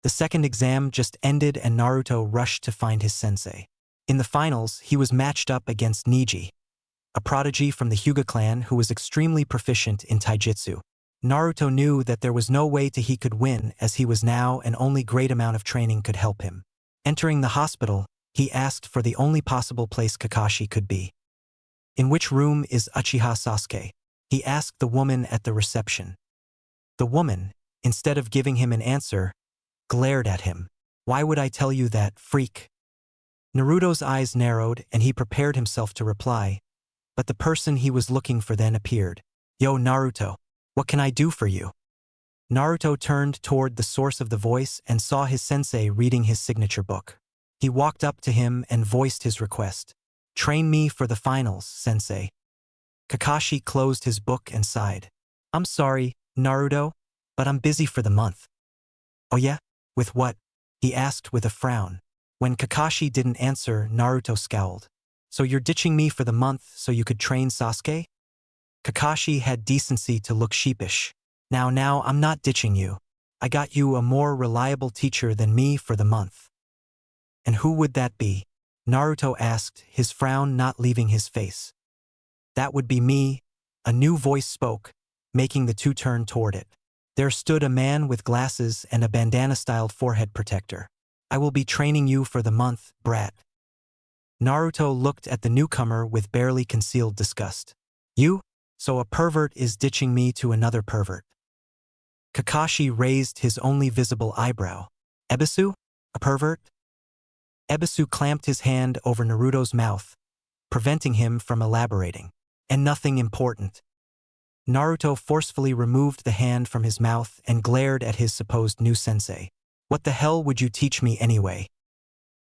The second exam just ended and Naruto rushed to find his sensei. In the finals, he was matched up against Neji, a prodigy from the Hyuga clan who was extremely proficient in taijutsu. Naruto knew that there was no way he could win as he was now and only great amount of training could help him. Entering the hospital, he asked for the only possible place Kakashi could be. "In which room is Uchiha Sasuke?" he asked the woman at the reception. The woman, instead of giving him an answer, glared at him. "Why would I tell you that, freak?" Naruto's eyes narrowed and he prepared himself to reply, but the person he was looking for then appeared. "Yo, Naruto, what can I do for you?" Naruto turned toward the source of the voice and saw his sensei reading his signature book. He walked up to him and voiced his request. "Train me for the finals, sensei." Kakashi closed his book and sighed. "I'm sorry, Naruto, but I'm busy for the month." "Oh yeah? With what?" he asked with a frown. When Kakashi didn't answer, Naruto scowled. "So you're ditching me for the month so you could train Sasuke?" Kakashi had decency to look sheepish. Now, I'm not ditching you. I got you a more reliable teacher than me for the month." "And who would that be?" Naruto asked, his frown not leaving his face. "That would be me," a new voice spoke, making the two turn toward it. There stood a man with glasses and a bandana-styled forehead protector. "I will be training you for the month, brat." Naruto looked at the newcomer with barely concealed disgust. "You? So a pervert is ditching me to another pervert?" Kakashi raised his only visible eyebrow. "Ebisu? A pervert?" Ebisu clamped his hand over Naruto's mouth, preventing him from elaborating. "And nothing important." Naruto forcefully removed the hand from his mouth and glared at his supposed new sensei. "What the hell would you teach me anyway?"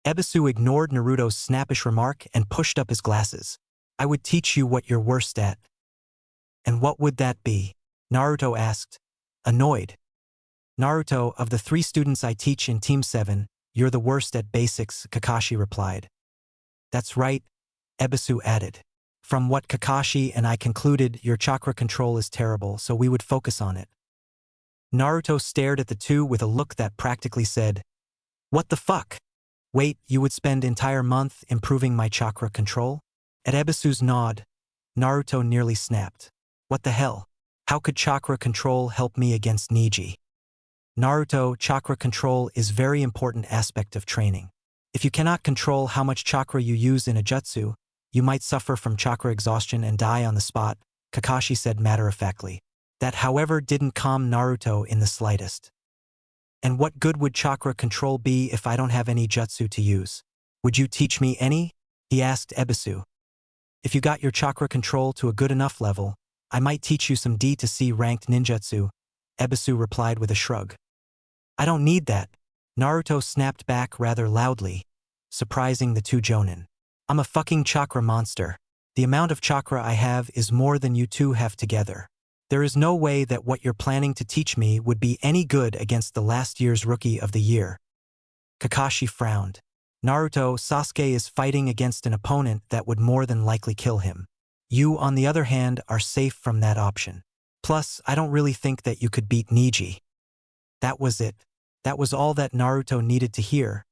Ebisu ignored Naruto's snappish remark and pushed up his glasses. "I would teach you what you're worst at." "And what would that be?" Naruto asked, annoyed. "Naruto, of the 3 students I teach in Team 7, you're the worst at basics," Kakashi replied. "That's right," Ebisu added. "From what Kakashi and I concluded, your chakra control is terrible, so we would focus on it." Naruto stared at the two with a look that practically said, "What the fuck? Wait, you would spend entire month improving my chakra control?" At Ebisu's nod, Naruto nearly snapped. "What the hell? How could chakra control help me against Neji?" "Naruto, chakra control is very important aspect of training. If you cannot control how much chakra you use in a jutsu, you might suffer from chakra exhaustion and die on the spot," Kakashi said matter-of-factly. That, however, didn't calm Naruto in the slightest. "And what good would chakra control be if I don't have any jutsu to use? Would you teach me any?" he asked Ebisu. "If you got your chakra control to a good enough level, I might teach you some D to C ranked ninjutsu," Ebisu replied with a shrug. "I don't need that," Naruto snapped back rather loudly, surprising the two jonin. "I'm a fucking chakra monster. The amount of chakra I have is more than you two have together. There is no way that what you're planning to teach me would be any good against the last year's rookie of the year." Kakashi frowned. "Naruto, Sasuke is fighting against an opponent that would more than likely kill him. You, on the other hand, are safe from that option. Plus, I don't really think that you could beat Neji." That was it. That was all that Naruto needed to hear,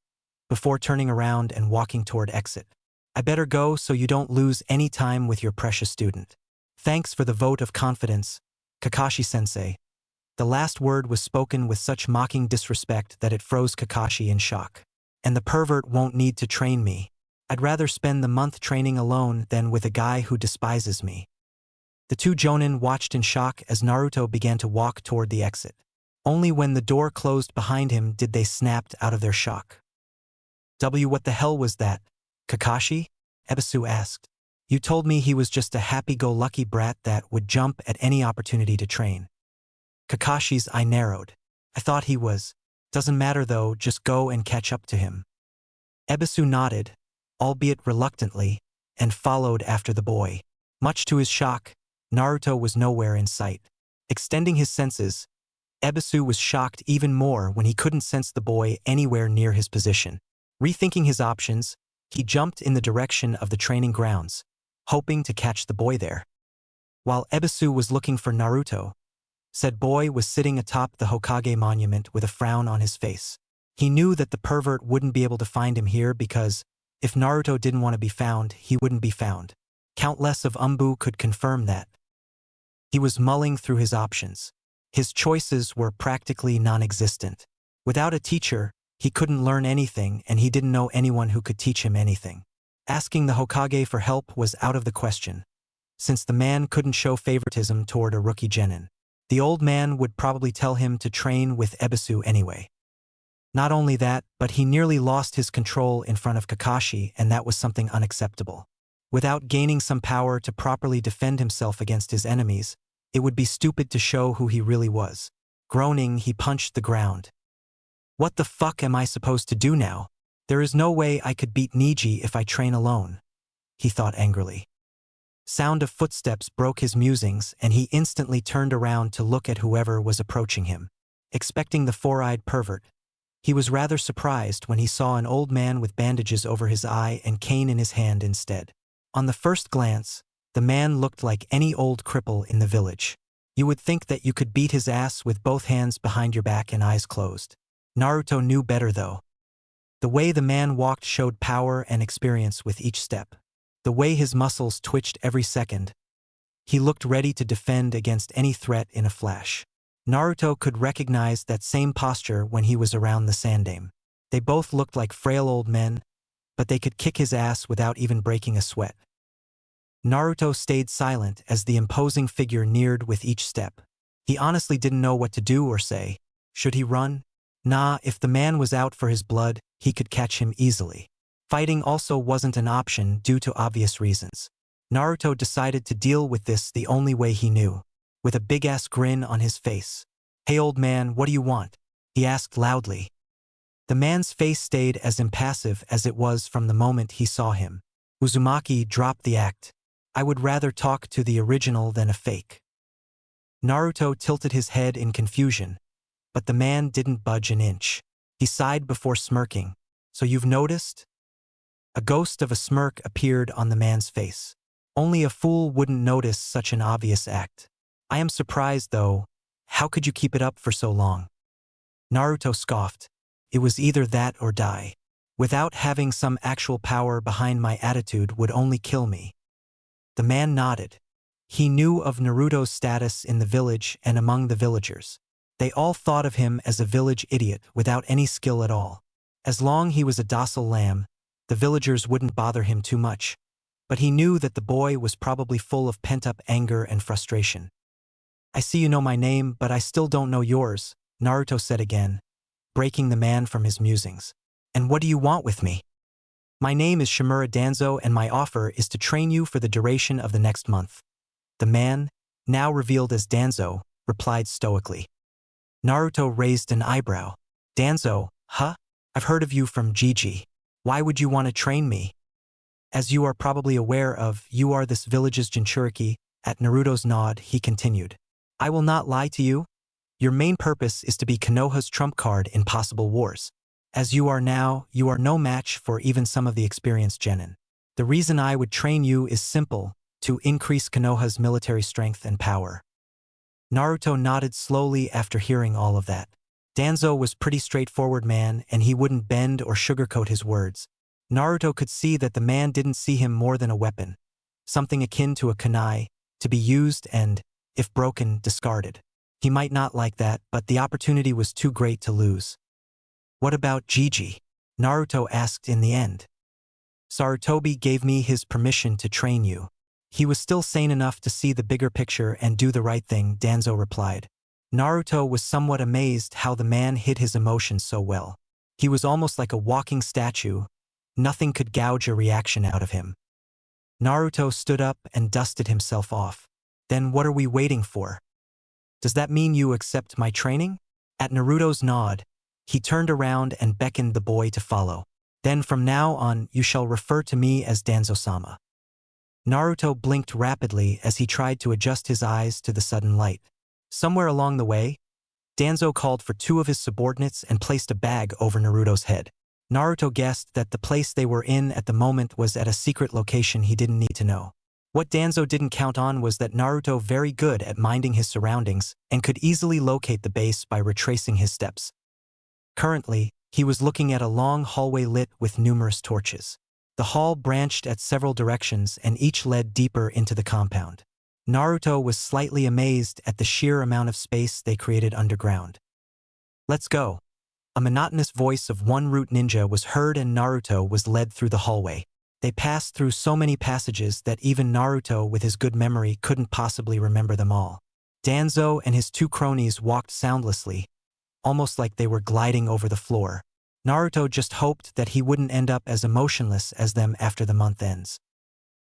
before turning around and walking toward exit. "I better go so you don't lose any time with your precious student." "Thanks for the vote of confidence, Kakashi-sensei." The last word was spoken with such mocking disrespect that it froze Kakashi in shock. "And the pervert won't need to train me. I'd rather spend the month training alone than with a guy who despises me." The two jonin watched in shock as Naruto began to walk toward the exit. Only when the door closed behind him did they snap out of their shock. What the hell was that, Kakashi?" Ebisu asked. "You told me he was just a happy-go-lucky brat that would jump at any opportunity to train." Kakashi's eye narrowed. "I thought he was. Doesn't matter though, just go and catch up to him." Ebisu nodded, albeit reluctantly, and followed after the boy. Much to his shock, Naruto was nowhere in sight. Extending his senses, Ebisu was shocked even more when he couldn't sense the boy anywhere near his position. Rethinking his options, he jumped in the direction of the training grounds, hoping to catch the boy there. While Ebisu was looking for Naruto, said boy was sitting atop the Hokage monument with a frown on his face. He knew that the pervert wouldn't be able to find him here because, if Naruto didn't want to be found, he wouldn't be found. Count Less of Umbu could confirm that. He was mulling through his options. His choices were practically non-existent. Without a teacher, he couldn't learn anything, and he didn't know anyone who could teach him anything. Asking the Hokage for help was out of the question, since the man couldn't show favoritism toward a rookie genin. The old man would probably tell him to train with Ebisu anyway. Not only that, but he nearly lost his control in front of Kakashi, and that was something unacceptable. Without gaining some power to properly defend himself against his enemies, it would be stupid to show who he really was. Groaning, he punched the ground. What the fuck am I supposed to do now? There is no way I could beat Niji if I train alone, he thought angrily. Sound of footsteps broke his musings, and he instantly turned around to look at whoever was approaching him. Expecting the four-eyed pervert, he was rather surprised when he saw an old man with bandages over his eye and cane in his hand instead. On the first glance, the man looked like any old cripple in the village. You would think that you could beat his ass with both hands behind your back and eyes closed. Naruto knew better though. The way the man walked showed power and experience with each step. The way his muscles twitched every second. He looked ready to defend against any threat in a flash. Naruto could recognize that same posture when he was around the Sandaime. They both looked like frail old men, but they could kick his ass without even breaking a sweat. Naruto stayed silent as the imposing figure neared with each step. He honestly didn't know what to do or say. Should he run? Nah, if the man was out for his blood, he could catch him easily. Fighting also wasn't an option due to obvious reasons. Naruto decided to deal with this the only way he knew, with a big-ass grin on his face. Hey old man, what do you want? He asked loudly. The man's face stayed as impassive as it was from the moment he saw him. Uzumaki dropped the act. I would rather talk to the original than a fake. Naruto tilted his head in confusion, but the man didn't budge an inch. He sighed before smirking. So you've noticed? A ghost of a smirk appeared on the man's face. Only a fool wouldn't notice such an obvious act. I am surprised though. How could you keep it up for so long? Naruto scoffed. It was either that or die. Without having some actual power behind my attitude would only kill me. The man nodded. He knew of Naruto's status in the village and among the villagers. They all thought of him as a village idiot without any skill at all. As long as he was a docile lamb, the villagers wouldn't bother him too much, but he knew that the boy was probably full of pent-up anger and frustration. I see you know my name, but I still don't know yours, Naruto said again, breaking the man from his musings. And what do you want with me? My name is Shimura Danzo and my offer is to train you for the duration of the next month. The man, now revealed as Danzo, replied stoically. Naruto raised an eyebrow. Danzo, huh? I've heard of you from Gigi. Why would you want to train me? As you are probably aware of, you are this village's Jinchuriki. At Naruto's nod, he continued. I will not lie to you. Your main purpose is to be Konoha's trump card in possible wars. As you are now, you are no match for even some of the experienced genin. The reason I would train you is simple, to increase Konoha's military strength and power. Naruto nodded slowly after hearing all of that. Danzo was pretty straightforward man and he wouldn't bend or sugarcoat his words. Naruto could see that the man didn't see him more than a weapon, something akin to a kunai, to be used and, if broken, discarded. He might not like that, but the opportunity was too great to lose. What about Gigi? Naruto asked in the end. Sarutobi gave me his permission to train you. He was still sane enough to see the bigger picture and do the right thing, Danzo replied. Naruto was somewhat amazed how the man hid his emotions so well. He was almost like a walking statue. Nothing could gouge a reaction out of him. Naruto stood up and dusted himself off. Then what are we waiting for? Does that mean you accept my training? At Naruto's nod, he turned around and beckoned the boy to follow. Then from now on, you shall refer to me as Danzo-sama. Naruto blinked rapidly as he tried to adjust his eyes to the sudden light. Somewhere along the way, Danzo called for two of his subordinates and placed a bag over Naruto's head. Naruto guessed that the place they were in at the moment was at a secret location he didn't need to know. What Danzo didn't count on was that Naruto very good at minding his surroundings and could easily locate the base by retracing his steps. Currently, He was looking at a long hallway lit with numerous torches. The hall branched at several directions and each led deeper into the compound. Naruto was slightly amazed at the sheer amount of space they created underground. "Let's go." A monotonous voice of one root ninja was heard and Naruto was led through the hallway. They passed through so many passages that even Naruto with his good memory couldn't possibly remember them all. Danzo and his two cronies walked soundlessly, almost like they were gliding over the floor. Naruto just hoped that he wouldn't end up as emotionless as them after the month ends.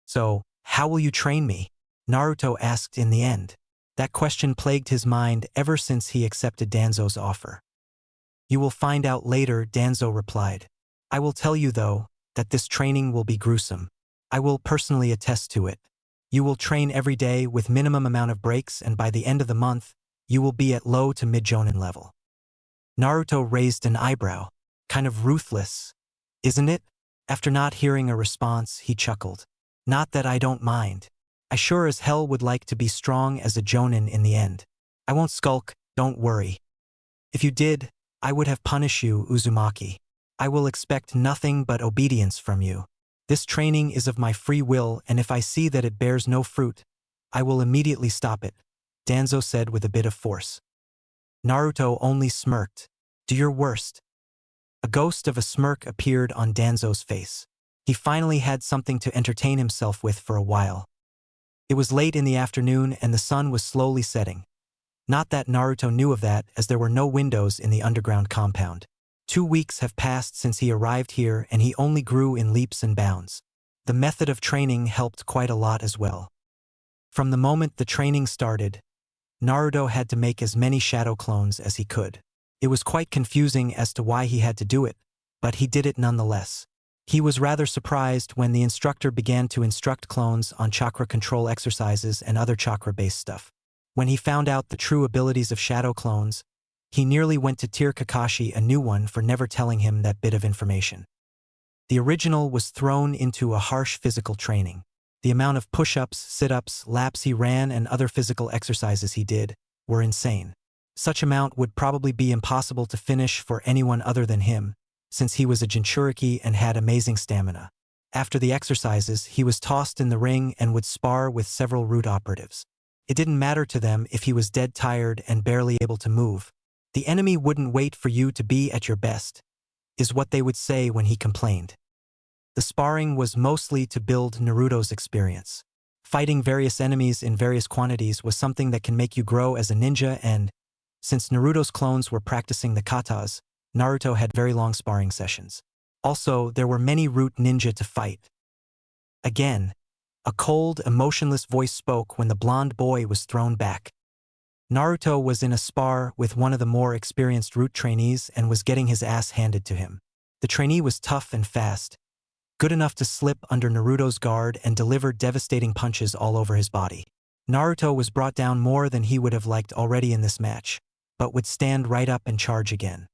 "So, how will you train me?" Naruto asked in the end. That question plagued his mind ever since he accepted Danzo's offer. "You will find out later," Danzo replied. "I will tell you, though, that this training will be gruesome. I will personally attest to it. You will train every day with minimum amount of breaks and by the end of the month, you will be at low to mid-jonin level." Naruto raised an eyebrow. "Kind of ruthless, isn't it?" After not hearing a response, he chuckled. "Not that I don't mind. I sure as hell would like to be strong as a jonin in the end. I won't skulk, don't worry. If you did, I would have punished you, Uzumaki. I will expect nothing but obedience from you. This training is of my free will, and if I see that it bears no fruit, I will immediately stop it," Danzo said with a bit of force. Naruto only smirked. "Do your worst." A ghost of a smirk appeared on Danzo's face. He finally had something to entertain himself with for a while. It was late in the afternoon and the sun was slowly setting. Not that Naruto knew of that, as there were no windows in the underground compound. 2 weeks have passed since he arrived here and he only grew in leaps and bounds. The method of training helped quite a lot as well. From the moment the training started, Naruto had to make as many shadow clones as he could. It was quite confusing as to why he had to do it, but he did it nonetheless. He was rather surprised when the instructor began to instruct clones on chakra control exercises and other chakra-based stuff. When he found out the true abilities of shadow clones, he nearly went to tear Kakashi a new one for never telling him that bit of information. The original was thrown into a harsh physical training. The amount of push-ups, sit-ups, laps he ran and other physical exercises he did were insane. Such amount would probably be impossible to finish for anyone other than him, since he was a Jinchuriki and had amazing stamina. After the exercises, he was tossed in the ring and would spar with several root operatives. It didn't matter to them if he was dead tired and barely able to move. "The enemy wouldn't wait for you to be at your best," is what they would say when he complained. The sparring was mostly to build Naruto's experience. Fighting various enemies in various quantities was something that can make you grow as a ninja, and since Naruto's clones were practicing the katas, Naruto had very long sparring sessions. Also, there were many root ninja to fight. Again, a cold, emotionless voice spoke when the blonde boy was thrown back. Naruto was in a spar with one of the more experienced root trainees and was getting his ass handed to him. The trainee was tough and fast, good enough to slip under Naruto's guard and deliver devastating punches all over his body. Naruto was brought down more than he would have liked already in this match, but would stand right up and charge again.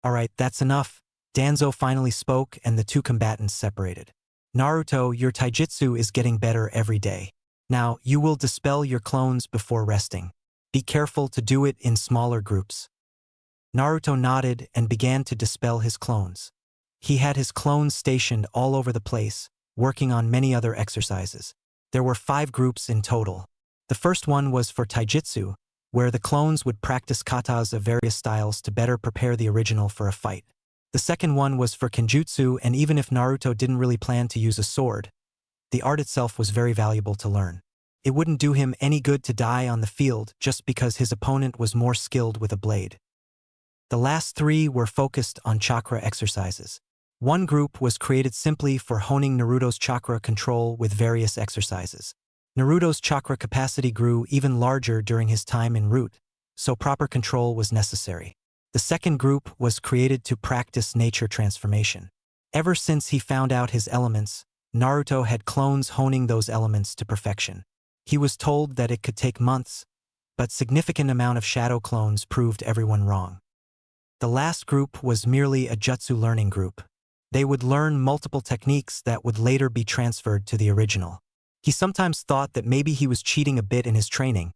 "Alright, that's enough." Danzo finally spoke and the two combatants separated. "Naruto, your taijutsu is getting better every day. Now, you will dispel your clones before resting. Be careful to do it in smaller groups." Naruto nodded and began to dispel his clones. He had his clones stationed all over the place, working on many other exercises. There were 5 groups in total. The first one was for taijutsu, where the clones would practice katas of various styles to better prepare the original for a fight. The second one was for kenjutsu, and even if Naruto didn't really plan to use a sword, the art itself was very valuable to learn. It wouldn't do him any good to die on the field just because his opponent was more skilled with a blade. The last 3 were focused on chakra exercises. One group was created simply for honing Naruto's chakra control with various exercises. Naruto's chakra capacity grew even larger during his time en route, so proper control was necessary. The second group was created to practice nature transformation. Ever since he found out his elements, Naruto had clones honing those elements to perfection. He was told that it could take months, but significant amount of shadow clones proved everyone wrong. The last group was merely a jutsu learning group. They would learn multiple techniques that would later be transferred to the original. He sometimes thought that maybe he was cheating a bit in his training,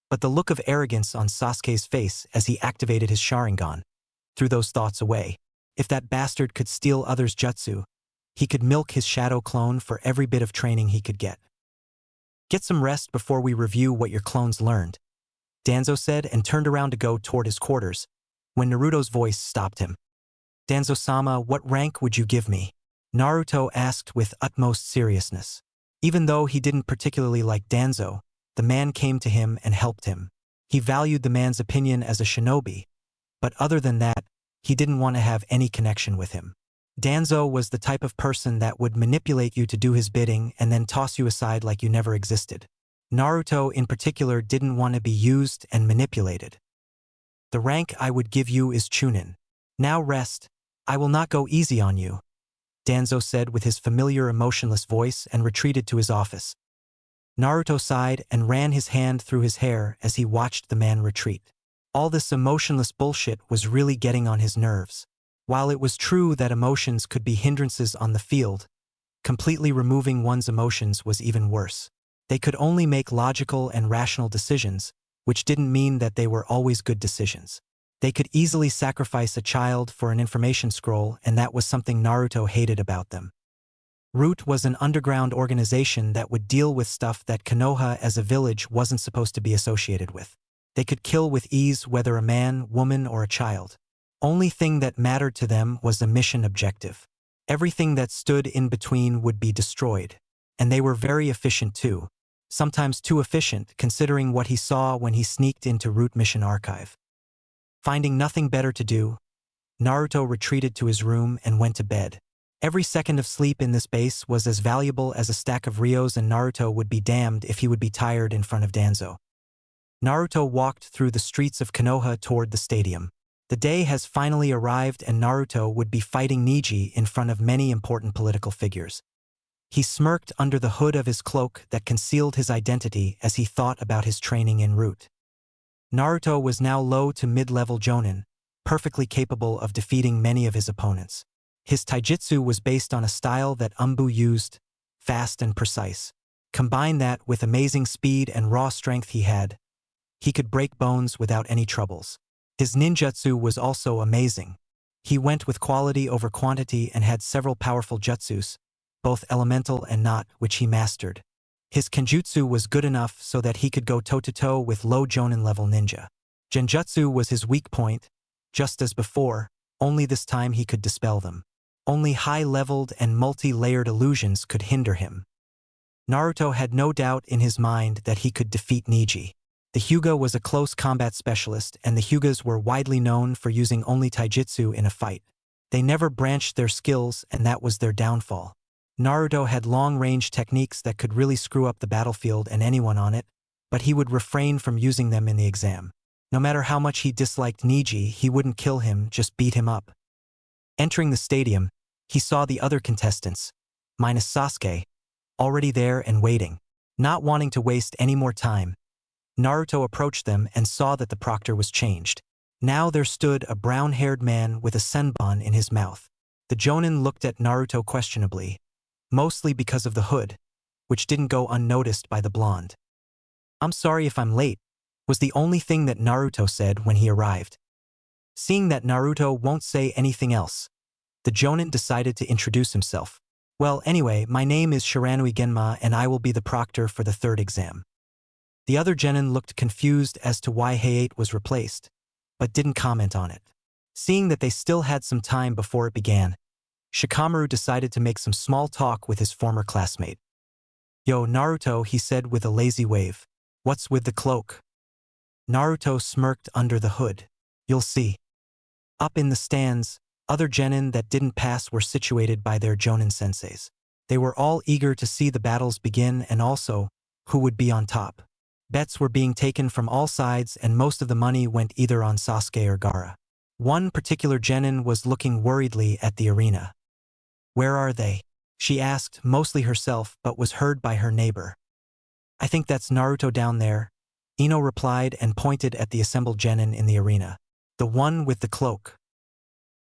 but the look of arrogance on Sasuke's face as he activated his Sharingan threw those thoughts away. If that bastard could steal others' jutsu, he could milk his shadow clone for every bit of training he could get. Get some rest before we review what your clones learned, Danzo said and turned around to go toward his quarters, when Naruto's voice stopped him. Danzo-sama, what rank would you give me? Naruto asked with utmost seriousness. Even though he didn't particularly like Danzo, the man came to him and helped him. He valued the man's opinion as a shinobi, but other than that, he didn't want to have any connection with him. Danzo was the type of person that would manipulate you to do his bidding and then toss you aside like you never existed. Naruto in particular didn't want to be used and manipulated. The rank I would give you is Chunin. Now rest. I will not go easy on you, Danzo said with his familiar emotionless voice and retreated to his office. Naruto sighed and ran his hand through his hair as he watched the man retreat. All this emotionless bullshit was really getting on his nerves. While it was true that emotions could be hindrances on the field, completely removing one's emotions was even worse. They could only make logical and rational decisions, which didn't mean that they were always good decisions. They could easily sacrifice a child for an information scroll, and that was something Naruto hated about them. Root was an underground organization that would deal with stuff that Konoha as a village wasn't supposed to be associated with. They could kill with ease whether a man, woman, or a child. Only thing that mattered to them was the mission objective. Everything that stood in between would be destroyed. And they were very efficient too. Sometimes too efficient considering what he saw when he sneaked into Root Mission Archive. Finding nothing better to do, Naruto retreated to his room and went to bed. Every second of sleep in this base was as valuable as a stack of Rios, and Naruto would be damned if he would be tired in front of Danzo. Naruto walked through the streets of Konoha toward the stadium. The day has finally arrived and Naruto would be fighting Neji in front of many important political figures. He smirked under the hood of his cloak that concealed his identity as he thought about his training en route. Naruto was now low to mid-level Jonin, perfectly capable of defeating many of his opponents. His taijutsu was based on a style that Umbu used, fast and precise. Combine that with amazing speed and raw strength he could break bones without any troubles. His ninjutsu was also amazing. He went with quality over quantity and had several powerful jutsus, both elemental and not, which he mastered. His kenjutsu was good enough so that he could go toe-to-toe with low Jonin-level ninja. Genjutsu was his weak point, just as before, only this time he could dispel them. Only high-leveled and multi-layered illusions could hinder him. Naruto had no doubt in his mind that he could defeat Neji. The Hyuga was a close combat specialist, and the Hyugas were widely known for using only taijutsu in a fight. They never branched their skills, and that was their downfall. Naruto had long-range techniques that could really screw up the battlefield and anyone on it, but he would refrain from using them in the exam. No matter how much he disliked Neji, he wouldn't kill him, just beat him up. Entering the stadium, he saw the other contestants, minus Sasuke, already there and waiting. Not wanting to waste any more time, Naruto approached them and saw that the proctor was changed. Now there stood a brown-haired man with a senbon in his mouth. The Jonin looked at Naruto questionably, mostly because of the hood, which didn't go unnoticed by the blonde. "I'm sorry if I'm late," was the only thing that Naruto said when he arrived. Seeing that Naruto won't say anything else, the Jonin decided to introduce himself. "Well, anyway, my name is Shiranui Genma and I will be the proctor for the third exam." The other genin looked confused as to why Hayate was replaced, but didn't comment on it. Seeing that they still had some time before it began, Shikamaru decided to make some small talk with his former classmate. "Yo, Naruto," he said with a lazy wave. "What's with the cloak?" Naruto smirked under the hood. "You'll see." Up in the stands, other genin that didn't pass were situated by their Jonin senseis. They were all eager to see the battles begin and also who would be on top. Bets were being taken from all sides and most of the money went either on Sasuke or Gaara. One particular genin was looking worriedly at the arena. "Where are they?" she asked, mostly herself, but was heard by her neighbor. "I think that's Naruto down there," Ino replied and pointed at the assembled genin in the arena. "The one with the cloak."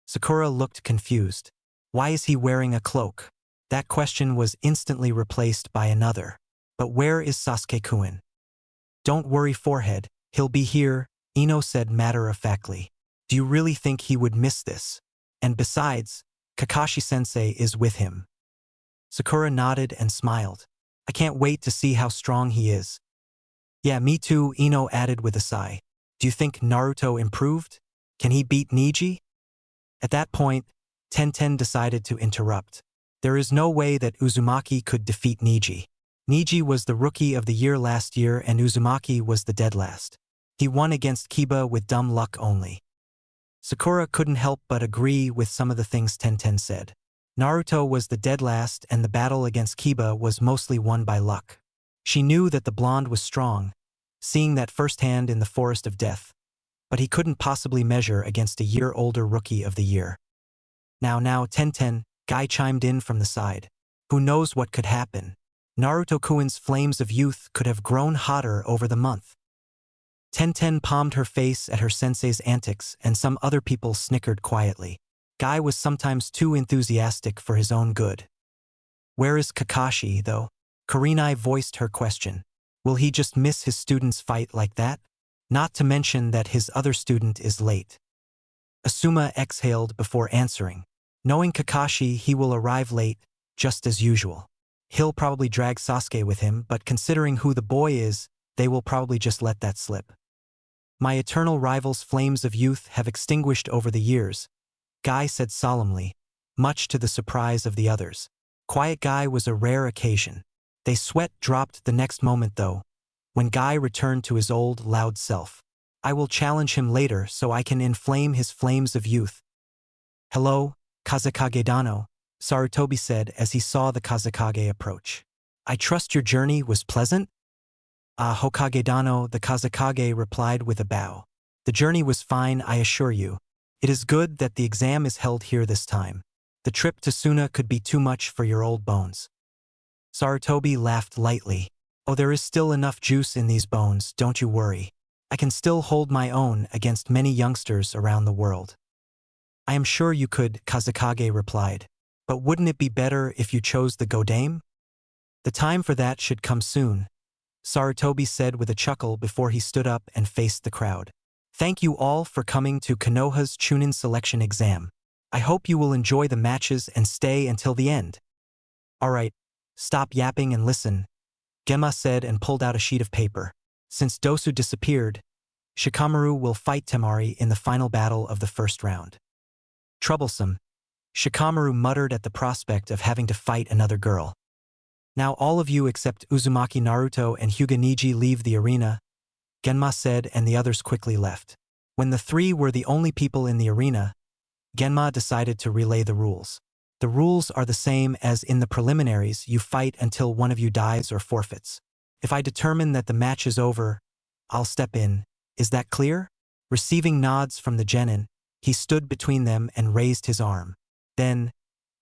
Sakura looked confused. "Why is he wearing a cloak?" That question was instantly replaced by another. "But where is Sasuke-kun?" "Don't worry, forehead, he'll be here," Ino said matter-of-factly. "Do you really think he would miss this?" And besides, Kakashi-sensei is with him. Sakura nodded and smiled. I can't wait to see how strong he is. Yeah, me too, Ino added with a sigh. Do you think Naruto improved? Can he beat Neji? At that point, Tenten decided to interrupt. There is no way that Uzumaki could defeat Neji. Neji was the rookie of the year last year and Uzumaki was the dead last. He won against Kiba with dumb luck only. Sakura couldn't help but agree with some of the things Tenten said. Naruto was the dead last and the battle against Kiba was mostly won by luck. She knew that the blonde was strong, seeing that firsthand in the Forest of Death, but he couldn't possibly measure against a year-older rookie of the year. Now, Tenten, Guy chimed in from the side. Who knows what could happen? Naruto-kun's flames of youth could have grown hotter over the month. Tenten palmed her face at her sensei's antics and some other people snickered quietly. Guy was sometimes too enthusiastic for his own good. Where is Kakashi, though? Kurenai voiced her question. Will he just miss his student's fight like that? Not to mention that his other student is late. Asuma exhaled before answering. Knowing Kakashi, he will arrive late, just as usual. He'll probably drag Sasuke with him, but considering who the boy is, they will probably just let that slip. My eternal rival's flames of youth have extinguished over the years, Guy said solemnly, much to the surprise of the others. Quiet Guy was a rare occasion. They sweat dropped the next moment though, when Guy returned to his old, loud self. I will challenge him later so I can inflame his flames of youth. Hello, Kazekage Dano, Sarutobi said as he saw the Kazekage approach. I trust your journey was pleasant? Hokage Dano, the Kazekage replied with a bow. The journey was fine, I assure you. It is good that the exam is held here this time. The trip to Suna could be too much for your old bones. Sarutobi laughed lightly. Oh, there is still enough juice in these bones, don't you worry. I can still hold my own against many youngsters around the world. I am sure you could, Kazekage replied. But wouldn't it be better if you chose the Godame? The time for that should come soon, Sarutobi said with a chuckle before he stood up and faced the crowd. Thank you all for coming to Konoha's Chunin selection exam. I hope you will enjoy the matches and stay until the end. Alright, stop yapping and listen, Genma said and pulled out a sheet of paper. Since Dosu disappeared, Shikamaru will fight Temari in the final battle of the first round. Troublesome, Shikamaru muttered at the prospect of having to fight another girl. Now all of you except Uzumaki Naruto and Hyuga Neji leave the arena, Genma said and the others quickly left. When the three were the only people in the arena, Genma decided to relay the rules. The rules are the same as in the preliminaries, you fight until one of you dies or forfeits. If I determine that the match is over, I'll step in. Is that clear? Receiving nods from the genin, he stood between them and raised his arm. Then,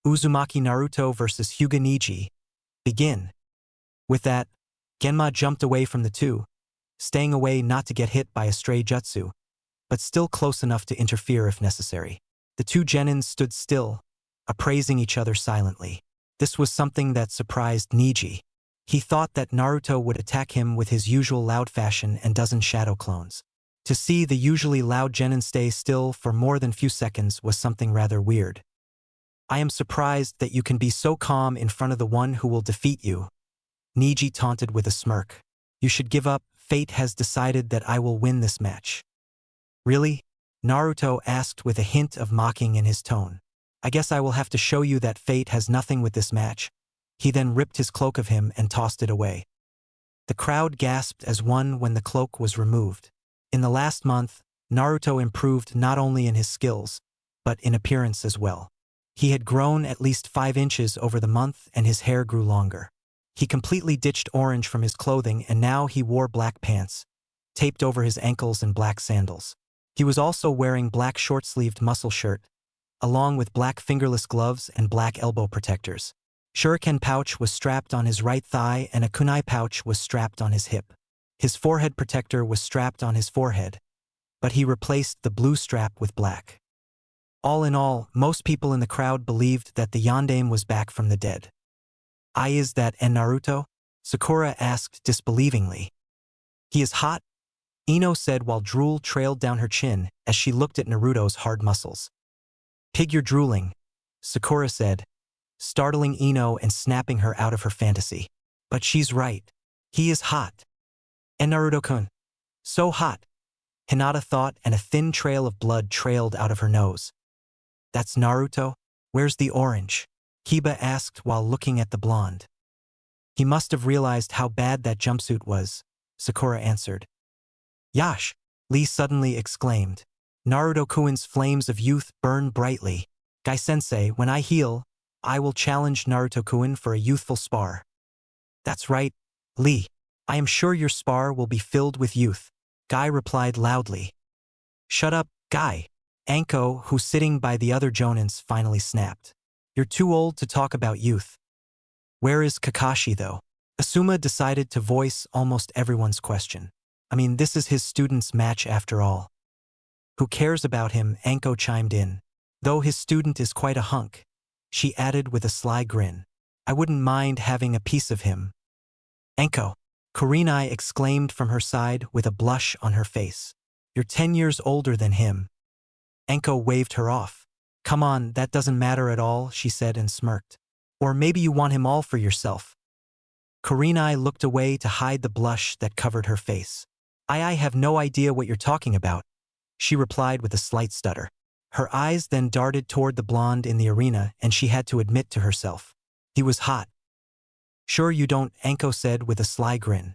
Uzumaki Naruto versus Hyuga Neji. Begin. With that, Genma jumped away from the two, staying away not to get hit by a stray jutsu, but still close enough to interfere if necessary. The two genins stood still, appraising each other silently. This was something that surprised Neji. He thought that Naruto would attack him with his usual loud fashion and dozen shadow clones. To see the usually loud genin stay still for more than few seconds was something rather weird. I am surprised that you can be so calm in front of the one who will defeat you, Neji taunted with a smirk. You should give up, fate has decided that I will win this match. Really? Naruto asked with a hint of mocking in his tone. I guess I will have to show you that fate has nothing with this match. He then ripped his cloak of him and tossed it away. The crowd gasped as one when the cloak was removed. In the last month, Naruto improved not only in his skills, but in appearance as well. He had grown at least 5 inches over the month and his hair grew longer. He completely ditched orange from his clothing and now he wore black pants, taped over his ankles and black sandals. He was also wearing black short-sleeved muscle shirt, along with black fingerless gloves and black elbow protectors. Shuriken pouch was strapped on his right thigh and a kunai pouch was strapped on his hip. His forehead protector was strapped on his forehead, but he replaced the blue strap with black. All in all, most people in the crowd believed that the Yondaime was back from the dead. Is that Naruto? Sakura asked disbelievingly. He is hot, Ino said while drool trailed down her chin as she looked at Naruto's hard muscles. Pig, you're drooling, Sakura said, startling Ino and snapping her out of her fantasy. But she's right. He is hot. And Naruto-kun. So hot, Hinata thought, and a thin trail of blood trailed out of her nose. That's Naruto? Where's the orange? Kiba asked while looking at the blonde. He must have realized how bad that jumpsuit was, Sakura answered. Yash! Lee suddenly exclaimed. Naruto-kun's flames of youth burn brightly. Gai-sensei, when I heal, I will challenge Naruto-kun for a youthful spar. That's right, Lee. I am sure your spar will be filled with youth, Guy replied loudly. Shut up, Guy. Anko, who's sitting by the other Jonins, finally snapped. You're too old to talk about youth. Where is Kakashi, though? Asuma decided to voice almost everyone's question. I mean, this is his student's match after all. Who cares about him? Anko chimed in. Though his student is quite a hunk, she added with a sly grin. I wouldn't mind having a piece of him. Anko, Kurenai exclaimed from her side with a blush on her face. You're 10 years older than him. Anko waved her off. Come on, that doesn't matter at all, she said and smirked. Or maybe you want him all for yourself. Kurenai looked away to hide the blush that covered her face. I have no idea what you're talking about, she replied with a slight stutter. Her eyes then darted toward the blonde in the arena, and she had to admit to herself. He was hot. Sure you don't, Anko said with a sly grin.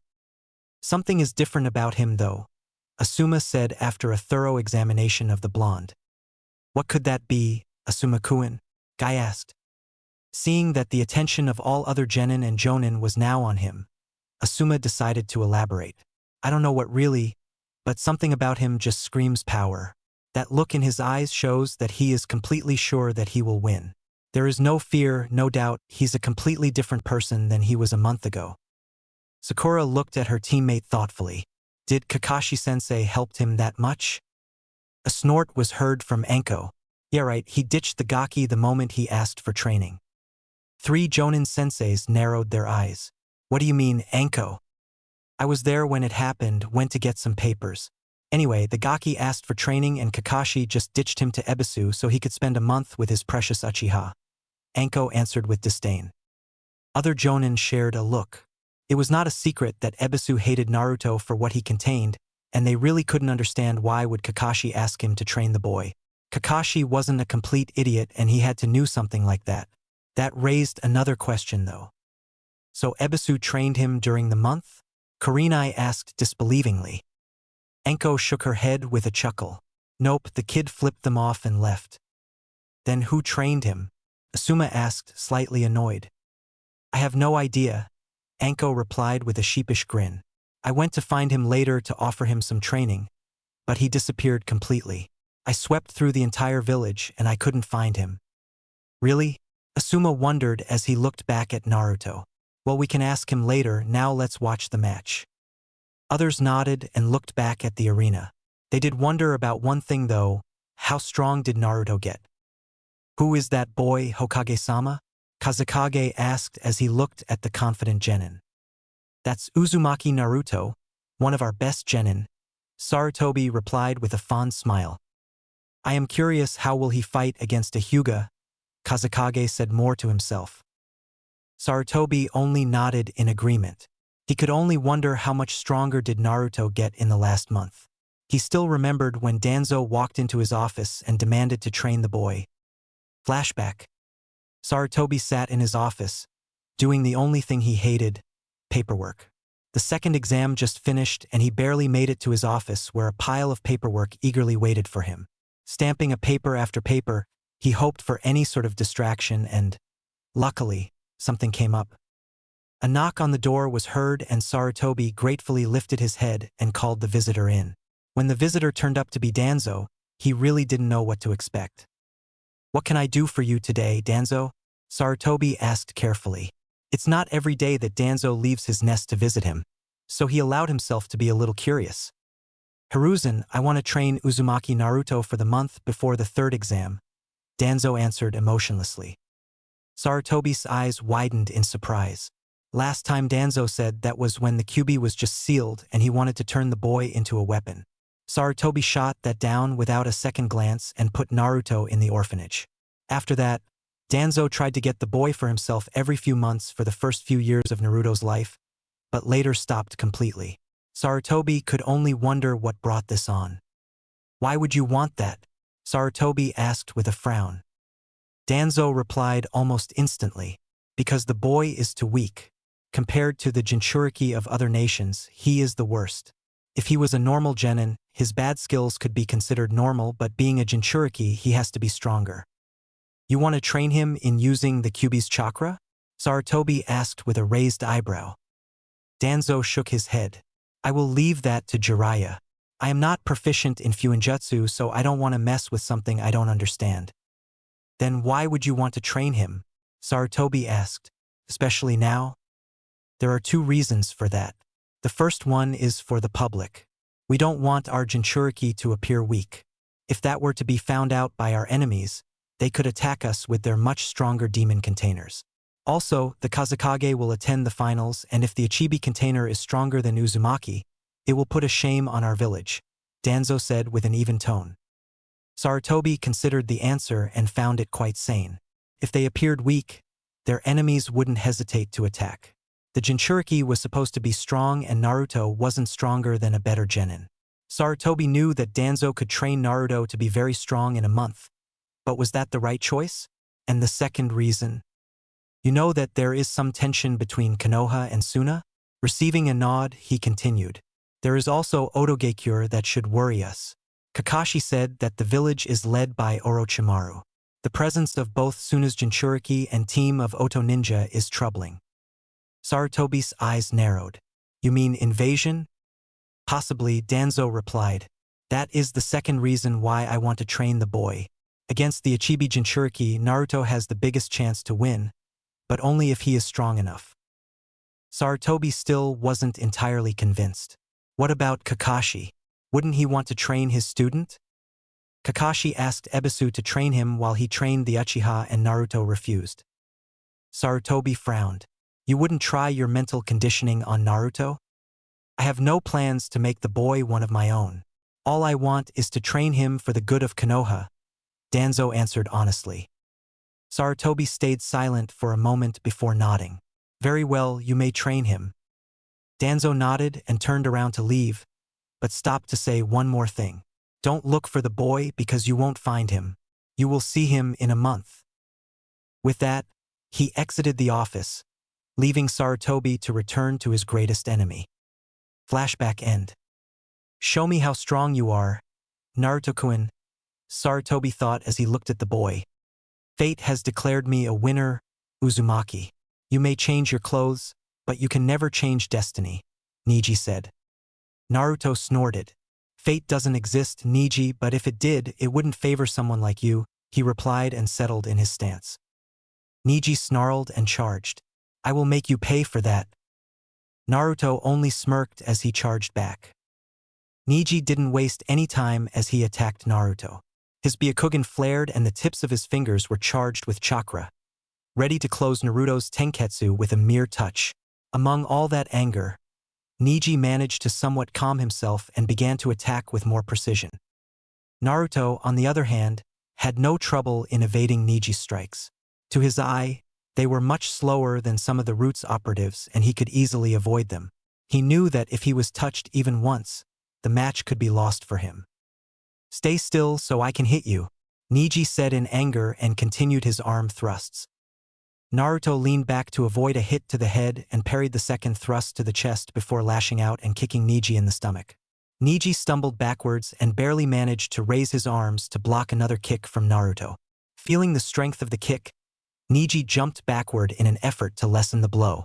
Something is different about him though, Asuma said after a thorough examination of the blonde. What could that be, Asuma-kun? Guy asked. Seeing that the attention of all other genin and jonin was now on him, Asuma decided to elaborate. I don't know what really, but something about him just screams power. That look in his eyes shows that he is completely sure that he will win. There is no fear, no doubt, he's a completely different person than he was a month ago. Sakura looked at her teammate thoughtfully. Did Kakashi-sensei help him that much? A snort was heard from Anko. Yeah right, he ditched the gaki the moment he asked for training. 3 Jonin senseis narrowed their eyes. What do you mean, Anko? I was there when it happened, went to get some papers. Anyway, the gaki asked for training and Kakashi just ditched him to Ebisu so he could spend a month with his precious Uchiha. Anko answered with disdain. Other Jonin shared a look. It was not a secret that Ebisu hated Naruto for what he contained, and they really couldn't understand why would Kakashi ask him to train the boy. Kakashi wasn't a complete idiot and he had to know something like that. That raised another question though. So Ebisu trained him during the month? Kurenai asked disbelievingly. Anko shook her head with a chuckle. Nope, the kid flipped them off and left. Then who trained him? Asuma asked, slightly annoyed. I have no idea, Anko replied with a sheepish grin. I went to find him later to offer him some training, but he disappeared completely. I swept through the entire village and I couldn't find him. Really? Asuma wondered as he looked back at Naruto. Well, we can ask him later, now let's watch the match. Others nodded and looked back at the arena. They did wonder about one thing though, how strong did Naruto get? Who is that boy, Hokage-sama? Kazekage asked as he looked at the confident genin. That's Uzumaki Naruto, one of our best genin, Sarutobi replied with a fond smile. I am curious how will he fight against a Hyuga, Kazekage said more to himself. Sarutobi only nodded in agreement. He could only wonder how much stronger did Naruto get in the last month. He still remembered when Danzo walked into his office and demanded to train the boy. Flashback. Sarutobi sat in his office, doing the only thing he hated, paperwork. The second exam just finished and he barely made it to his office where a pile of paperwork eagerly waited for him. Stamping a paper after paper, he hoped for any sort of distraction and, luckily, something came up. A knock on the door was heard and Sarutobi gratefully lifted his head and called the visitor in. When the visitor turned up to be Danzo, he really didn't know what to expect. What can I do for you today, Danzo? Sarutobi asked carefully. It's not every day that Danzo leaves his nest to visit him, so he allowed himself to be a little curious. Hiruzen, I want to train Uzumaki Naruto for the month before the third exam, Danzo answered emotionlessly. Sarutobi's eyes widened in surprise. Last time Danzo said that was when the QB was just sealed and he wanted to turn the boy into a weapon. Sarutobi shot that down without a second glance and put Naruto in the orphanage. After that, Danzo tried to get the boy for himself every few months for the first few years of Naruto's life, but later stopped completely. Sarutobi could only wonder what brought this on. Why would you want that? Sarutobi asked with a frown. Danzo replied almost instantly, because the boy is too weak. Compared to the Jinchuriki of other nations, he is the worst. If he was a normal genin, his bad skills could be considered normal, but being a Jinchuriki, he has to be stronger. You want to train him in using the Kyuubi's chakra? Sarutobi asked with a raised eyebrow. Danzo shook his head. I will leave that to Jiraiya. I am not proficient in Fuinjutsu, so I don't want to mess with something I don't understand. Then why would you want to train him? Sarutobi asked. Especially now? There are two reasons for that. The first one is for the public. We don't want our Jinchuriki to appear weak. If that were to be found out by our enemies, they could attack us with their much stronger demon containers. Also, the Kazekage will attend the finals, and if the Ichibi container is stronger than Uzumaki, it will put a shame on our village, Danzo said with an even tone. Sarutobi considered the answer and found it quite sane. If they appeared weak, their enemies wouldn't hesitate to attack. The Jinchuriki was supposed to be strong and Naruto wasn't stronger than a better genin. Sarutobi knew that Danzo could train Naruto to be very strong in a month. But was that the right choice? And the second reason? You know that there is some tension between Konoha and Suna? Receiving a nod, he continued. There is also Otogekyure that should worry us. Kakashi said that the village is led by Orochimaru. The presence of both Suna's Jinchuriki and team of Oto Ninja is troubling. Sarutobi's eyes narrowed. You mean invasion? Possibly, Danzo replied. That is the second reason why I want to train the boy. Against the Ichibi Jinchuriki, Naruto has the biggest chance to win, but only if he is strong enough. Sarutobi still wasn't entirely convinced. What about Kakashi? Wouldn't he want to train his student? Kakashi asked Ebisu to train him while he trained the Uchiha and Naruto refused. Sarutobi frowned. You wouldn't try your mental conditioning on Naruto? I have no plans to make the boy one of my own. All I want is to train him for the good of Konoha, Danzo answered honestly. Sarutobi stayed silent for a moment before nodding. Very well, you may train him. Danzo nodded and turned around to leave, but stopped to say one more thing. Don't look for the boy because you won't find him. You will see him in a month. With that, he exited the office, leaving Sarutobi to return to his greatest enemy. Flashback end. Show me how strong you are, Naruto-kun, Sarutobi thought as he looked at the boy. Fate has declared me a winner, Uzumaki. You may change your clothes, but you can never change destiny, Niji said. Naruto snorted. Fate doesn't exist, Niji, but if it did, it wouldn't favor someone like you, he replied and settled in his stance. Niji snarled and charged. I will make you pay for that. Naruto only smirked as he charged back. Niji didn't waste any time as he attacked Naruto. His Byakugan flared and the tips of his fingers were charged with chakra, ready to close Naruto's Tenketsu with a mere touch. Among all that anger, Niji managed to somewhat calm himself and began to attack with more precision. Naruto, on the other hand, had no trouble in evading Niji's strikes. To his eye, they were much slower than some of the Roots operatives and he could easily avoid them. He knew that if he was touched even once, the match could be lost for him. Stay still so I can hit you, Niji said in anger and continued his arm thrusts. Naruto leaned back to avoid a hit to the head and parried the second thrust to the chest before lashing out and kicking Niji in the stomach. Niji stumbled backwards and barely managed to raise his arms to block another kick from Naruto. Feeling the strength of the kick, Niji jumped backward in an effort to lessen the blow.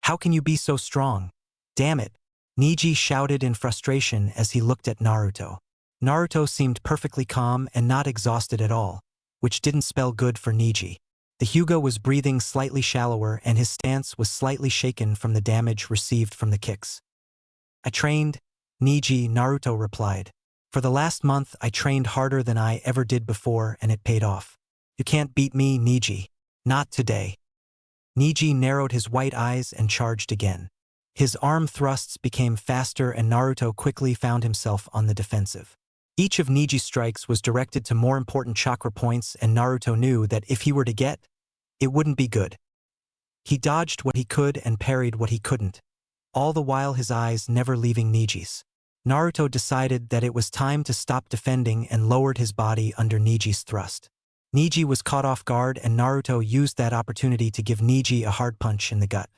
How can you be so strong? Damn it, Niji shouted in frustration as he looked at Naruto. Naruto seemed perfectly calm and not exhausted at all, which didn't spell good for Niji. The Hyuga was breathing slightly shallower and his stance was slightly shaken from the damage received from the kicks. I trained, Niji, Naruto replied. For the last month I trained harder than I ever did before and it paid off. You can't beat me, Niji. Not today. Niji narrowed his white eyes and charged again. His arm thrusts became faster and Naruto quickly found himself on the defensive. Each of Niji's strikes was directed to more important chakra points and Naruto knew that if he were to get, it wouldn't be good. He dodged what he could and parried what he couldn't, all the while his eyes never leaving Niji's. Naruto decided that it was time to stop defending and lowered his body under Niji's thrust. Niji was caught off guard and Naruto used that opportunity to give Niji a hard punch in the gut.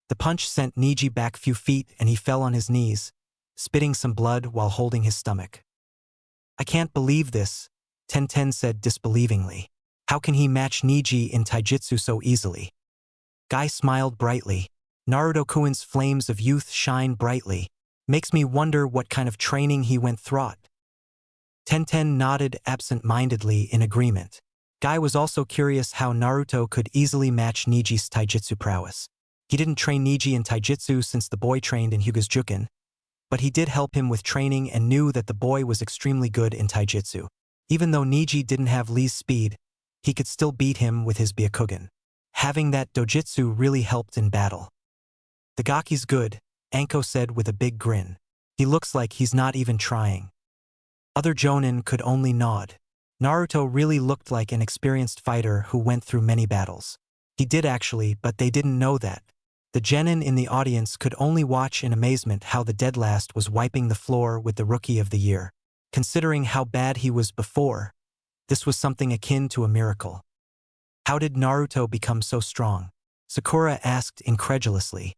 The punch sent Niji back few feet and he fell on his knees, spitting some blood while holding his stomach. "I can't believe this," Tenten said disbelievingly. "How can he match Niji in taijutsu so easily?" Guy smiled brightly. Naruto-kun's flames of youth shine brightly. Makes me wonder what kind of training he went through. Tenten nodded absent-mindedly in agreement. Guy was also curious how Naruto could easily match Niji's taijutsu prowess. He didn't train Niji in taijutsu since the boy trained in Hyuga's Juken, but he did help him with training and knew that the boy was extremely good in taijutsu. Even though Niji didn't have Lee's speed, he could still beat him with his Byakugan. Having that dojutsu really helped in battle. "The Gaki's good," Anko said with a big grin. "He looks like he's not even trying." Other jonin could only nod. Naruto really looked like an experienced fighter who went through many battles. He did actually, but they didn't know that. The genin in the audience could only watch in amazement how the dead last was wiping the floor with the Rookie of the Year. Considering how bad he was before, this was something akin to a miracle. "How did Naruto become so strong?" Sakura asked incredulously.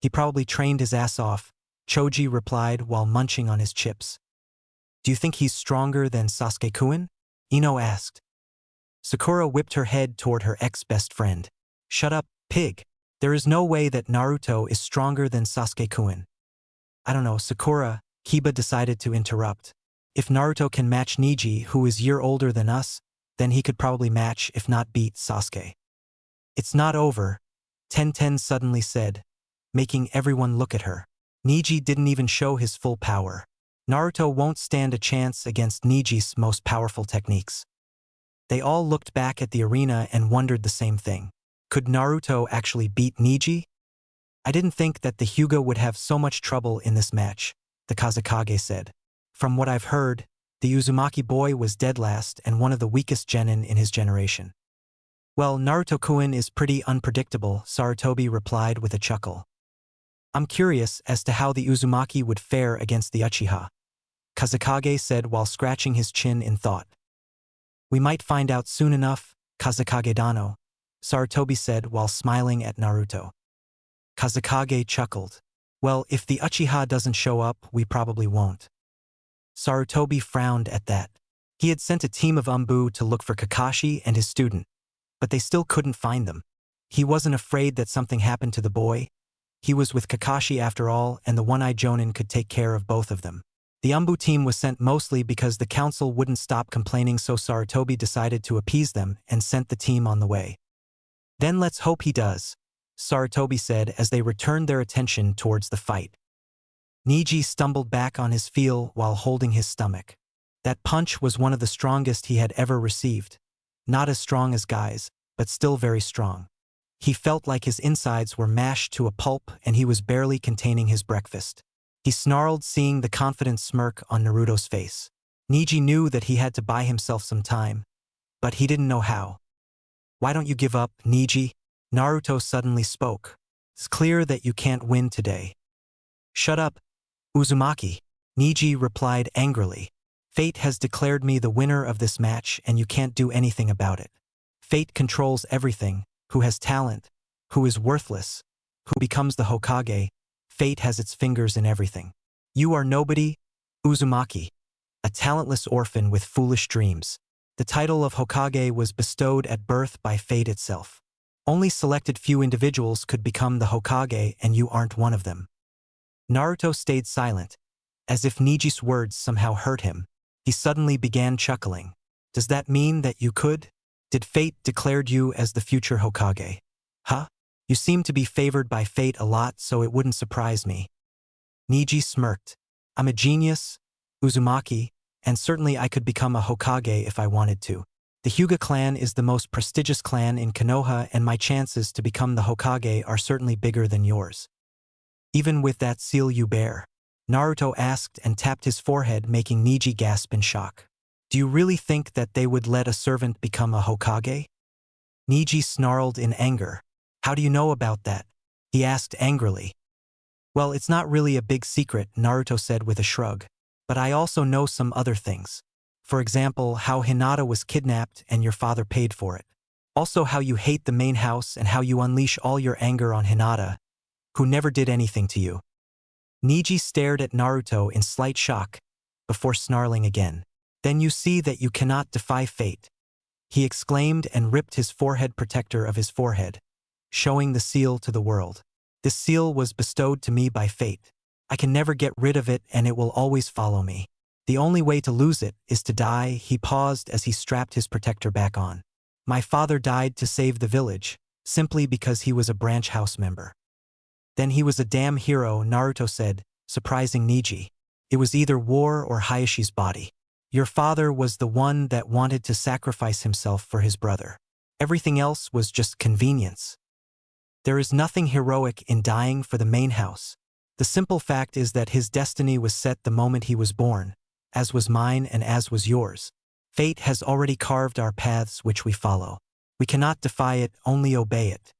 "He probably trained his ass off," Choji replied while munching on his chips. "Do you think he's stronger than Sasuke-kun?" Ino asked. Sakura whipped her head toward her ex-best friend. "Shut up, pig. There is no way that Naruto is stronger than Sasuke-kun." "I don't know, Sakura," Kiba decided to interrupt. "If Naruto can match Niji, who is a year older than us, then he could probably match, if not beat, Sasuke." "It's not over," Tenten suddenly said, making everyone look at her. "Niji didn't even show his full power. Naruto won't stand a chance against Niji's most powerful techniques." They all looked back at the arena and wondered the same thing. Could Naruto actually beat Niji? "I didn't think that the Hyuga would have so much trouble in this match," the Kazekage said. "From what I've heard, the Uzumaki boy was dead last and one of the weakest genin in his generation." "Well, Naruto-kun is pretty unpredictable," Sarutobi replied with a chuckle. "I'm curious as to how the Uzumaki would fare against the Uchiha," Kazekage said while scratching his chin in thought. "We might find out soon enough, Kazekage-dano," Sarutobi said while smiling at Naruto. Kazekage chuckled. "Well, if the Uchiha doesn't show up, we probably won't." Sarutobi frowned at that. He had sent a team of Umbu to look for Kakashi and his student, but they still couldn't find them. He wasn't afraid that something happened to the boy. He was with Kakashi after all, and the one-eyed Jonin could take care of both of them. The Umbu team was sent mostly because the council wouldn't stop complaining, so Sarutobi decided to appease them and sent the team on the way. "Then let's hope he does," Sarutobi said as they returned their attention towards the fight. Niji stumbled back on his feet while holding his stomach. That punch was one of the strongest he had ever received. Not as strong as Guy's, but still very strong. He felt like his insides were mashed to a pulp and he was barely containing his breakfast. He snarled, seeing the confident smirk on Naruto's face. Niji knew that he had to buy himself some time, but he didn't know how. "Why don't you give up, Niji?" Naruto suddenly spoke. "It's clear that you can't win today." "Shut up, Uzumaki," Niji replied angrily. "Fate has declared me the winner of this match and you can't do anything about it. Fate controls everything. Who has talent, who is worthless, who becomes the Hokage, fate has its fingers in everything. You are nobody, Uzumaki, a talentless orphan with foolish dreams. The title of Hokage was bestowed at birth by fate itself. Only selected few individuals could become the Hokage and you aren't one of them." Naruto stayed silent, as if Niji's words somehow hurt him. He suddenly began chuckling. "Does that mean that you could? Did fate declared you as the future Hokage? Huh? You seem to be favored by fate a lot, so it wouldn't surprise me." Niji smirked. "I'm a genius, Uzumaki, and certainly I could become a Hokage if I wanted to. The Hyuga clan is the most prestigious clan in Konoha and my chances to become the Hokage are certainly bigger than yours." Even with that seal you bear? Naruto asked and tapped his forehead, making Neji gasp in shock. Do you really think that they would let a servant become a Hokage? Neji snarled in anger. How do you know about that? He asked angrily. Well, it's not really a big secret, Naruto said with a shrug. But I also know some other things. For example, how Hinata was kidnapped and your father paid for it. Also how you hate the main house and how you unleash all your anger on Hinata, who never did anything to you. Neji stared at Naruto in slight shock, before snarling again. Then you see that you cannot defy fate, he exclaimed and ripped his forehead protector of his forehead, showing the seal to the world. This seal was bestowed to me by fate. I can never get rid of it and it will always follow me. The only way to lose it is to die. He paused as he strapped his protector back on. My father died to save the village, simply because he was a branch house member. Then he was a damn hero, Naruto said, surprising Neji. It was either war or Hayashi's body. Your father was the one that wanted to sacrifice himself for his brother. Everything else was just convenience. There is nothing heroic in dying for the main house. The simple fact is that his destiny was set the moment he was born, as was mine and as was yours. Fate has already carved our paths which we follow. We cannot defy it, only obey it.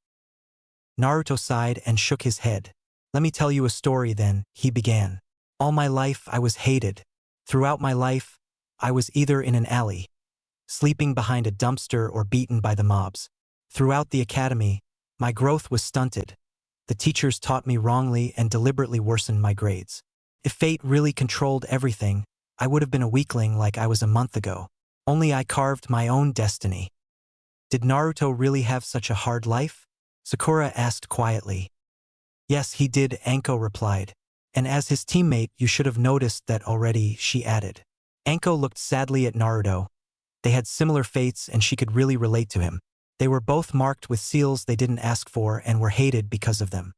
Naruto sighed and shook his head. Let me tell you a story then, he began. All my life I was hated. Throughout my life, I was either in an alley, sleeping behind a dumpster or beaten by the mobs. Throughout the academy, my growth was stunted. The teachers taught me wrongly and deliberately worsened my grades. If fate really controlled everything, I would have been a weakling like I was a month ago. Only I carved my own destiny. Did Naruto really have such a hard life? Sakura asked quietly. Yes, he did, Anko replied. And as his teammate, you should have noticed that already, she added. Anko looked sadly at Naruto. They had similar fates and she could really relate to him. They were both marked with seals they didn't ask for and were hated because of them.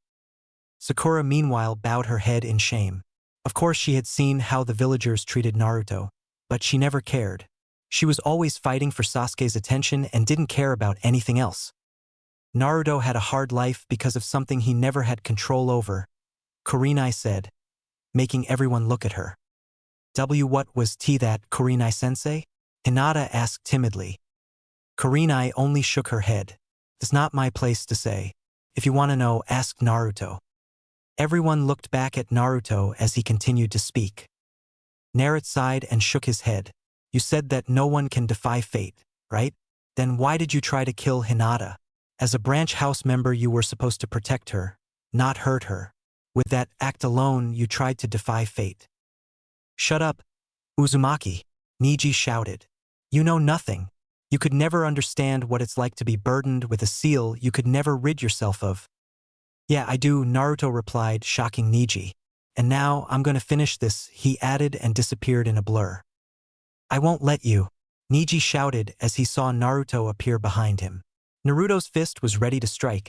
Sakura meanwhile bowed her head in shame. Of course she had seen how the villagers treated Naruto, but she never cared. She was always fighting for Sasuke's attention and didn't care about anything else. Naruto had a hard life because of something he never had control over, Kurenai said, making everyone look at her. What was that, Kurenai-sensei? Hinata asked timidly. Kurenai only shook her head. It's not my place to say. If you want to know, ask Naruto. Everyone looked back at Naruto as he continued to speak. Naruto sighed and shook his head. You said that no one can defy fate, right? Then why did you try to kill Hinata? As a branch house member you were supposed to protect her, not hurt her. With that act alone you tried to defy fate. Shut up, Uzumaki, Neji shouted. You know nothing. You could never understand what it's like to be burdened with a seal you could never rid yourself of. Yeah, I do, Naruto replied, shocking Neji. And now I'm gonna finish this, he added and disappeared in a blur. I won't let you, Neji shouted as he saw Naruto appear behind him. Naruto's fist was ready to strike,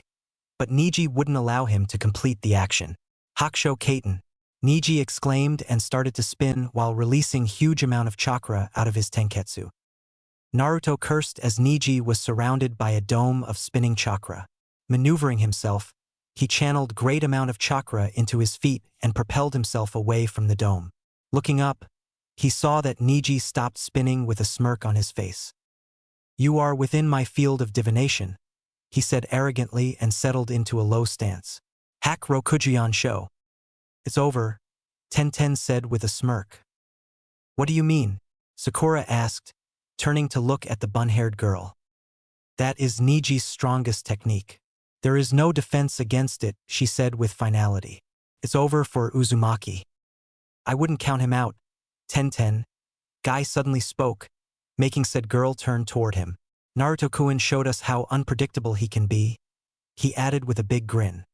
but Neji wouldn't allow him to complete the action. Hakusho Kaiten, Neji exclaimed and started to spin while releasing huge amount of chakra out of his tenketsu. Naruto cursed as Neji was surrounded by a dome of spinning chakra. Maneuvering himself, he channeled great amount of chakra into his feet and propelled himself away from the dome. Looking up, he saw that Neji stopped spinning with a smirk on his face. You are within my field of divination, he said arrogantly and settled into a low stance. Hack Rokujian Sho. It's over, Tenten said with a smirk. What do you mean? Sakura asked, turning to look at the bun-haired girl. That is Neji's strongest technique. There is no defense against it, she said with finality. It's over for Uzumaki. I wouldn't count him out, Tenten. Guy suddenly spoke, making said girl turn toward him. Naruto-kun showed us how unpredictable he can be, he added with a big grin.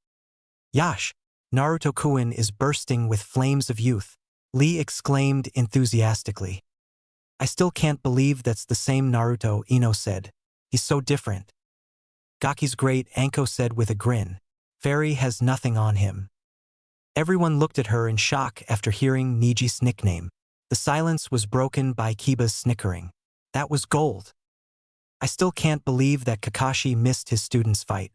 Yash, Naruto-kun is bursting with flames of youth, Lee exclaimed enthusiastically. I still can't believe that's the same Naruto, Ino said. He's so different. Gaki's great, Anko said with a grin. Fairy has nothing on him. Everyone looked at her in shock after hearing Neji's nickname. The silence was broken by Kiba's snickering. That was gold. I still can't believe that Kakashi missed his student's fight.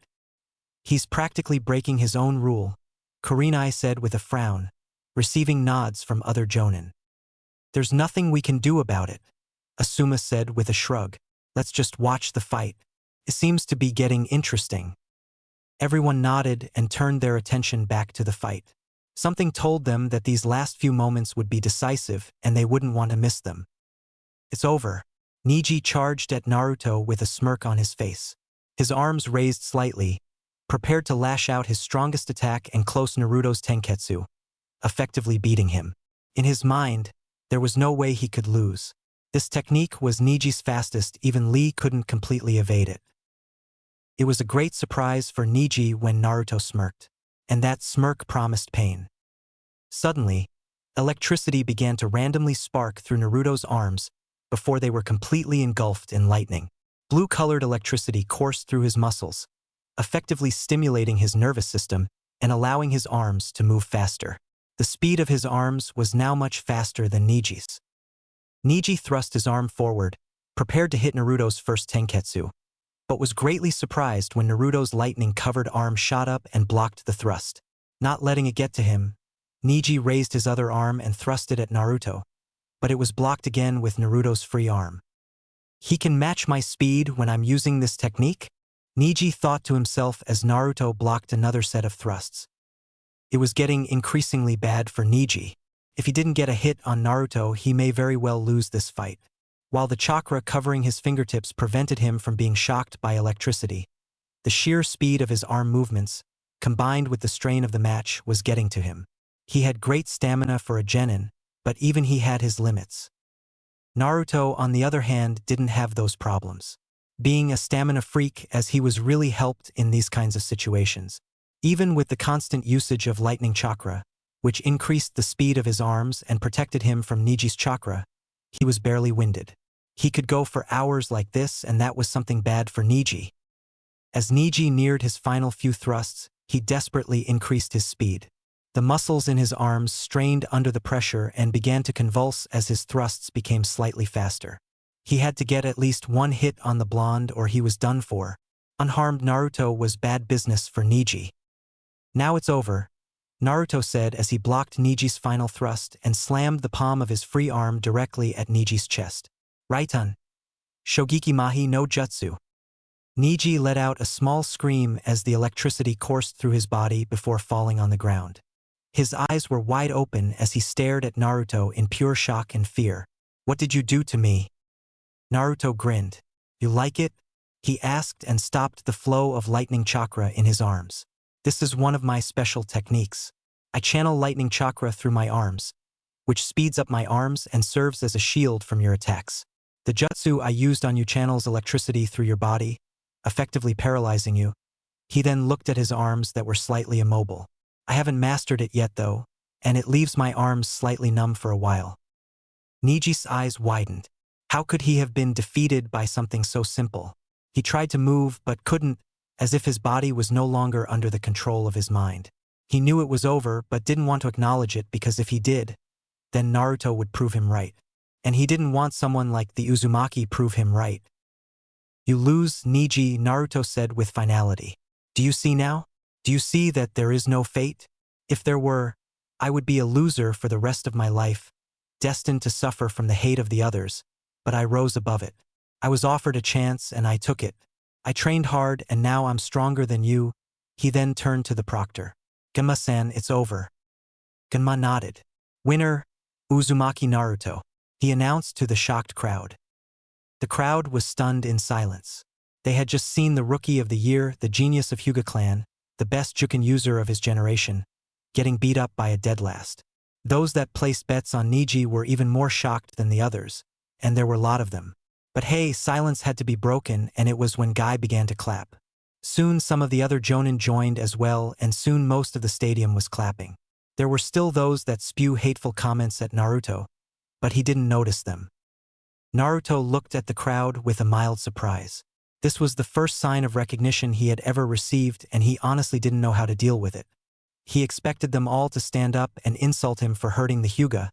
He's practically breaking his own rule, Kurenai said with a frown, receiving nods from other jonin. There's nothing we can do about it, Asuma said with a shrug. Let's just watch the fight. It seems to be getting interesting. Everyone nodded and turned their attention back to the fight. Something told them that these last few moments would be decisive and they wouldn't want to miss them. It's over. Neji charged at Naruto with a smirk on his face. His arms raised slightly, prepared to lash out his strongest attack and close Naruto's tenketsu, effectively beating him. In his mind, there was no way he could lose. This technique was Neji's fastest, even Lee couldn't completely evade it. It was a great surprise for Neji when Naruto smirked, and that smirk promised pain. Suddenly, electricity began to randomly spark through Naruto's arms before they were completely engulfed in lightning. Blue-colored electricity coursed through his muscles, effectively stimulating his nervous system and allowing his arms to move faster. The speed of his arms was now much faster than Neji's. Neji thrust his arm forward, prepared to hit Naruto's first tenketsu, but was greatly surprised when Naruto's lightning-covered arm shot up and blocked the thrust. Not letting it get to him, Neji raised his other arm and thrust it at Naruto, but it was blocked again with Naruto's free arm. He can match my speed when I'm using this technique? Neji thought to himself as Naruto blocked another set of thrusts. It was getting increasingly bad for Neji. If he didn't get a hit on Naruto, he may very well lose this fight. While the chakra covering his fingertips prevented him from being shocked by electricity, the sheer speed of his arm movements, combined with the strain of the match, was getting to him. He had great stamina for a genin, but even he had his limits. Naruto, on the other hand, didn't have those problems. Being a stamina freak as he was really helped in these kinds of situations. Even with the constant usage of lightning chakra, which increased the speed of his arms and protected him from Neji's chakra, he was barely winded. He could go for hours like this, and that was something bad for Neji. As Neji neared his final few thrusts, he desperately increased his speed. The muscles in his arms strained under the pressure and began to convulse as his thrusts became slightly faster. He had to get at least one hit on the blonde or he was done for. Unharmed Naruto was bad business for Neji. Now it's over, Naruto said as he blocked Neji's final thrust and slammed the palm of his free arm directly at Neji's chest. Raitan. Shogeki Mahi no Jutsu. Neji let out a small scream as the electricity coursed through his body before falling on the ground. His eyes were wide open as he stared at Naruto in pure shock and fear. What did you do to me? Naruto grinned. You like it? He asked and stopped the flow of lightning chakra in his arms. This is one of my special techniques. I channel lightning chakra through my arms, which speeds up my arms and serves as a shield from your attacks. The jutsu I used on you channels electricity through your body, effectively paralyzing you. He then looked at his arms that were slightly immobile. I haven't mastered it yet though, and it leaves my arms slightly numb for a while. Neji's eyes widened. How could he have been defeated by something so simple? He tried to move but couldn't, as if his body was no longer under the control of his mind. He knew it was over but didn't want to acknowledge it because if he did, then Naruto would prove him right. And he didn't want someone like the Uzumaki prove him right. You lose, Neji, Naruto said with finality. Do you see now? Do you see that there is no fate? If there were, I would be a loser for the rest of my life, destined to suffer from the hate of the others, but I rose above it. I was offered a chance and I took it. I trained hard and now I'm stronger than you. He then turned to the proctor. Genma-san, it's over. Genma nodded. Winner, Uzumaki Naruto, he announced to the shocked crowd. The crowd was stunned in silence. They had just seen the rookie of the year, the genius of Hyuga clan, the best Juken user of his generation, getting beat up by a dead last. Those that placed bets on Neji were even more shocked than the others, and there were a lot of them. But hey, silence had to be broken, and it was when Guy began to clap. Soon some of the other jonin joined as well, and soon most of the stadium was clapping. There were still those that spew hateful comments at Naruto, but he didn't notice them. Naruto looked at the crowd with a mild surprise. This was the first sign of recognition he had ever received, and he honestly didn't know how to deal with it. He expected them all to stand up and insult him for hurting the Hyuga,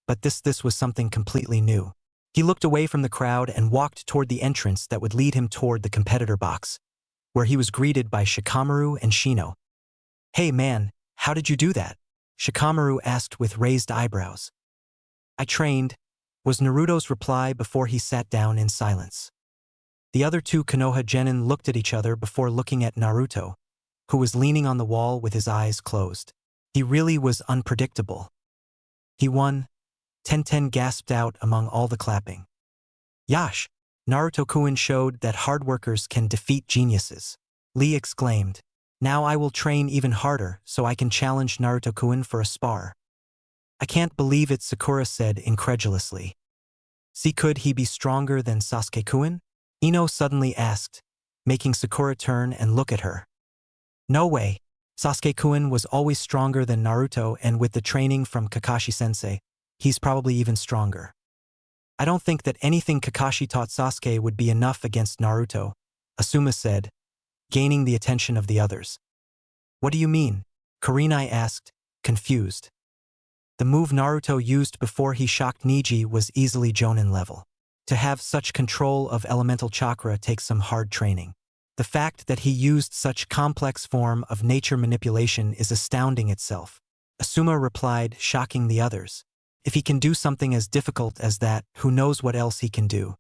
but this was something completely new. He looked away from the crowd and walked toward the entrance that would lead him toward the competitor box, where he was greeted by Shikamaru and Shino. Hey man, How did you do that? Shikamaru asked with raised eyebrows. I trained, was Naruto's reply before he sat down in silence. The other two Konoha genin looked at each other before looking at Naruto, who was leaning on the wall with his eyes closed. He really was unpredictable. He won, Tenten gasped out among all the clapping. Yash! Naruto-kun showed that hard workers can defeat geniuses. Lee exclaimed. Now I will train even harder so I can challenge Naruto-kun for a spar. I can't believe it, Sakura said incredulously. See, could he be stronger than Sasuke-kun? Ino suddenly asked, making Sakura turn and look at her. No way. Sasuke-kun was always stronger than Naruto, and with the training from Kakashi-sensei, he's probably even stronger. I don't think that anything Kakashi taught Sasuke would be enough against Naruto, Asuma said, gaining the attention of the others. What do you mean? Kurenai asked, confused. The move Naruto used before he shocked Neji was easily Jonin level. To have such control of elemental chakra takes some hard training. The fact that he used such complex form of nature manipulation is astounding itself. Asuma replied, shocking the others. If he can do something as difficult as that, who knows what else he can do?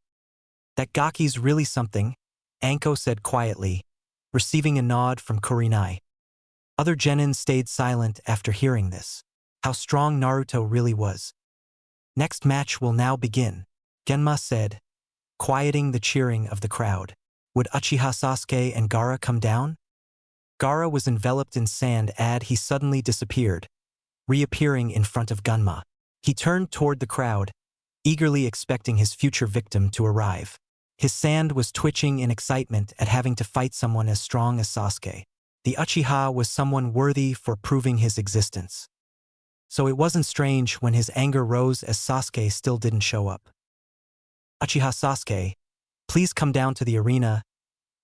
That Gaki's really something, Anko said quietly, receiving a nod from Kurenai. Other genin stayed silent after hearing this. How strong Naruto really was. Next match will now begin, Genma said, quieting the cheering of the crowd. Would Uchiha Sasuke and Gaara come down? Gaara was enveloped in sand and he suddenly disappeared, reappearing in front of Gunma. He turned toward the crowd, eagerly expecting his future victim to arrive. His sand was twitching in excitement at having to fight someone as strong as Sasuke. The Uchiha was someone worthy for proving his existence. So it wasn't strange when his anger rose as Sasuke still didn't show up. Uchiha Sasuke, please come down to the arena,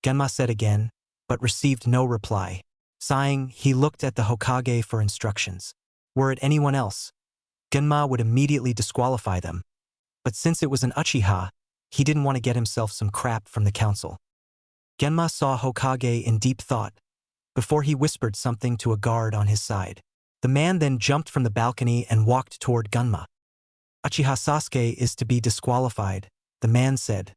Genma said again, but received no reply. Sighing, he looked at the Hokage for instructions. Were it anyone else, Genma would immediately disqualify them. But since it was an Uchiha, he didn't want to get himself some crap from the council. Genma saw Hokage in deep thought, before he whispered something to a guard on his side. The man then jumped from the balcony and walked toward Gunma. Uchiha Sasuke is to be disqualified, the man said.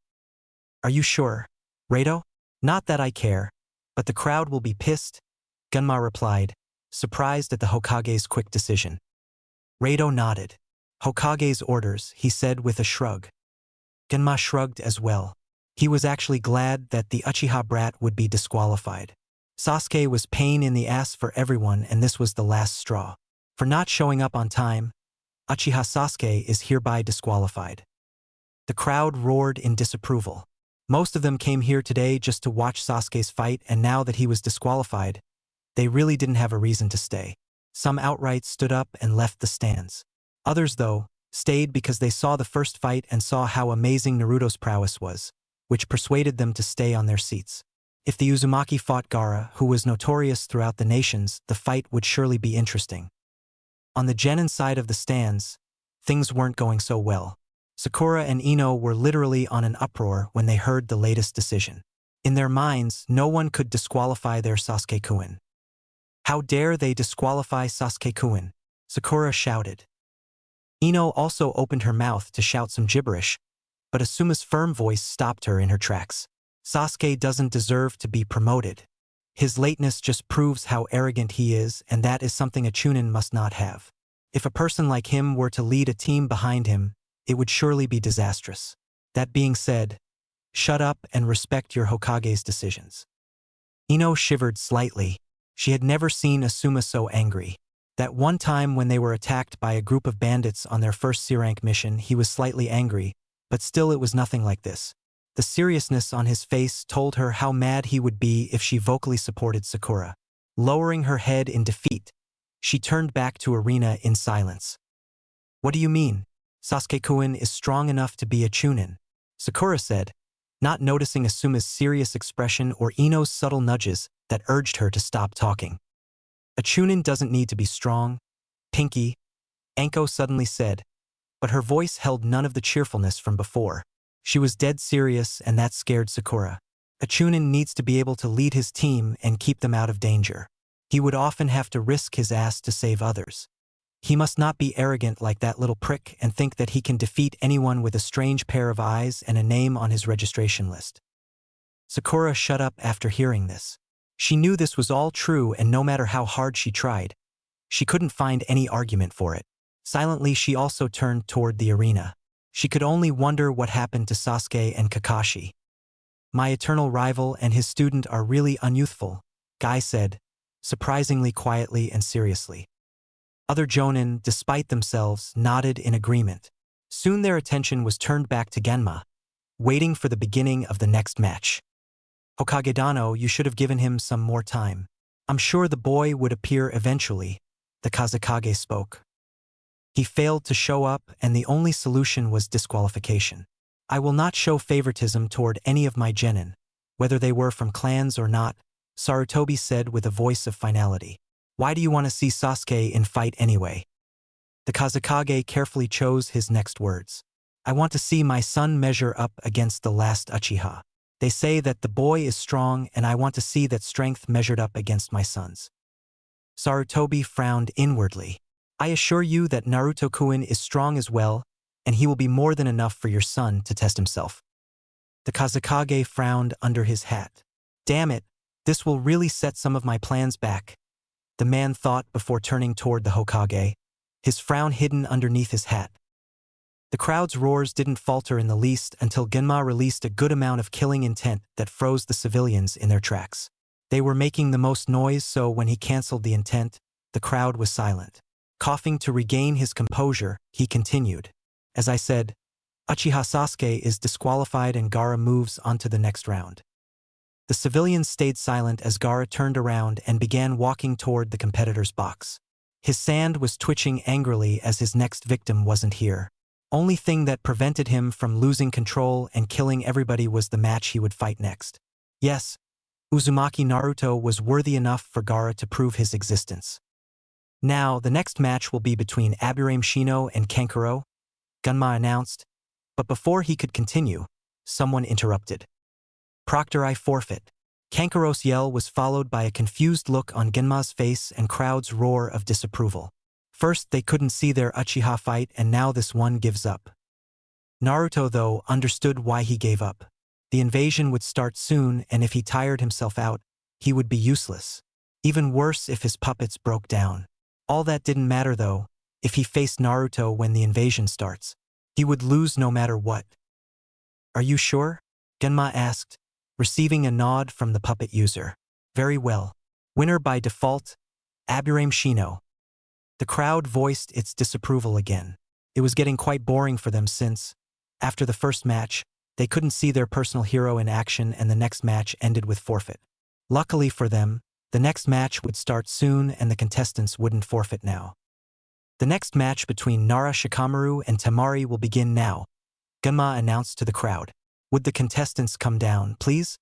Are you sure, Reito? Not that I care, but the crowd will be pissed, Gunma replied, surprised at the Hokage's quick decision. Reito nodded. Hokage's orders, he said with a shrug. Gunma shrugged as well. He was actually glad that the Uchiha brat would be disqualified. Sasuke was pain in the ass for everyone, and this was the last straw. For not showing up on time, Uchiha Sasuke is hereby disqualified. The crowd roared in disapproval. Most of them came here today just to watch Sasuke's fight, and now that he was disqualified, they really didn't have a reason to stay. Some outright stood up and left the stands. Others, though, stayed because they saw the first fight and saw how amazing Naruto's prowess was, which persuaded them to stay on their seats. If the Uzumaki fought Gaara, who was notorious throughout the nations, the fight would surely be interesting. On the genin side of the stands, things weren't going so well. Sakura and Ino were literally on an uproar when they heard the latest decision. In their minds, no one could disqualify their Sasuke-kun. How dare they disqualify Sasuke-kun? Sakura shouted. Ino also opened her mouth to shout some gibberish, but Asuma's firm voice stopped her in her tracks. Sasuke doesn't deserve to be promoted. His lateness just proves how arrogant he is, and that is something a Chunin must not have. If a person like him were to lead a team behind him, it would surely be disastrous. That being said, shut up and respect your Hokage's decisions. Ino shivered slightly. She had never seen Asuma so angry. That one time when they were attacked by a group of bandits on their first C-rank mission, he was slightly angry, but still it was nothing like this. The seriousness on his face told her how mad he would be if she vocally supported Sakura. Lowering her head in defeat, she turned back to arena in silence. What do you mean? Sasuke-kun is strong enough to be a Chunin, Sakura said, not noticing Asuma's serious expression or Ino's subtle nudges that urged her to stop talking. A Chunin doesn't need to be strong, Pinky, Anko suddenly said, but her voice held none of the cheerfulness from before. She was dead serious, and that scared Sakura. A Chunin needs to be able to lead his team and keep them out of danger. He would often have to risk his ass to save others. He must not be arrogant like that little prick and think that he can defeat anyone with a strange pair of eyes and a name on his registration list. Sakura shut up after hearing this. She knew this was all true, and no matter how hard she tried, she couldn't find any argument for it. Silently, she also turned toward the arena. She could only wonder what happened to Sasuke and Kakashi. My eternal rival and his student are really unyouthful, Guy said, surprisingly quietly and seriously. Other jonin, despite themselves, nodded in agreement. Soon their attention was turned back to Genma, waiting for the beginning of the next match. Hokage Dano, you should have given him some more time. I'm sure the boy would appear eventually, the Kazekage spoke. He failed to show up, and the only solution was disqualification. I will not show favoritism toward any of my genin, whether they were from clans or not, Sarutobi said with a voice of finality. Why do you want to see Sasuke in fight anyway? The Kazekage carefully chose his next words. I want to see my son measure up against the last Uchiha. They say that the boy is strong, and I want to see that strength measured up against my son's. Sarutobi frowned inwardly. I assure you that Naruto-kun is strong as well, and he will be more than enough for your son to test himself. The Kazekage frowned under his hat. Damn it, this will really set some of my plans back, the man thought before turning toward the Hokage, his frown hidden underneath his hat. The crowd's roars didn't falter in the least until Genma released a good amount of killing intent that froze the civilians in their tracks. They were making the most noise, so when he canceled the intent, the crowd was silent. Coughing to regain his composure, he continued. As I said, Uchiha Sasuke is disqualified and Gaara moves on to the next round. The civilians stayed silent as Gaara turned around and began walking toward the competitor's box. His sand was twitching angrily as his next victim wasn't here. Only thing that prevented him from losing control and killing everybody was the match he would fight next. Yes, Uzumaki Naruto was worthy enough for Gaara to prove his existence. Now, the next match will be between Aburame Shino and Kankuro, Genma announced, but before he could continue, someone interrupted. Proctor, I forfeit. Kankuro's yell was followed by a confused look on Genma's face and crowd's roar of disapproval. First, they couldn't see their Uchiha fight, and now this one gives up. Naruto, though, understood why he gave up. The invasion would start soon, and if he tired himself out, he would be useless. Even worse if his puppets broke down. All that didn't matter, though. If he faced Naruto when the invasion starts, he would lose no matter what. Are you sure? Genma asked, receiving a nod from the puppet user. Very well. Winner by default, Aburame Shino. The crowd voiced its disapproval again. It was getting quite boring for them since, after the first match, they couldn't see their personal hero in action, and the next match ended with forfeit. Luckily for them, the next match would start soon and the contestants wouldn't forfeit now. The next match between Nara Shikamaru and Temari will begin now, Genma announced to the crowd. Would the contestants come down, please?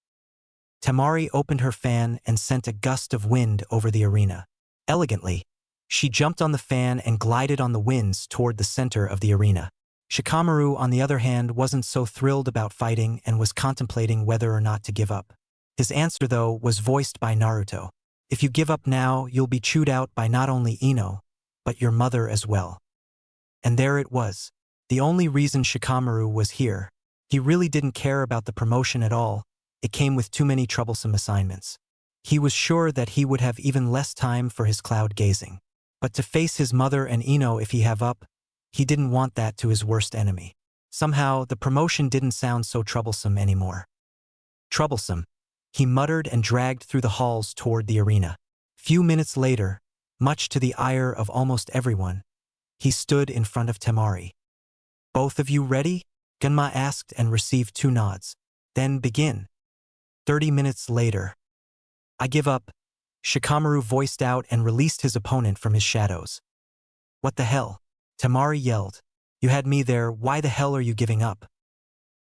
Temari opened her fan and sent a gust of wind over the arena. Elegantly, she jumped on the fan and glided on the winds toward the center of the arena. Shikamaru, on the other hand, wasn't so thrilled about fighting and was contemplating whether or not to give up. His answer, though, was voiced by Naruto. If you give up now, you'll be chewed out by not only Ino, but your mother as well. And there it was. The only reason Shikamaru was here. He really didn't care about the promotion at all. It came with too many troublesome assignments. He was sure that he would have even less time for his cloud gazing. But to face his mother and Ino if he have up, he didn't want that to his worst enemy. Somehow, the promotion didn't sound so troublesome anymore. Troublesome, he muttered and dragged through the halls toward the arena. Few minutes later, much to the ire of almost everyone, he stood in front of Temari. Both of you ready? Genma asked and received 2 nods. Then begin. 30 minutes later. I give up, Shikamaru voiced out and released his opponent from his shadows. What the hell? Temari yelled. You had me there, why the hell are you giving up?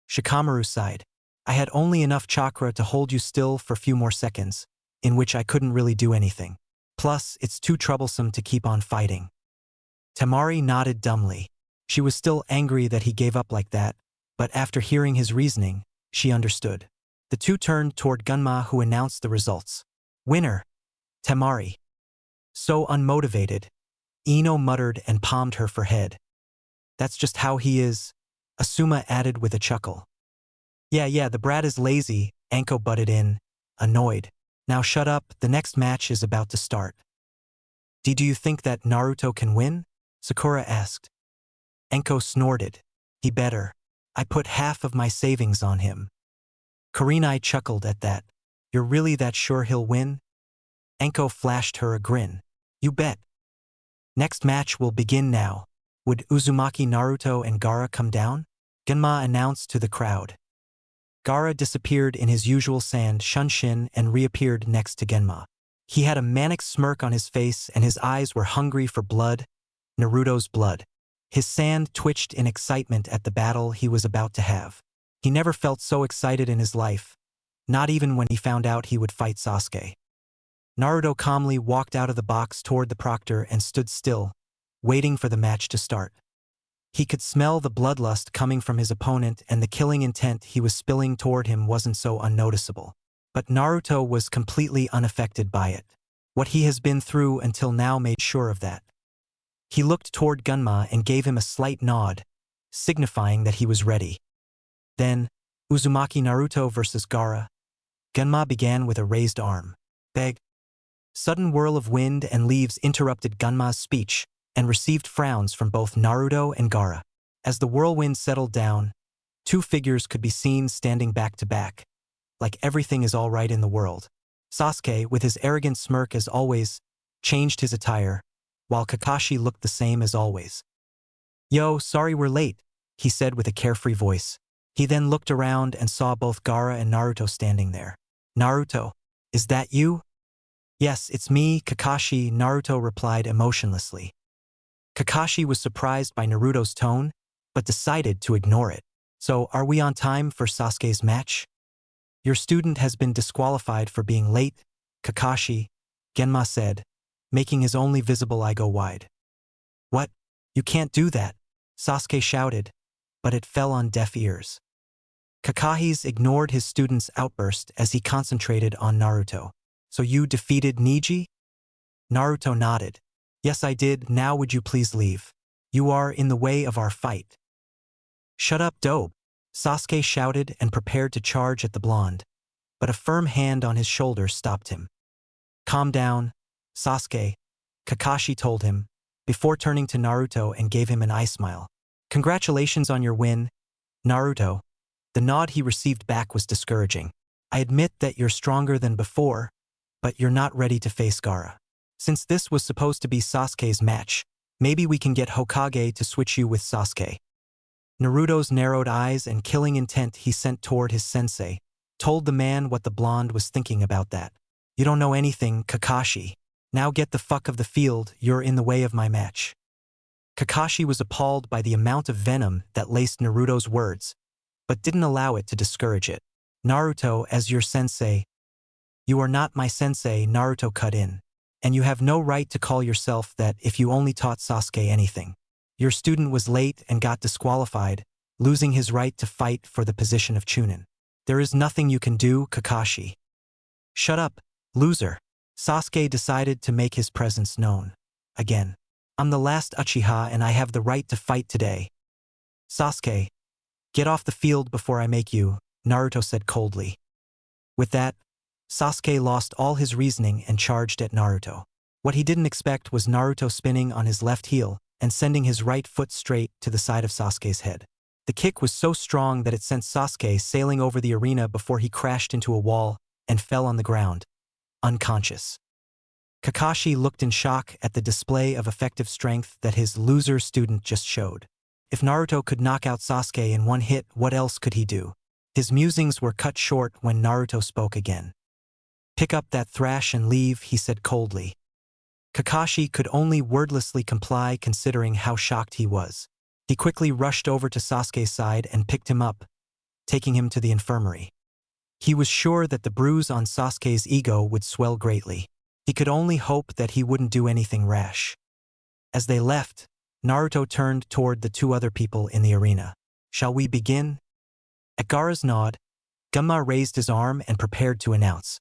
Shikamaru sighed. I had only enough chakra to hold you still for few more seconds, in which I couldn't really do anything. Plus, it's too troublesome to keep on fighting. Temari nodded dumbly. She was still angry that he gave up like that, but after hearing his reasoning, she understood. The two turned toward Genma, who announced the results. Winner, Temari. So unmotivated, Ino muttered and palmed her forehead. That's just how he is, Asuma added with a chuckle. Yeah, the brat is lazy, Anko butted in, annoyed. Now shut up, the next match is about to start. Do you think that Naruto can win? Sakura asked. Enko snorted. He better. I put half of my savings on him. Kurenai chuckled at that. You're really that sure he'll win? Enko flashed her a grin. You bet. Next match will begin now. Would Uzumaki, Naruto, and Gaara come down? Genma announced to the crowd. Gaara disappeared in his usual sand Shunshin and reappeared next to Genma. He had a manic smirk on his face and his eyes were hungry for blood, Naruto's blood. His sand twitched in excitement at the battle he was about to have. He never felt so excited in his life, not even when he found out he would fight Sasuke. Naruto calmly walked out of the box toward the proctor and stood still, waiting for the match to start. He could smell the bloodlust coming from his opponent and the killing intent he was spilling toward him wasn't so unnoticeable. But Naruto was completely unaffected by it. What he has been through until now made sure of that. He looked toward Gunma and gave him a slight nod, signifying that he was ready. Then, Uzumaki Naruto versus Gaara. Gunma began with a raised arm. Beg. Sudden whirl of wind and leaves interrupted Gunma's speech and received frowns from both Naruto and Gaara. As the whirlwind settled down, two figures could be seen standing back to back, like everything is all right in the world. Sasuke, with his arrogant smirk as always, changed his attire, while Kakashi looked the same as always. Yo, sorry we're late, he said with a carefree voice. He then looked around and saw both Gaara and Naruto standing there. Naruto, is that you? Yes, it's me, Kakashi, Naruto replied emotionlessly. Kakashi was surprised by Naruto's tone, but decided to ignore it. So, are we on time for Sasuke's match? Your student has been disqualified for being late, Kakashi, Genma said, making his only visible eye go wide. What? You can't do that, Sasuke shouted, but it fell on deaf ears. Kakashi's ignored his student's outburst as he concentrated on Naruto. So you defeated Neji? Naruto nodded. Yes, I did. Now would you please leave? You are in the way of our fight. Shut up, dope, Sasuke shouted and prepared to charge at the blonde, but a firm hand on his shoulder stopped him. Calm down, Sasuke, Kakashi told him, before turning to Naruto and gave him an eye smile. Congratulations on your win, Naruto. The nod he received back was discouraging. I admit that you're stronger than before, but you're not ready to face Gaara. Since this was supposed to be Sasuke's match, maybe we can get Hokage to switch you with Sasuke. Naruto's narrowed eyes and killing intent he sent toward his sensei told the man what the blonde was thinking about that. You don't know anything, Kakashi. Now get the fuck of the field, you're in the way of my match. Kakashi was appalled by the amount of venom that laced Naruto's words, but didn't allow it to discourage it. Naruto, as your sensei. You are not my sensei, Naruto cut in. And you have no right to call yourself that if you only taught Sasuke anything. Your student was late and got disqualified, losing his right to fight for the position of Chunin. There is nothing you can do, Kakashi. Shut up, loser. Sasuke decided to make his presence known. Again. I'm the last Uchiha and I have the right to fight today. Sasuke, get off the field before I make you, Naruto said coldly. With that, Sasuke lost all his reasoning and charged at Naruto. What he didn't expect was Naruto spinning on his left heel and sending his right foot straight to the side of Sasuke's head. The kick was so strong that it sent Sasuke sailing over the arena before he crashed into a wall and fell on the ground, unconscious. Kakashi looked in shock at the display of effective strength that his loser student just showed. If Naruto could knock out Sasuke in one hit, what else could he do? His musings were cut short when Naruto spoke again. Pick up that thrash and leave, he said coldly. Kakashi could only wordlessly comply considering how shocked he was. He quickly rushed over to Sasuke's side and picked him up, taking him to the infirmary. He was sure that the bruise on Sasuke's ego would swell greatly. He could only hope that he wouldn't do anything rash. As they left, Naruto turned toward the two other people in the arena. Shall we begin? At Gaara's nod, Gunma raised his arm and prepared to announce.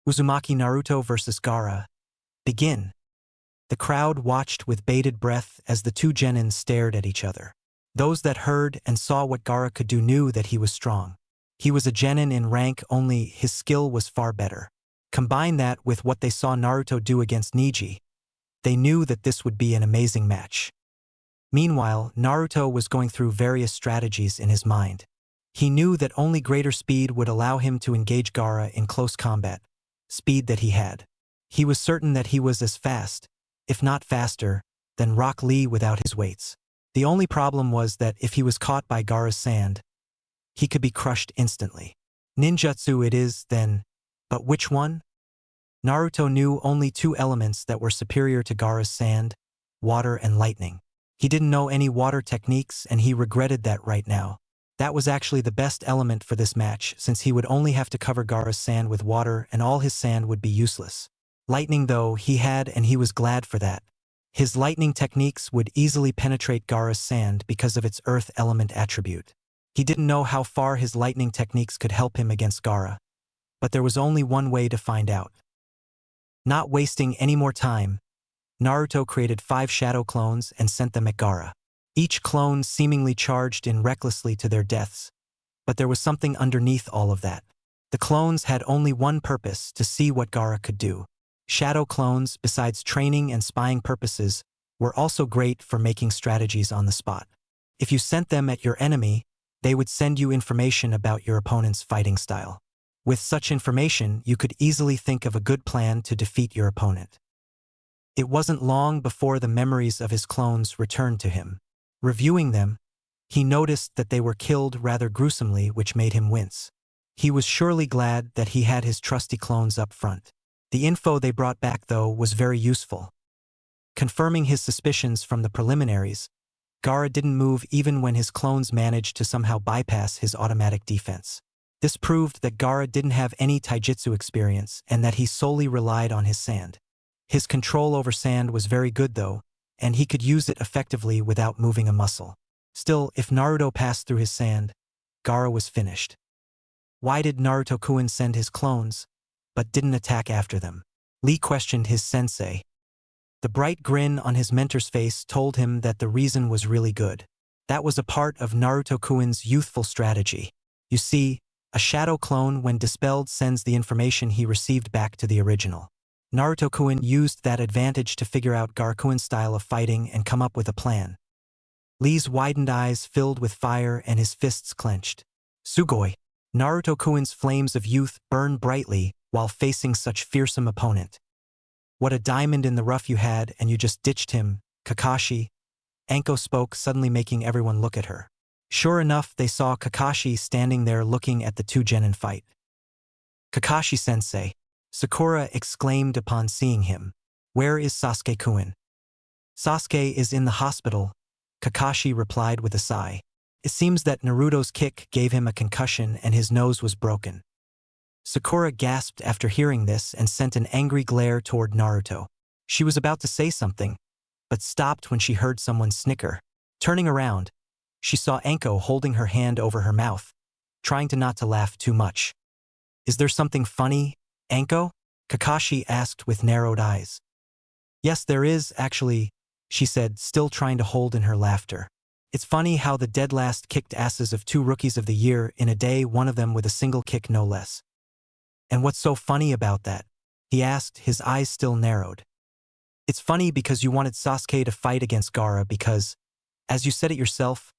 Uzumaki Naruto versus Gaara. Begin. The crowd watched with bated breath as the two genin stared at each other. Those that heard and saw what Gaara could do knew that he was strong. He was a genin in rank, only his skill was far better. Combine that with what they saw Naruto do against Neji. They knew that this would be an amazing match. Meanwhile, Naruto was going through various strategies in his mind. He knew that only greater speed would allow him to engage Gaara in close combat, speed that he had. He was certain that he was as fast, if not faster, than Rock Lee without his weights. The only problem was that if he was caught by Gaara's sand, he could be crushed instantly. Ninjutsu it is, then, but which one? Naruto knew only two elements that were superior to Gaara's sand, water and lightning. He didn't know any water techniques and he regretted that right now. That was actually the best element for this match since he would only have to cover Gaara's sand with water and all his sand would be useless. Lightning though, he had and he was glad for that. His lightning techniques would easily penetrate Gaara's sand because of its earth element attribute. He didn't know how far his lightning techniques could help him against Gaara, but there was only one way to find out. Not wasting any more time, Naruto created 5 shadow clones and sent them at Gaara. Each clone seemingly charged in recklessly to their deaths, but there was something underneath all of that. The clones had only one purpose, to see what Gaara could do. Shadow clones, besides training and spying purposes, were also great for making strategies on the spot. If you sent them at your enemy, they would send you information about your opponent's fighting style. With such information, you could easily think of a good plan to defeat your opponent. It wasn't long before the memories of his clones returned to him. Reviewing them, he noticed that they were killed rather gruesomely, which made him wince. He was surely glad that he had his trusty clones up front. The info they brought back, though, was very useful. Confirming his suspicions from the preliminaries, Gaara didn't move even when his clones managed to somehow bypass his automatic defense. This proved that Gaara didn't have any taijutsu experience and that he solely relied on his sand. His control over sand was very good though, and he could use it effectively without moving a muscle. Still, if Naruto passed through his sand, Gaara was finished. Why did Naruto-kun send his clones, but didn't attack after them? Lee questioned his sensei. The bright grin on his mentor's face told him that the reason was really good. That was a part of Naruto-kun's youthful strategy. You see, a shadow clone when dispelled sends the information he received back to the original. Naruto-kun used that advantage to figure out Gaara-kun's style of fighting and come up with a plan. Lee's widened eyes filled with fire and his fists clenched. Sugoi! Naruto-kun's flames of youth burned brightly while facing such fearsome opponent. What a diamond in the rough you had and you just ditched him, Kakashi. Anko spoke, suddenly making everyone look at her. Sure enough, they saw Kakashi standing there looking at the two genin fight. Kakashi-sensei, Sakura exclaimed upon seeing him. Where is Sasuke-kun? Sasuke is in the hospital, Kakashi replied with a sigh. It seems that Naruto's kick gave him a concussion and his nose was broken. Sakura gasped after hearing this and sent an angry glare toward Naruto. She was about to say something, but stopped when she heard someone snicker. Turning around, she saw Anko holding her hand over her mouth, trying to not to laugh too much. Is there something funny, Anko? Kakashi asked with narrowed eyes. Yes, there is, actually, she said, still trying to hold in her laughter. It's funny how the dead last kicked asses of 2 rookies of the year in a day, one of them with a single kick no less. And what's so funny about that? He asked, his eyes still narrowed. It's funny because you wanted Sasuke to fight against Gaara because, as you said it yourself,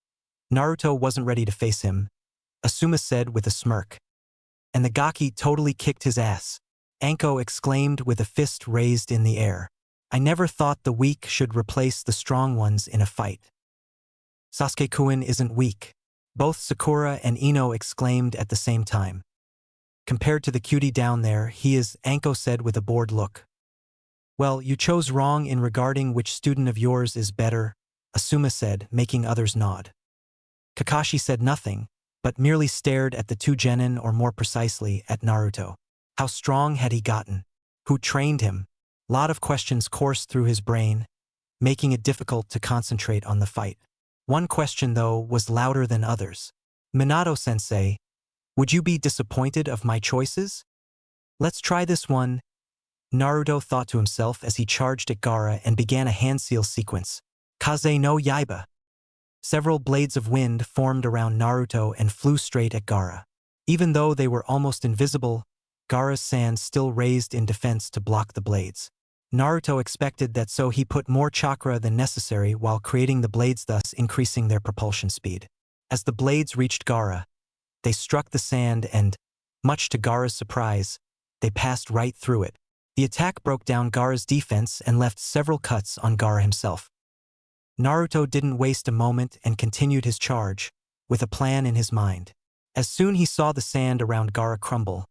Naruto wasn't ready to face him, Asuma said with a smirk. And the Gaki totally kicked his ass, Anko exclaimed with a fist raised in the air. I never thought the weak should replace the strong ones in a fight. Sasuke-kun isn't weak. Both Sakura and Ino exclaimed at the same time. Compared to the cutie down there, he is, Anko said with a bored look. Well, you chose wrong in regarding which student of yours is better, Asuma said, making others nod. Kakashi said nothing, but merely stared at the two genin, or more precisely, at Naruto. How strong had he gotten? Who trained him? Lot of questions coursed through his brain, making it difficult to concentrate on the fight. One question, though, was louder than others. Minato-sensei, would you be disappointed of my choices? Let's try this one. Naruto thought to himself as he charged at Gaara and began a hand-seal sequence. Kaze no Yaiba. Several blades of wind formed around Naruto and flew straight at Gaara. Even though they were almost invisible, Gaara's sand still raised in defense to block the blades. Naruto expected that, so he put more chakra than necessary while creating the blades, thus increasing their propulsion speed. As the blades reached Gaara, they struck the sand and, much to Gaara's surprise, they passed right through it. The attack broke down Gaara's defense and left several cuts on Gaara himself. Naruto didn't waste a moment and continued his charge, with a plan in his mind. As soon he saw the sand around Gaara crumble,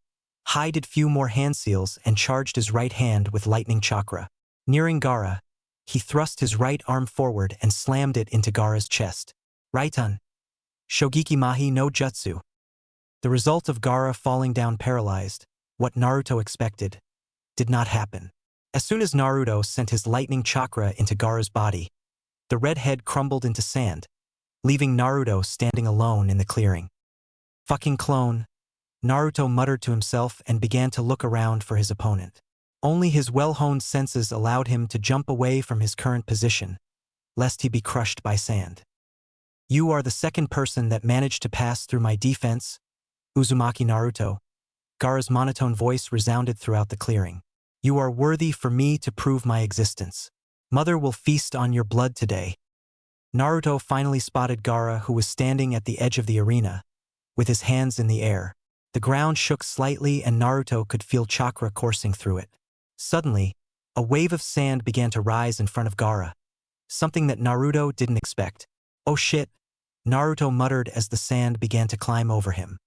Hai did few more hand seals and charged his right hand with lightning chakra. Nearing Gaara, he thrust his right arm forward and slammed it into Gaara's chest. Raitun. Shogeki Mahi no Jutsu. The result of Gaara falling down paralyzed, what Naruto expected, did not happen. As soon as Naruto sent his lightning chakra into Gaara's body, the red head crumbled into sand, leaving Naruto standing alone in the clearing. Fucking clone, Naruto muttered to himself and began to look around for his opponent. Only his well-honed senses allowed him to jump away from his current position, lest he be crushed by sand. You are the second person that managed to pass through my defense, Uzumaki Naruto. Gaara's monotone voice resounded throughout the clearing. You are worthy for me to prove my existence. Mother will feast on your blood today. Naruto finally spotted Gaara, who was standing at the edge of the arena, with his hands in the air. The ground shook slightly and Naruto could feel chakra coursing through it. Suddenly, a wave of sand began to rise in front of Gaara, something that Naruto didn't expect. Oh shit, Naruto muttered as the sand began to climb over him.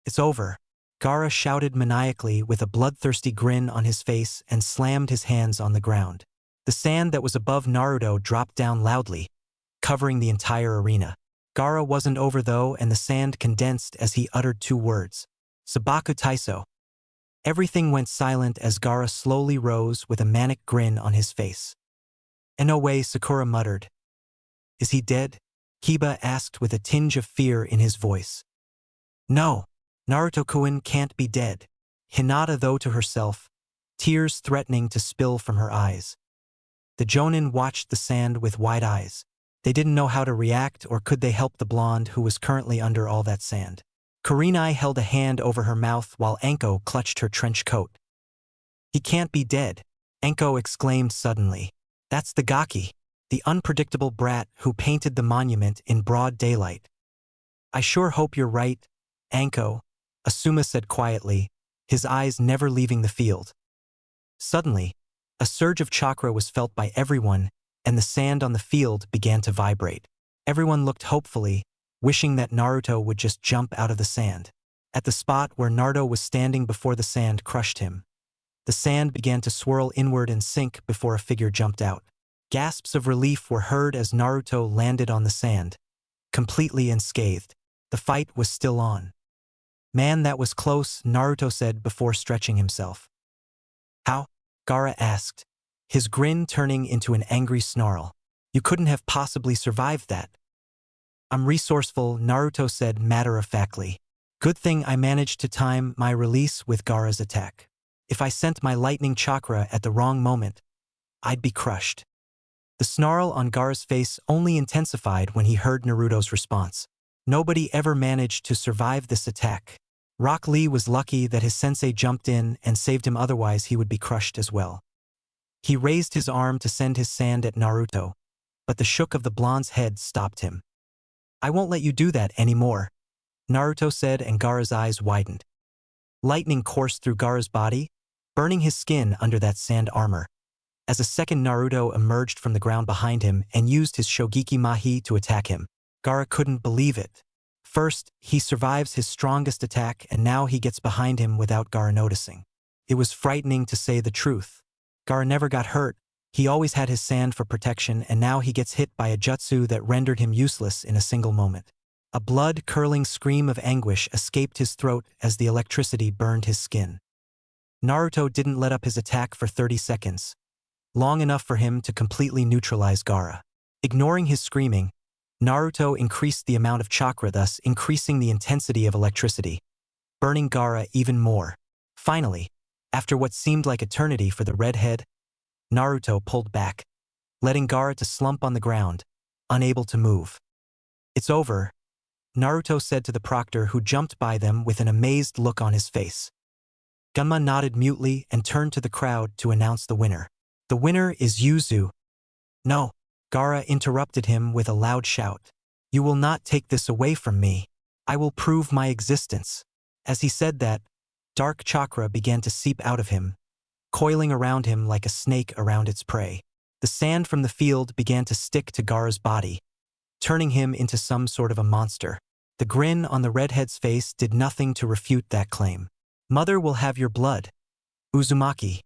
It's over, Gaara shouted maniacally with a bloodthirsty grin on his face and slammed his hands on the ground. The sand that was above Naruto dropped down loudly, covering the entire arena. Gaara wasn't over though, and the sand condensed as he uttered two words. Sabaku Taiso. Everything went silent as Gaara slowly rose with a manic grin on his face. No way, Sakura muttered. Is he dead? Kiba asked with a tinge of fear in his voice. No, Naruto-kun can't be dead. Hinata though to herself, tears threatening to spill from her eyes. The Jonin watched the sand with wide eyes. They didn't know how to react, or could they help the blonde who was currently under all that sand. Kurenai held a hand over her mouth while Anko clutched her trench coat. He can't be dead, Anko exclaimed suddenly. That's the Gaki, the unpredictable brat who painted the monument in broad daylight. I sure hope you're right, Anko, Asuma said quietly, his eyes never leaving the field. Suddenly, a surge of chakra was felt by everyone, and the sand on the field began to vibrate. Everyone looked hopefully, wishing that Naruto would just jump out of the sand. At the spot where Naruto was standing before the sand crushed him, the sand began to swirl inward and sink before a figure jumped out. Gasps of relief were heard as Naruto landed on the sand, completely unscathed. The fight was still on. Man, that was close, Naruto said before stretching himself. How? Gaara asked, his grin turning into an angry snarl. You couldn't have possibly survived that. I'm resourceful, Naruto said matter-of-factly. Good thing I managed to time my release with Gaara's attack. If I sent my lightning chakra at the wrong moment, I'd be crushed. The snarl on Gaara's face only intensified when he heard Naruto's response. Nobody ever managed to survive this attack. Rock Lee was lucky that his sensei jumped in and saved him, otherwise he would be crushed as well. He raised his arm to send his sand at Naruto, but the shook of the blonde's head stopped him. I won't let you do that anymore, Naruto said, and Gaara's eyes widened. Lightning coursed through Gaara's body, burning his skin under that sand armor. As a second Naruto emerged from the ground behind him and used his Shogeki Mahi to attack him, Gaara couldn't believe it. First, he survives his strongest attack, and now he gets behind him without Gaara noticing. It was frightening to say the truth. Gaara never got hurt, he always had his sand for protection, and now he gets hit by a jutsu that rendered him useless in a single moment. A blood-curdling scream of anguish escaped his throat as the electricity burned his skin. Naruto didn't let up his attack for 30 seconds, long enough for him to completely neutralize Gaara. Ignoring his screaming, Naruto increased the amount of chakra, thus increasing the intensity of electricity, burning Gaara even more. Finally, After what seemed like eternity for the redhead, Naruto pulled back, letting Gaara to slump on the ground, unable to move. "It's over," Naruto said to the proctor, who jumped by them with an amazed look on his face. Gunma nodded mutely and turned to the crowd to announce the winner. "The winner is Yuzu." "No," Gaara interrupted him with a loud shout. "You will not take this away from me. I will prove my existence." As he said that, dark chakra began to seep out of him, coiling around him like a snake around its prey. The sand from the field began to stick to Gaara's body, turning him into some sort of a monster. The grin on the redhead's face did nothing to refute that claim. "Mother will have your blood, Uzumaki."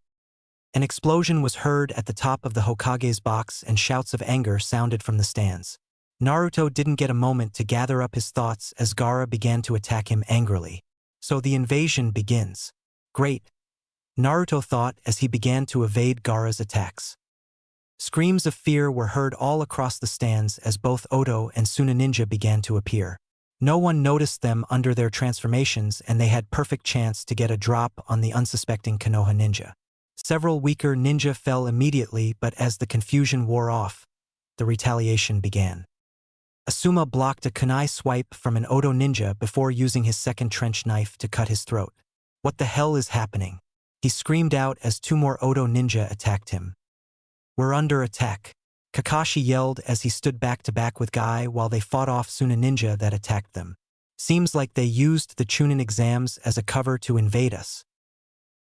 An explosion was heard at the top of the Hokage's box and shouts of anger sounded from the stands. Naruto didn't get a moment to gather up his thoughts as Gaara began to attack him angrily. "So the invasion begins. Great," Naruto thought as he began to evade Gaara's attacks. Screams of fear were heard all across the stands as both Oto and Suna Ninja began to appear. No one noticed them under their transformations, and they had perfect chance to get a drop on the unsuspecting Konoha ninja. Several weaker ninja fell immediately, but as the confusion wore off, the retaliation began. Asuma blocked a kunai swipe from an Oto ninja before using his second trench knife to cut his throat. "What the hell is happening?" he screamed out as two more Oto ninja attacked him. "We're under attack," Kakashi yelled as he stood back to back with Guy while they fought off Suna ninja that attacked them. "Seems like they used the Chunin exams as a cover to invade us."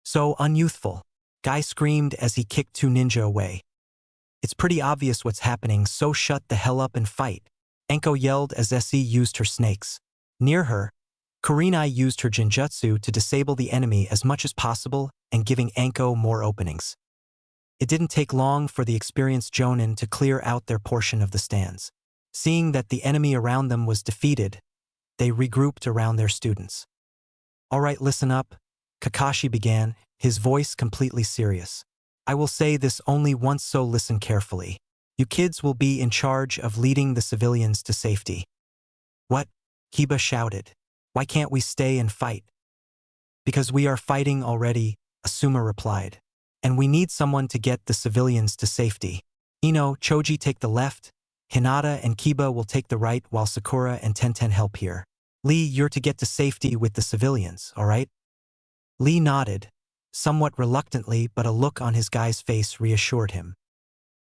"So unyouthful," Guy screamed as he kicked two ninja away. "It's pretty obvious what's happening, so shut the hell up and fight," Enko yelled as Essie used her snakes. Near her, Kurenai used her genjutsu to disable the enemy as much as possible and giving Enko more openings. It didn't take long for the experienced Jonin to clear out their portion of the stands. Seeing that the enemy around them was defeated, they regrouped around their students. "All right, listen up," Kakashi began, his voice completely serious. "I will say this only once, so listen carefully. You kids will be in charge of leading the civilians to safety." "What?" Kiba shouted. "Why can't we stay and fight?" "Because we are fighting already," Asuma replied. "And we need someone to get the civilians to safety. Ino, Choji take the left, Hinata and Kiba will take the right while Sakura and Tenten help here. Lee, you're to get to safety with the civilians, all right?" Lee nodded, somewhat reluctantly, but a look on his guy's face reassured him.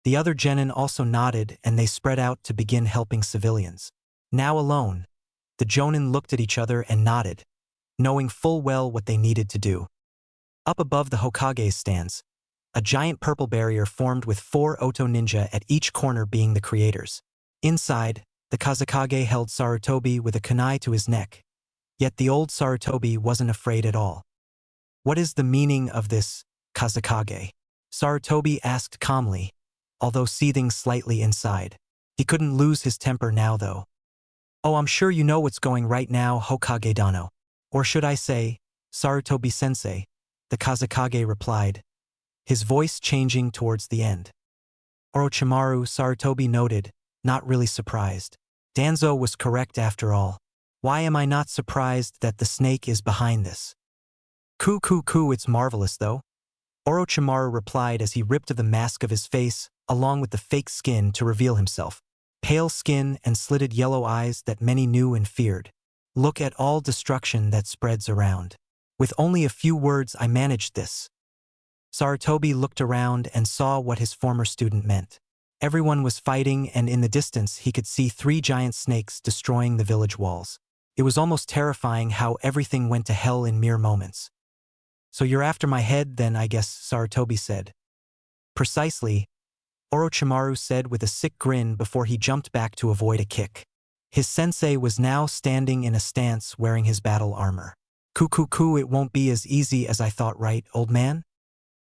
The other genin also nodded and they spread out to begin helping civilians. Now alone, the Jonin looked at each other and nodded, knowing full well what they needed to do. Up above the Hokage's stands, a giant purple barrier formed with 4 Oto ninja at each corner being the creators. Inside, the Kazekage held Sarutobi with a kunai to his neck, yet the old Sarutobi wasn't afraid at all. "What is the meaning of this, Kazekage?" Sarutobi asked calmly, although seething slightly inside. He couldn't lose his temper now though. "Oh, I'm sure you know what's going right now, Hokage Dano. Or should I say, Sarutobi-sensei," the Kazekage replied, his voice changing towards the end. "Orochimaru," Sarutobi noted, not really surprised. Danzo was correct after all. Why am I not surprised that the snake is behind this? Coo, it's marvelous though," Orochimaru replied as he ripped the mask of his face, along with the fake skin to reveal himself. Pale skin and slitted yellow eyes that many knew and feared. "Look at all destruction that spreads around. With only a few words I managed this." Sarutobi looked around and saw what his former student meant. Everyone was fighting, and in the distance he could see 3 giant snakes destroying the village walls. It was almost terrifying how everything went to hell in mere moments. "So you're after my head then, I guess," Sarutobi said. "Precisely," Orochimaru said with a sick grin before he jumped back to avoid a kick. His sensei was now standing in a stance wearing his battle armor. Coo, it won't be as easy as I thought, right, old man?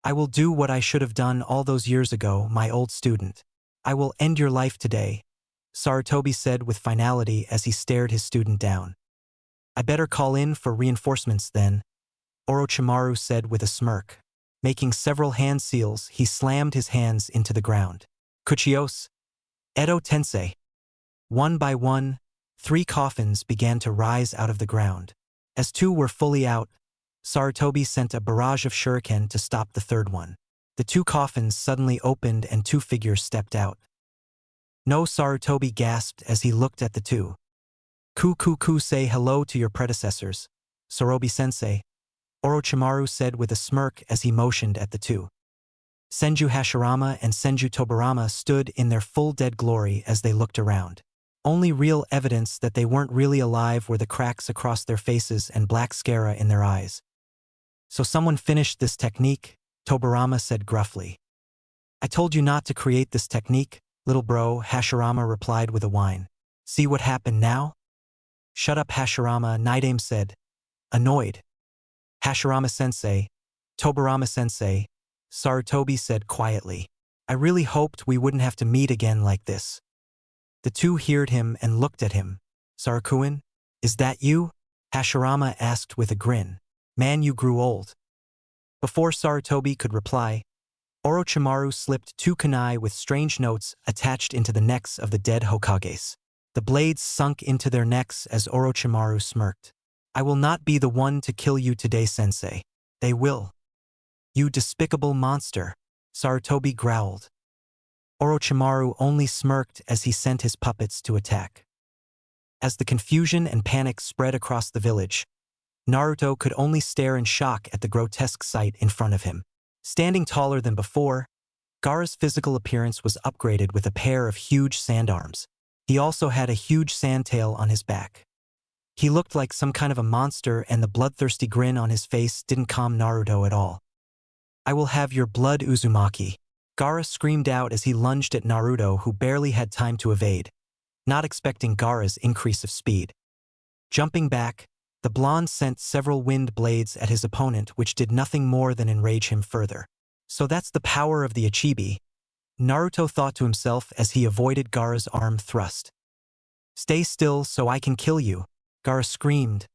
I will do what I should have done all those years ago, my old student. I will end your life today," Sarutobi said with finality as he stared his student down. "I better call in for reinforcements then," Orochimaru said with a smirk. Making several hand seals, he slammed his hands into the ground. "Kuchios, Edo Tensei." One by one, 3 coffins began to rise out of the ground. As 2 were fully out, Sarutobi sent a barrage of shuriken to stop the third one. The two coffins suddenly opened and two figures stepped out. No, Sarutobi gasped as he looked at the two. Ku, say hello to your predecessors, Sorobi-sensei, Orochimaru said with a smirk as he motioned at the two. Senju Hashirama and Senju Tobirama stood in their full dead glory as they looked around. Only real evidence that they weren't really alive were the cracks across their faces and black scara in their eyes. So someone finished this technique, Tobirama said gruffly. I told you not to create this technique, little bro, Hashirama replied with a whine. See what happened now? Shut up, Hashirama, Naidame said, annoyed. Hashirama-sensei, Tobirama-sensei, Sarutobi said quietly. I really hoped we wouldn't have to meet again like this. The two heard him and looked at him. Sarukuin, is that you? Hashirama asked with a grin. Man, you grew old. Before Sarutobi could reply, Orochimaru slipped two kunai with strange notes attached into the necks of the dead Hokages. The blades sunk into their necks as Orochimaru smirked. I will not be the one to kill you today, sensei. They will. You despicable monster, Sarutobi growled. Orochimaru only smirked as he sent his puppets to attack. As the confusion and panic spread across the village, Naruto could only stare in shock at the grotesque sight in front of him. Standing taller than before, Gaara's physical appearance was upgraded with a pair of huge sand arms. He also had a huge sand tail on his back. He looked like some kind of a monster, and the bloodthirsty grin on his face didn't calm Naruto at all. I will have your blood, Uzumaki. Gaara screamed out as he lunged at Naruto, who barely had time to evade, not expecting Gaara's increase of speed. Jumping back, the blonde sent several wind blades at his opponent, which did nothing more than enrage him further. So that's the power of the Ichibi, Naruto thought to himself as he avoided Gaara's arm thrust. Stay still so I can kill you, Gaara screamed,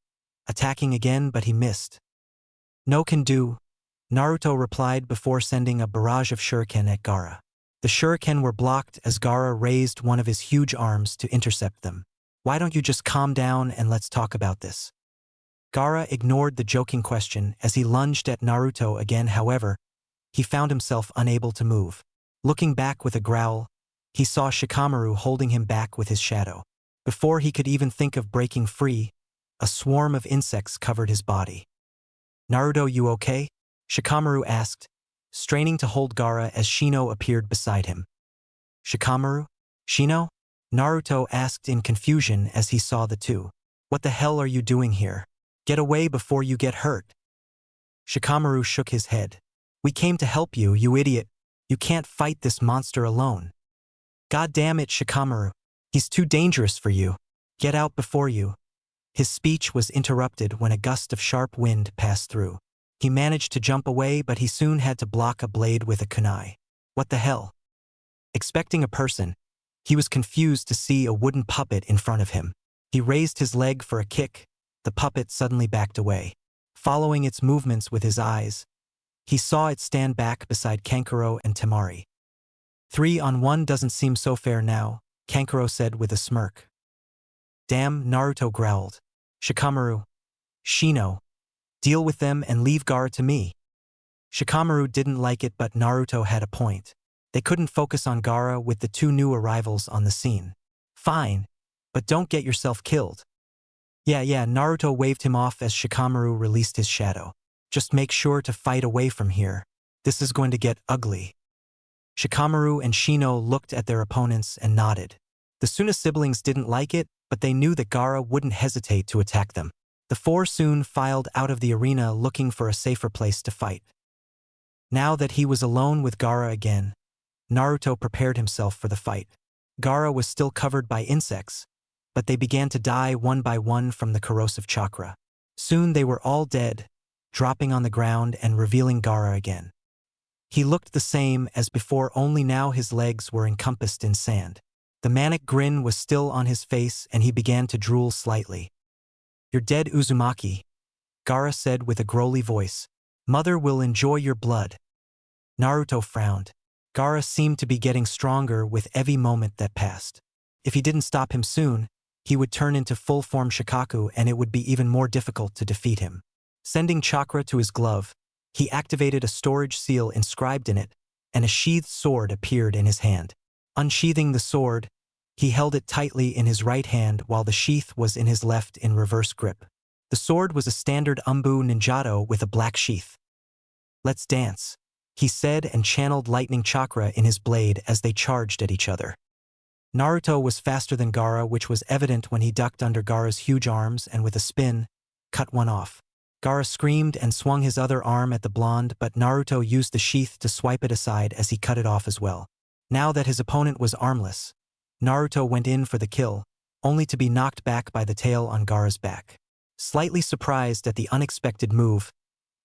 attacking again, but he missed. No can do, Naruto replied before sending a barrage of shuriken at Gaara. The shuriken were blocked as Gaara raised one of his huge arms to intercept them. Why don't you just calm down and let's talk about this? Gaara ignored the joking question as he lunged at Naruto again. However, he found himself unable to move. Looking back with a growl, he saw Shikamaru holding him back with his shadow. Before he could even think of breaking free, a swarm of insects covered his body. Naruto, you okay? Shikamaru asked, straining to hold Gaara as Shino appeared beside him. Shikamaru? Shino? Naruto asked in confusion as he saw the two. What the hell are you doing here? Get away before you get hurt. Shikamaru shook his head. We came to help you, you idiot. You can't fight this monster alone. God damn it, Shikamaru. He's too dangerous for you. Get out before you. His speech was interrupted when a gust of sharp wind passed through. He managed to jump away, but he soon had to block a blade with a kunai. What the hell? Expecting a person, he was confused to see a wooden puppet in front of him. He raised his leg for a kick. The puppet suddenly backed away. Following its movements with his eyes, he saw it stand back beside Kankuro and Temari. 3-on-1 doesn't seem so fair now, Kankuro said with a smirk. Damn, Naruto growled. Shikamaru. Shino. Deal with them and leave Gaara to me. Shikamaru didn't like it, but Naruto had a point. They couldn't focus on Gaara with the two new arrivals on the scene. Fine, but don't get yourself killed. Yeah, Naruto waved him off as Shikamaru released his shadow. Just make sure to fight away from here. This is going to get ugly. Shikamaru and Shino looked at their opponents and nodded. The Suna siblings didn't like it, but they knew that Gaara wouldn't hesitate to attack them. The four soon filed out of the arena looking for a safer place to fight. Now that he was alone with Gaara again, Naruto prepared himself for the fight. Gaara was still covered by insects, but they began to die one by one from the corrosive chakra. Soon they were all dead, dropping on the ground and revealing Gaara again. He looked the same as before, only now his legs were encompassed in sand. The manic grin was still on his face and he began to drool slightly. You're dead, Uzumaki, Gaara said with a growly voice. Mother will enjoy your blood. Naruto frowned. Gaara seemed to be getting stronger with every moment that passed. If he didn't stop him soon, he would turn into full-form Shikaku and it would be even more difficult to defeat him. Sending chakra to his glove, he activated a storage seal inscribed in it, and a sheathed sword appeared in his hand. Unsheathing the sword, he held it tightly in his right hand while the sheath was in his left in reverse grip. The sword was a standard umbu ninjato with a black sheath. "Let's dance," he said, and channeled lightning chakra in his blade as they charged at each other. Naruto was faster than Gaara, which was evident when he ducked under Gaara's huge arms and with a spin, cut one off. Gaara screamed and swung his other arm at the blonde, but Naruto used the sheath to swipe it aside as he cut it off as well. Now that his opponent was armless, Naruto went in for the kill, only to be knocked back by the tail on Gaara's back. Slightly surprised at the unexpected move,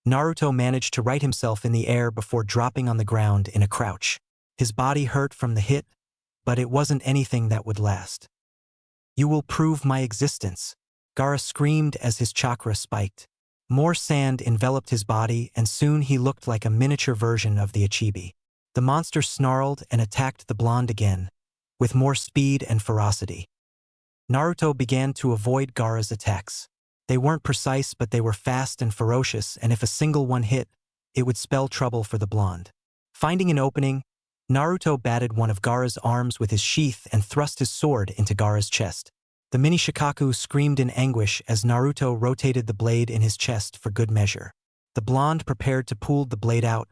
Naruto managed to right himself in the air before dropping on the ground in a crouch. His body hurt from the hit, but it wasn't anything that would last. "You will prove my existence," Gaara screamed as his chakra spiked. More sand enveloped his body, and soon he looked like a miniature version of the Ichibi. The monster snarled and attacked the blonde again, with more speed and ferocity. Naruto began to avoid Gaara's attacks. They weren't precise, but they were fast and ferocious, and if a single one hit, it would spell trouble for the blonde. Finding an opening, Naruto batted one of Gaara's arms with his sheath and thrust his sword into Gaara's chest. The mini Shikaku screamed in anguish as Naruto rotated the blade in his chest for good measure. The blonde prepared to pull the blade out,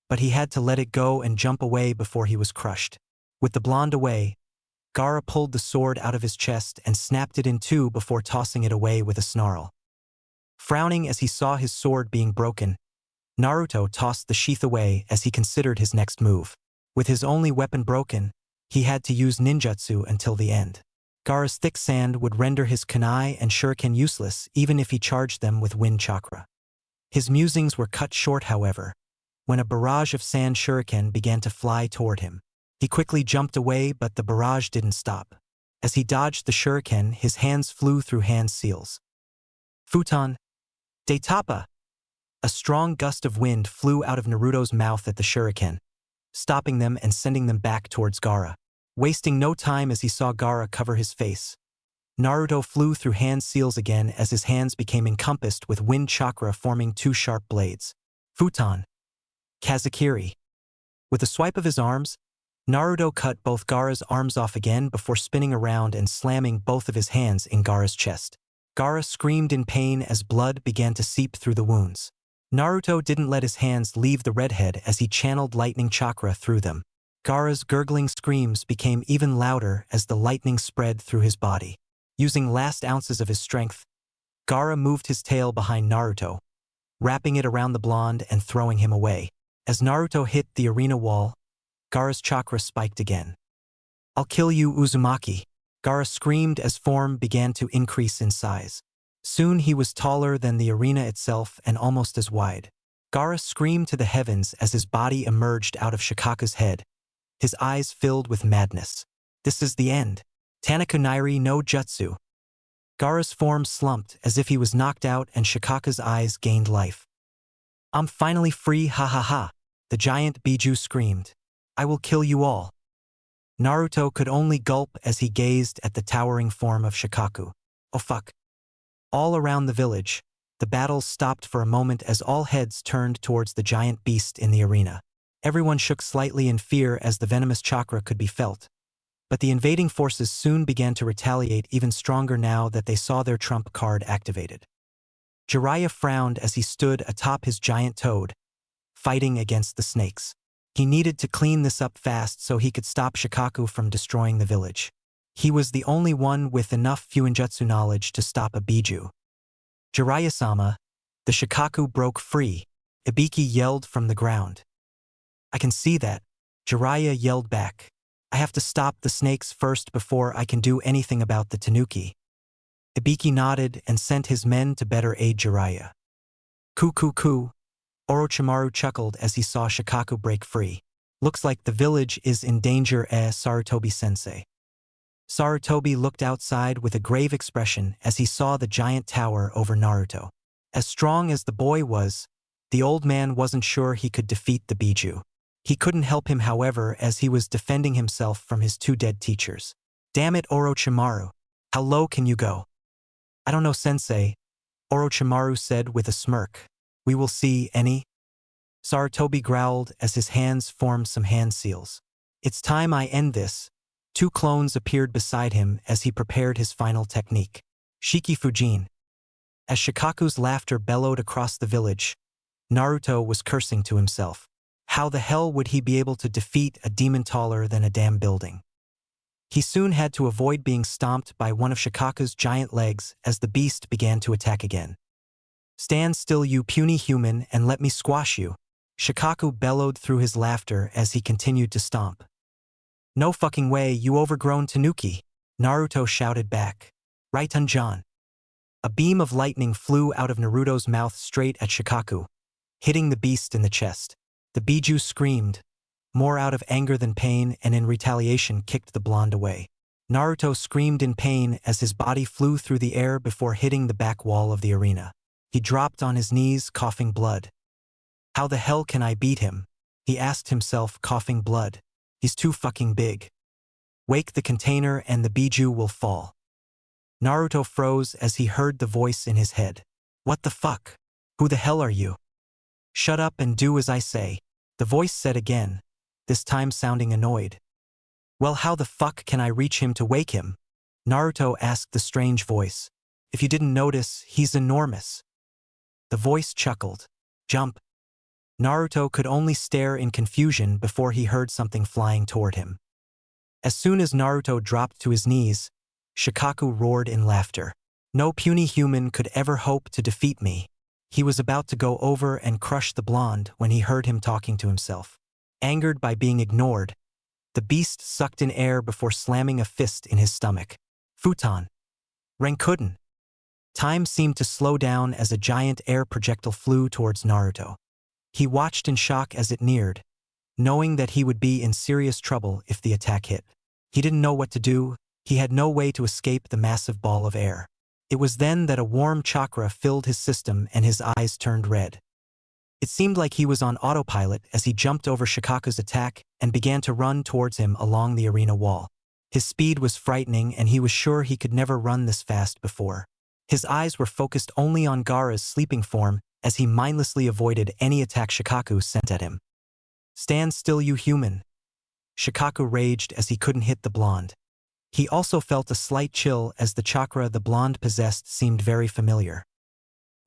but he had to let it go and jump away before he was crushed. With the blonde away, Gaara pulled the sword out of his chest and snapped it in two before tossing it away with a snarl. Frowning as he saw his sword being broken, Naruto tossed the sheath away as he considered his next move. With his only weapon broken, he had to use ninjutsu until the end. Gaara's thick sand would render his kunai and shuriken useless even if he charged them with wind chakra. His musings were cut short, however, when a barrage of sand shuriken began to fly toward him. He quickly jumped away, but the barrage didn't stop. As he dodged the shuriken, his hands flew through hand seals. Futon de Tapa! A strong gust of wind flew out of Naruto's mouth at the shuriken, stopping them and sending them back towards Gaara. Wasting no time as he saw Gaara cover his face, Naruto flew through hand seals again as his hands became encompassed with wind chakra, forming two sharp blades. Futon Kazakiri. With a swipe of his arms, Naruto cut both Gaara's arms off again before spinning around and slamming both of his hands in Gaara's chest. Gaara screamed in pain as blood began to seep through the wounds. Naruto didn't let his hands leave the redhead as he channeled lightning chakra through them. Gaara's gurgling screams became even louder as the lightning spread through his body. Using last ounces of his strength, Gaara moved his tail behind Naruto, wrapping it around the blonde and throwing him away. As Naruto hit the arena wall, Gaara's chakra spiked again. "I'll kill you, Uzumaki!" Gaara screamed as form began to increase in size. Soon he was taller than the arena itself and almost as wide. Gaara screamed to the heavens as his body emerged out of Shikaku's head, his eyes filled with madness. "This is the end. Tanaka Nairi no Jutsu." Gaara's form slumped as if he was knocked out and Shikaku's eyes gained life. "I'm finally free, ha ha ha," the giant Biju screamed. "I will kill you all." Naruto could only gulp as he gazed at the towering form of Shikaku. Oh fuck. All around the village, the battle stopped for a moment as all heads turned towards the giant beast in the arena. Everyone shook slightly in fear as the venomous chakra could be felt. But the invading forces soon began to retaliate even stronger now that they saw their trump card activated. Jiraiya frowned as he stood atop his giant toad, fighting against the snakes. He needed to clean this up fast so he could stop Shikaku from destroying the village. He was the only one with enough Fuinjutsu knowledge to stop a Biju. "Jiraiya-sama," the Shikaku broke free, Ibiki yelled from the ground. "I can see that," Jiraiya yelled back. "I have to stop the snakes first before I can do anything about the Tanuki." Ibiki nodded and sent his men to better aid Jiraiya. "Ku. Orochimaru chuckled as he saw Shikaku break free. "Looks like the village is in danger, Sarutobi-sensei." Sarutobi looked outside with a grave expression as he saw the giant tower over Naruto. As strong as the boy was, the old man wasn't sure he could defeat the Biju. He couldn't help him, however, as he was defending himself from his two dead teachers. "Damn it, Orochimaru. How low can you go?" "I don't know, sensei." Orochimaru said with a smirk. We will see, any? Sarutobi growled as his hands formed some hand seals. It's time I end this. Two clones appeared beside him as he prepared his final technique. Shiki Fujin. As Shikaku's laughter bellowed across the village, Naruto was cursing to himself. How the hell would he be able to defeat a demon taller than a damn building? He soon had to avoid being stomped by one of Shikaku's giant legs as the beast began to attack again. Stand still, you puny human, and let me squash you. Shikaku bellowed through his laughter as he continued to stomp. No fucking way, you overgrown tanuki, Naruto shouted back. Right on John. A beam of lightning flew out of Naruto's mouth straight at Shikaku, hitting the beast in the chest. The Biju screamed, more out of anger than pain, and in retaliation kicked the blonde away. Naruto screamed in pain as his body flew through the air before hitting the back wall of the arena. He dropped on his knees, coughing blood. How the hell can I beat him? He asked himself, coughing blood. He's too fucking big. Wake the container and the Biju will fall. Naruto froze as he heard the voice in his head. What the fuck? Who the hell are you? Shut up and do as I say, the voice said again, this time sounding annoyed. Well, how the fuck can I reach him to wake him? Naruto asked the strange voice. If you didn't notice, he's enormous. The voice chuckled. Jump. Naruto could only stare in confusion before he heard something flying toward him. As soon as Naruto dropped to his knees, Shikaku roared in laughter. No puny human could ever hope to defeat me. He was about to go over and crush the blonde when he heard him talking to himself. Angered by being ignored, the beast sucked in air before slamming a fist in his stomach. Futon. Rankuden. Time seemed to slow down as a giant air projectile flew towards Naruto. He watched in shock as it neared, knowing that he would be in serious trouble if the attack hit. He didn't know what to do. He had no way to escape the massive ball of air. It was then that a warm chakra filled his system and his eyes turned red. It seemed like he was on autopilot as he jumped over Shikaku's attack and began to run towards him along the arena wall. His speed was frightening and he was sure he could never run this fast before. His eyes were focused only on Gaara's sleeping form as he mindlessly avoided any attack Shikaku sent at him. Stand still, you human. Shikaku raged as he couldn't hit the blonde. He also felt a slight chill as the chakra the blonde possessed seemed very familiar.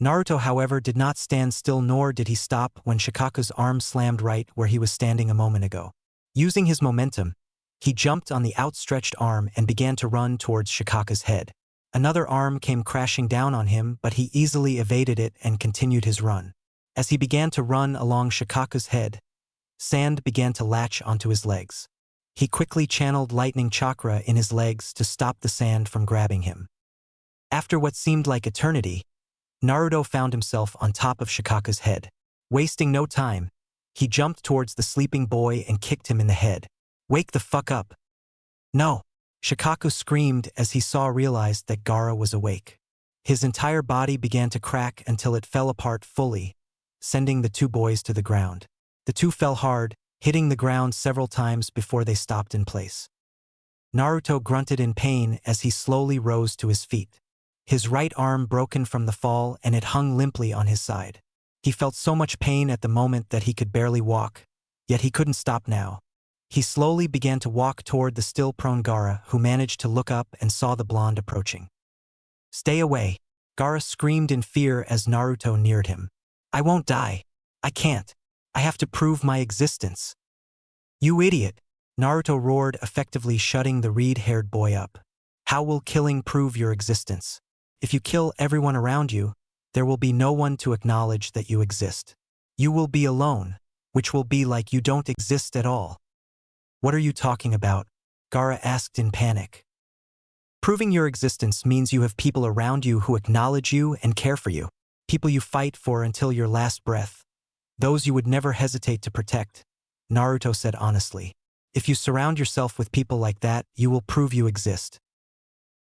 Naruto, however, did not stand still, nor did he stop when Shikaku's arm slammed right where he was standing a moment ago. Using his momentum, he jumped on the outstretched arm and began to run towards Shikaku's head. Another arm came crashing down on him, but he easily evaded it and continued his run. As he began to run along Shikaku's head, sand began to latch onto his legs. He quickly channeled lightning chakra in his legs to stop the sand from grabbing him. After what seemed like eternity, Naruto found himself on top of Shikaku's head. Wasting no time, he jumped towards the sleeping boy and kicked him in the head. Wake the fuck up. No. Shikaku screamed as he realized that Gaara was awake. His entire body began to crack until it fell apart fully, sending the two boys to the ground. The two fell hard, hitting the ground several times before they stopped in place. Naruto grunted in pain as he slowly rose to his feet. His right arm broken from the fall and it hung limply on his side. He felt so much pain at the moment that he could barely walk, yet he couldn't stop now. He slowly began to walk toward the still prone Gaara, who managed to look up and saw the blonde approaching. Stay away, Gaara screamed in fear as Naruto neared him. I won't die. I can't. I have to prove my existence. You idiot, Naruto roared, effectively shutting the reed-haired boy up. How will killing prove your existence? If you kill everyone around you, there will be no one to acknowledge that you exist. You will be alone, which will be like you don't exist at all. What are you talking about? Gaara asked in panic. Proving your existence means you have people around you who acknowledge you and care for you. People you fight for until your last breath. Those you would never hesitate to protect, Naruto said honestly. If you surround yourself with people like that, you will prove you exist.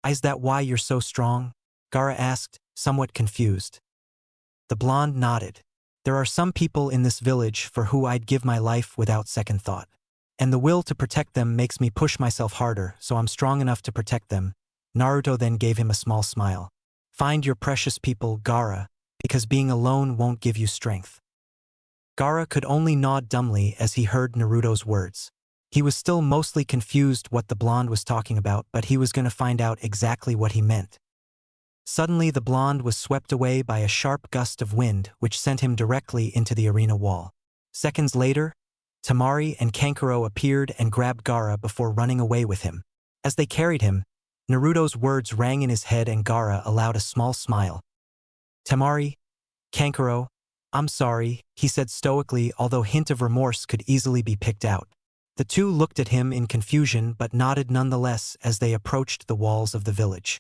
Is that why you're so strong? Gaara asked, somewhat confused. The blonde nodded. There are some people in this village for who I'd give my life without second thought. And the will to protect them makes me push myself harder, so I'm strong enough to protect them. Naruto then gave him a small smile. Find your precious people, Gaara, because being alone won't give you strength. Gaara could only nod dumbly as he heard Naruto's words. He was still mostly confused what the blonde was talking about, but he was going to find out exactly what he meant. Suddenly the blonde was swept away by a sharp gust of wind which sent him directly into the arena wall. Seconds later, Temari and Kankuro appeared and grabbed Gaara before running away with him. As they carried him, Naruto's words rang in his head and Gaara allowed a small smile. Temari, Kankuro, I'm sorry, he said stoically, although hint of remorse could easily be picked out. The two looked at him in confusion but nodded nonetheless as they approached the walls of the village.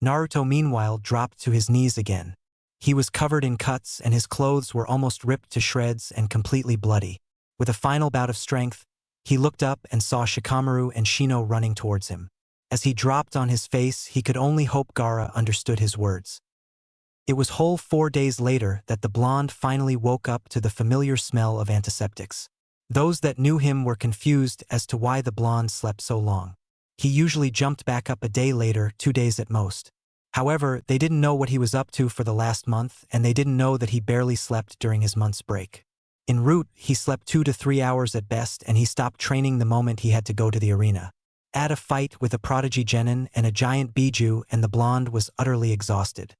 Naruto meanwhile dropped to his knees again. He was covered in cuts and his clothes were almost ripped to shreds and completely bloody. With a final bout of strength, he looked up and saw Shikamaru and Shino running towards him. As he dropped on his face, he could only hope Gaara understood his words. It was whole 4 days later that the blonde finally woke up to the familiar smell of antiseptics. Those that knew him were confused as to why the blonde slept so long. He usually jumped back up a day later, 2 days at most. However, they didn't know what he was up to for the last month, and they didn't know that he barely slept during his month's break. En route, he slept 2 to 3 hours at best, and he stopped training the moment he had to go to the arena. Add a fight with a prodigy genin and a giant Biju, and the blonde was utterly exhausted.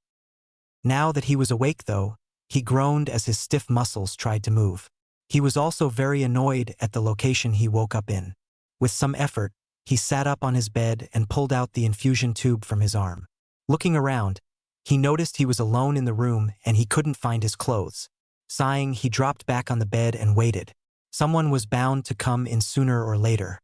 Now that he was awake though, he groaned as his stiff muscles tried to move. He was also very annoyed at the location he woke up in. With some effort, he sat up on his bed and pulled out the infusion tube from his arm. Looking around, he noticed he was alone in the room and he couldn't find his clothes. Sighing, he dropped back on the bed and waited. Someone was bound to come in sooner or later.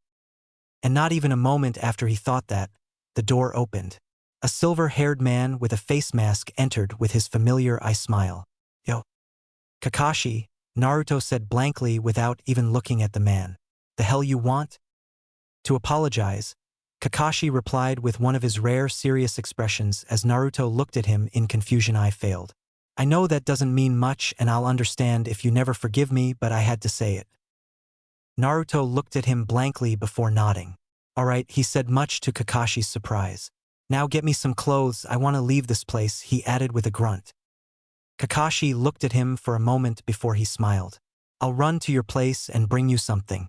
And not even a moment after he thought that, the door opened. A silver-haired man with a face mask entered with his familiar eye smile. Yo. Kakashi, Naruto said blankly without even looking at the man. The hell you want? To apologize, Kakashi replied with one of his rare serious expressions as Naruto looked at him in confusion. I failed. I know that doesn't mean much and I'll understand if you never forgive me, but I had to say it. Naruto looked at him blankly before nodding. All right, he said, much to Kakashi's surprise. Now get me some clothes, I want to leave this place, he added with a grunt. Kakashi looked at him for a moment before he smiled. I'll run to your place and bring you something.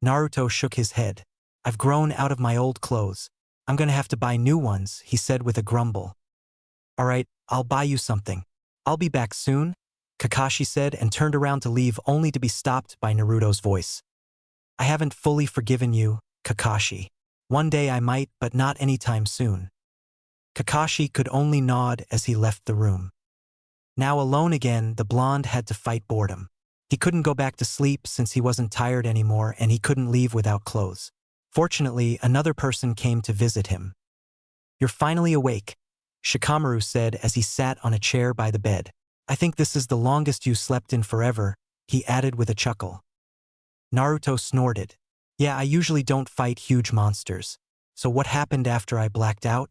Naruto shook his head. I've grown out of my old clothes. I'm gonna have to buy new ones, he said with a grumble. All right, I'll buy you something. I'll be back soon, Kakashi said and turned around to leave only to be stopped by Naruto's voice. I haven't fully forgiven you, Kakashi. One day I might, but not anytime soon. Kakashi could only nod as he left the room. Now alone again, the blonde had to fight boredom. He couldn't go back to sleep since he wasn't tired anymore and he couldn't leave without clothes. Fortunately, another person came to visit him. You're finally awake, Shikamaru said as he sat on a chair by the bed. I think this is the longest you slept in forever, he added with a chuckle. Naruto snorted. Yeah, I usually don't fight huge monsters. So what happened after I blacked out?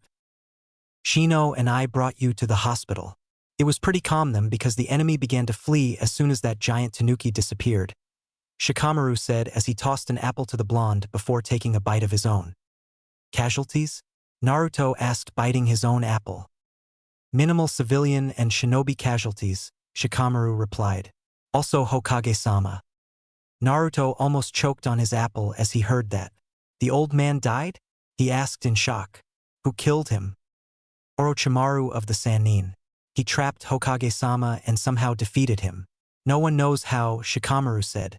Shino and I brought you to the hospital. It was pretty calm then because the enemy began to flee as soon as that giant tanuki disappeared, Shikamaru said as he tossed an apple to the blonde before taking a bite of his own. Casualties? Naruto asked, biting his own apple. Minimal civilian and shinobi casualties, Shikamaru replied. Also Hokage-sama. Naruto almost choked on his apple as he heard that. The old man died? He asked in shock. Who killed him? Orochimaru of the Sannin. He trapped Hokage-sama and somehow defeated him. No one knows how, Shikamaru said.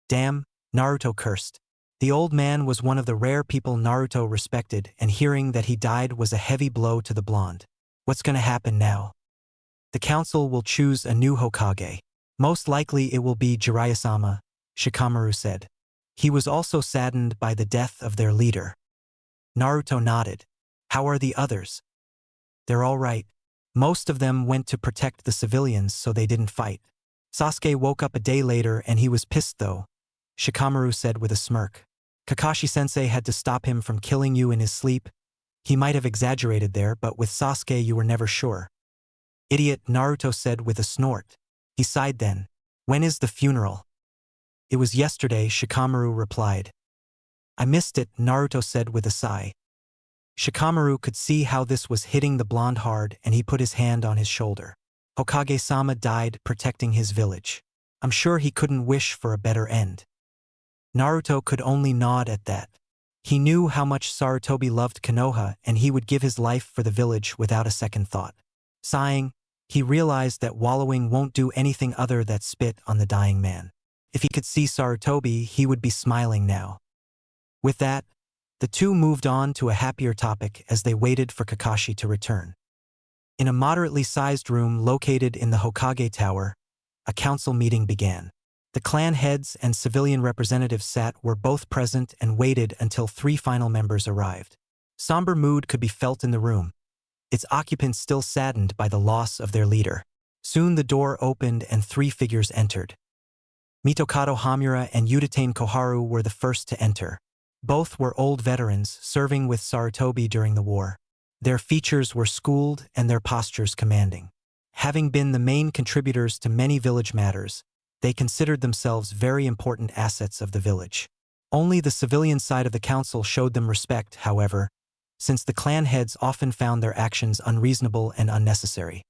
Damn, Naruto cursed. The old man was one of the rare people Naruto respected, and hearing that he died was a heavy blow to the blonde. What's gonna happen now? The council will choose a new Hokage. Most likely it will be Jiraiya-sama, Shikamaru said. He was also saddened by the death of their leader. Naruto nodded. How are the others? They're all right. Most of them went to protect the civilians so they didn't fight. Sasuke woke up a day later and he was pissed though, Shikamaru said with a smirk. Kakashi-sensei had to stop him from killing you in his sleep. He might have exaggerated there, but with Sasuke you were never sure. Idiot, Naruto said with a snort. He sighed then. When is the funeral? It was yesterday, Shikamaru replied. I missed it, Naruto said with a sigh. Shikamaru could see how this was hitting the blonde hard, and he put his hand on his shoulder. Hokage-sama died protecting his village. I'm sure he couldn't wish for a better end. Naruto could only nod at that. He knew how much Sarutobi loved Konoha, and he would give his life for the village without a second thought. Sighing, he realized that wallowing won't do anything other than spit on the dying man. If he could see Sarutobi, he would be smiling now. With that, the two moved on to a happier topic as they waited for Kakashi to return. In a moderately sized room located in the Hokage Tower, a council meeting began. The clan heads and civilian representatives were both present and waited until 3 final members arrived. Somber mood could be felt in the room, its occupants still saddened by the loss of their leader. Soon the door opened and 3 figures entered. Mitokado Hamura and Udatane Koharu were the first to enter. Both were old veterans serving with Sarutobi during the war. Their features were schooled and their postures commanding. Having been the main contributors to many village matters, they considered themselves very important assets of the village. Only the civilian side of the council showed them respect, however, since the clan heads often found their actions unreasonable and unnecessary.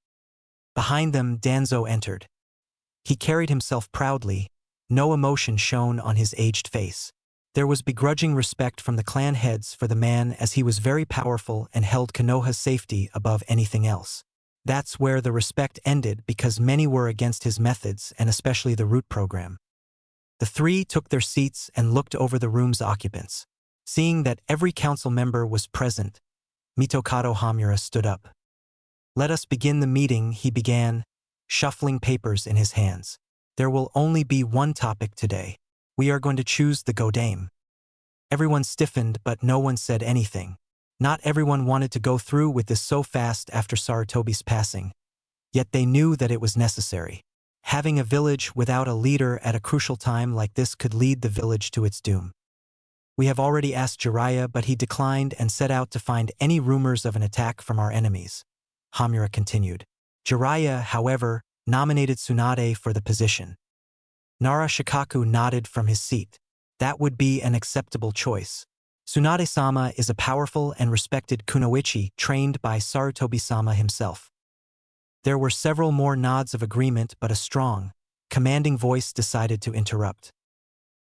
Behind them, Danzo entered. He carried himself proudly, no emotion shone on his aged face. There was begrudging respect from the clan heads for the man as he was very powerful and held Konoha's safety above anything else. That's where the respect ended because many were against his methods and especially the root program. The 3 took their seats and looked over the room's occupants. Seeing that every council member was present, Mitokado Hamura stood up. "Let us begin the meeting," he began, shuffling papers in his hands. "There will only be one topic today. We are going to choose the Godame." Everyone stiffened, but no one said anything. Not everyone wanted to go through with this so fast after Sarutobi's passing. Yet they knew that it was necessary. Having a village without a leader at a crucial time like this could lead the village to its doom. "We have already asked Jiraiya, but he declined and set out to find any rumors of an attack from our enemies," Hamura continued. Jiraiya, however, nominated Tsunade for the position. Nara Shikaku nodded from his seat. That would be an acceptable choice. Tsunade-sama is a powerful and respected kunoichi trained by Sarutobi-sama himself. There were several more nods of agreement, but a strong, commanding voice decided to interrupt.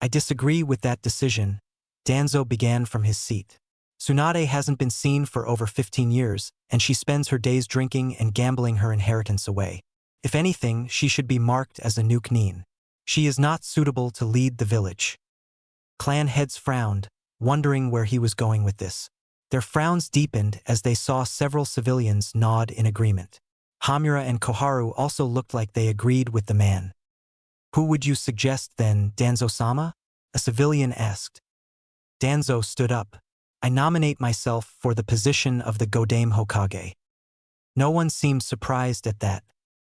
"I disagree with that decision," Danzo began from his seat. "Tsunade hasn't been seen for over 15 years, and she spends her days drinking and gambling her inheritance away. If anything, she should be marked as a new Knin. She is not suitable to lead the village." Clan heads frowned, wondering where he was going with this. Their frowns deepened as they saw several civilians nod in agreement. Hamura and Koharu also looked like they agreed with the man. "Who would you suggest then, Danzo-sama?" a civilian asked. Danzo stood up. "I nominate myself for the position of the Godame Hokage." No one seemed surprised at that.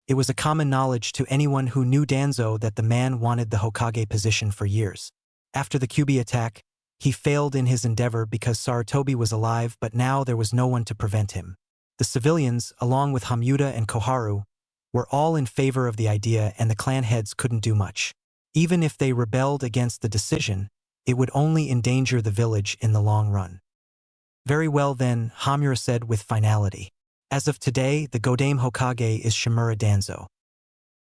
It was a common knowledge to anyone who knew Danzo that the man wanted the Hokage position for years. After the Kyuubi attack, he failed in his endeavor because Sarutobi was alive, but now there was no one to prevent him. The civilians, along with Hamura and Koharu, were all in favor of the idea, and the clan heads couldn't do much. Even if they rebelled against the decision, it would only endanger the village in the long run. "Very well then," Hamura said with finality. "As of today, the Godame Hokage is Shimura Danzo."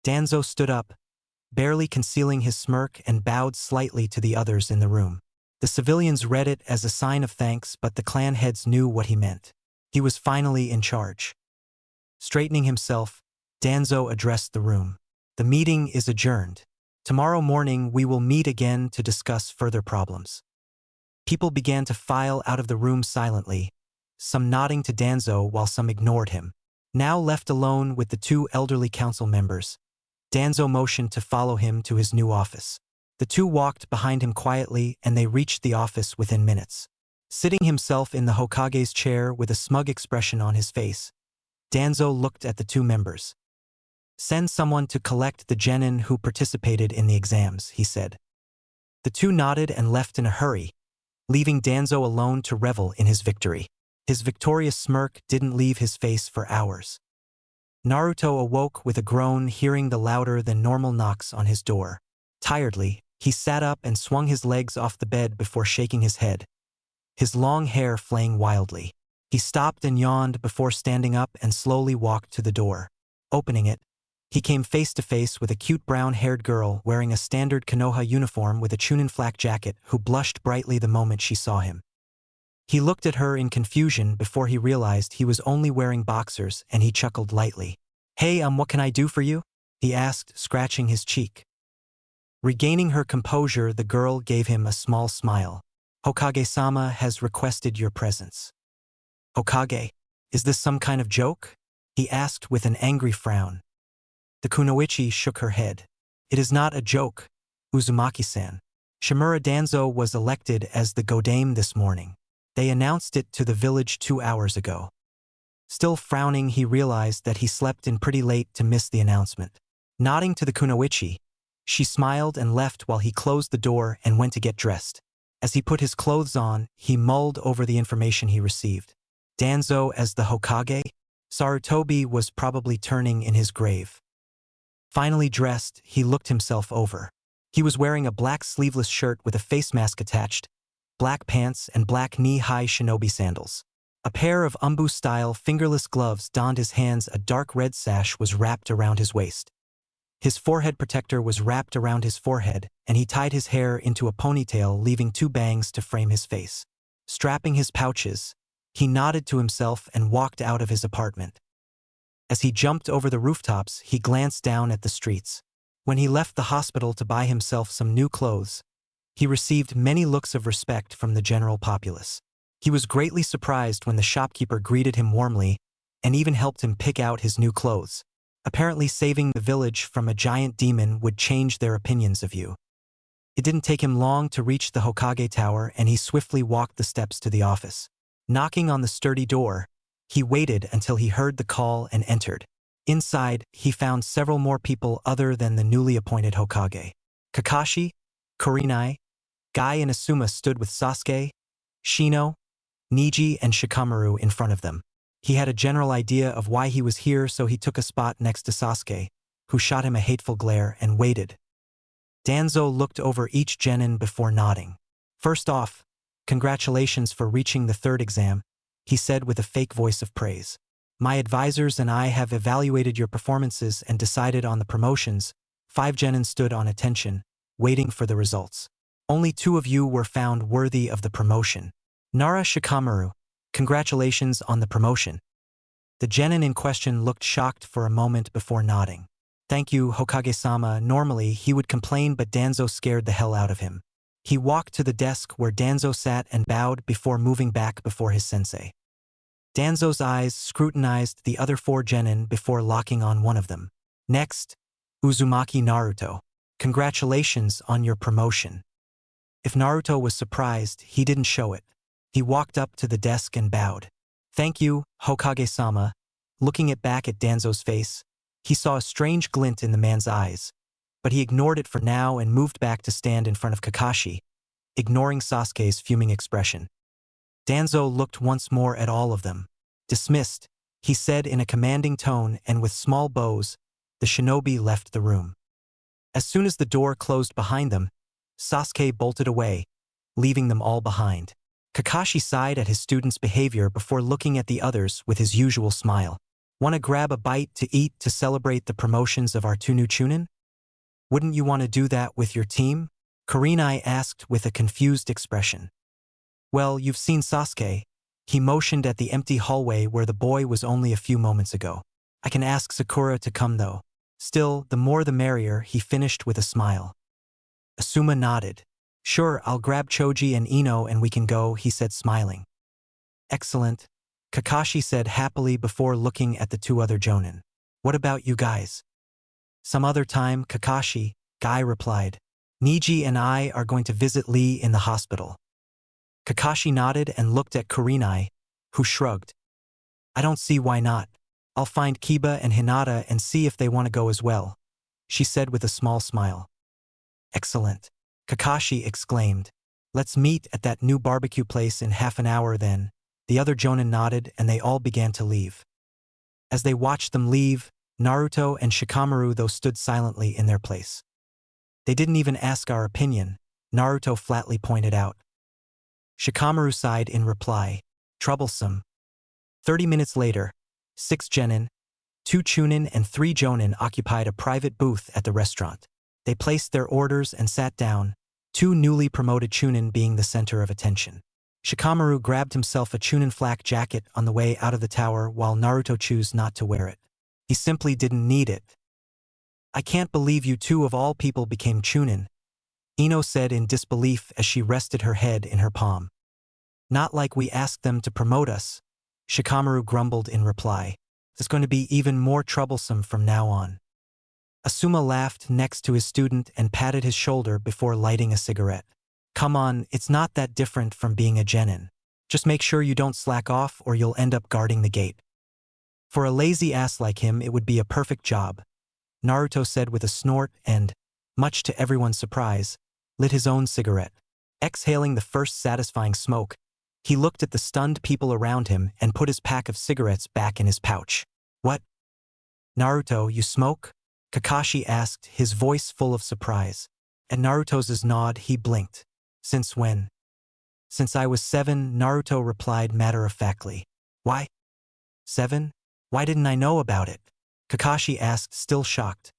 Danzo stood up, barely concealing his smirk, and bowed slightly to the others in the room. The civilians read it as a sign of thanks, but the clan heads knew what he meant. He was finally in charge. Straightening himself, Danzo addressed the room. "The meeting is adjourned. Tomorrow morning we will meet again to discuss further problems." People began to file out of the room silently, some nodding to Danzo while some ignored him. Now left alone with the 2 elderly council members, Danzo motioned to follow him to his new office. The 2 walked behind him quietly, and they reached the office within minutes. Sitting himself in the Hokage's chair with a smug expression on his face, Danzo looked at the 2 members. "Send someone to collect the genin who participated in the exams," he said. The 2 nodded and left in a hurry, leaving Danzo alone to revel in his victory. His victorious smirk didn't leave his face for hours. Naruto awoke with a groan, hearing the louder than normal knocks on his door. Tiredly, he sat up and swung his legs off the bed before shaking his head, his long hair flaying wildly. He stopped and yawned before standing up and slowly walked to the door. Opening it, he came face to face with a cute brown-haired girl wearing a standard Konoha uniform with a Chunin flak jacket who blushed brightly the moment she saw him. He looked at her in confusion before he realized he was only wearing boxers, and he chuckled lightly. "Hey, what can I do for you?" he asked, scratching his cheek. Regaining her composure, the girl gave him a small smile. "Hokage-sama has requested your presence." "Hokage? Is this some kind of joke?" he asked with an angry frown. The kunoichi shook her head. "It is not a joke, Uzumaki-san. Shimura Danzo was elected as the Godame this morning. They announced it to the village 2 hours ago." Still frowning, he realized that he slept in pretty late to miss the announcement. Nodding to the kunoichi, she smiled and left while he closed the door and went to get dressed. As he put his clothes on, he mulled over the information he received. Danzo as the Hokage? Sarutobi was probably turning in his grave. Finally dressed, he looked himself over. He was wearing a black sleeveless shirt with a face mask attached, black pants, and black knee-high shinobi sandals. A pair of umbu-style fingerless gloves donned his hands. A dark red sash was wrapped around his waist. His forehead protector was wrapped around his forehead, and he tied his hair into a ponytail, leaving 2 bangs to frame his face. Strapping his pouches, he nodded to himself and walked out of his apartment. As he jumped over the rooftops, he glanced down at the streets. When he left the hospital to buy himself some new clothes, he received many looks of respect from the general populace. He was greatly surprised when the shopkeeper greeted him warmly and even helped him pick out his new clothes. Apparently, saving the village from a giant demon would change their opinions of you. It didn't take him long to reach the Hokage Tower, and he swiftly walked the steps to the office. Knocking on the sturdy door, he waited until he heard the call and entered. Inside, he found several more people other than the newly appointed Hokage. Kakashi, Kurenai, Guy and Asuma stood with Sasuke, Shino, Niji, and Shikamaru in front of them. He had a general idea of why he was here, so he took a spot next to Sasuke, who shot him a hateful glare, and waited. Danzo looked over each genin before nodding. "First off, congratulations for reaching the 3rd exam," he said with a fake voice of praise. "My advisors and I have evaluated your performances and decided on the promotions." 5 genin stood on attention, waiting for the results. Only 2 of you were found worthy of the promotion. Nara Shikamaru, congratulations on the promotion. The genin in question looked shocked for a moment before nodding. "Thank you, Hokage-sama." Normally, he would complain, but Danzo scared the hell out of him. He walked to the desk where Danzo sat and bowed before moving back before his sensei. Danzo's eyes scrutinized the other 4 genin before locking on one of them. "Next, Uzumaki Naruto. Congratulations on your promotion." If Naruto was surprised, he didn't show it. He walked up to the desk and bowed. "Thank you, Hokage-sama." Looking back at Danzo's face, he saw a strange glint in the man's eyes, but he ignored it for now and moved back to stand in front of Kakashi, ignoring Sasuke's fuming expression. Danzo looked once more at all of them. "Dismissed," he said in a commanding tone, and with small bows, the shinobi left the room. As soon as the door closed behind them, Sasuke bolted away, leaving them all behind. Kakashi sighed at his student's behavior before looking at the others with his usual smile. "Want to grab a bite to eat to celebrate the promotions of our 2 new Chunin? Wouldn't you want to do that with your team?" Kurenai asked with a confused expression. "Well, you've seen Sasuke." He motioned at the empty hallway where the boy was only a few moments ago. "I can ask Sakura to come though." Still, the more the merrier, he finished with a smile. Asuma nodded. "Sure, I'll grab Choji and Ino and we can go," he said, smiling. "Excellent," Kakashi said happily before looking at the 2 other jonin. "What about you guys?" "Some other time, Kakashi," Guy replied. "Niji and I are going to visit Lee in the hospital." Kakashi nodded and looked at Kurenai, who shrugged. "I don't see why not. I'll find Kiba and Hinata and see if they want to go as well," she said with a small smile. "Excellent," Kakashi exclaimed. "Let's meet at that new barbecue place in half an hour then." The other jonin nodded and they all began to leave. As they watched them leave, Naruto and Shikamaru though stood silently in their place. "They didn't even ask our opinion," Naruto flatly pointed out. Shikamaru sighed in reply. "Troublesome." 30 minutes later, 6 genin, 2 chunin and 3 jonin occupied a private booth at the restaurant. They placed their orders and sat down, 2 newly promoted chunin being the center of attention. Shikamaru grabbed himself a chunin flak jacket on the way out of the tower while Naruto chose not to wear it. He simply didn't need it. "I can't believe you two of all people became chunin," Ino said in disbelief as she rested her head in her palm. "Not like we asked them to promote us," Shikamaru grumbled in reply. "It's going to be even more troublesome from now on." Asuma laughed next to his student and patted his shoulder before lighting a cigarette. "Come on, it's not that different from being a genin. Just make sure you don't slack off or you'll end up guarding the gate." "For a lazy ass like him, it would be a perfect job," Naruto said with a snort and, much to everyone's surprise, lit his own cigarette. Exhaling the first satisfying smoke, he looked at the stunned people around him and put his pack of cigarettes back in his pouch. "What? Naruto, you smoke?" Kakashi asked, his voice full of surprise. At Naruto's nod, he blinked. "Since when?" "Since I was 7, Naruto replied matter-of-factly. "Why? 7? Why didn't I know about it?" Kakashi asked, still shocked.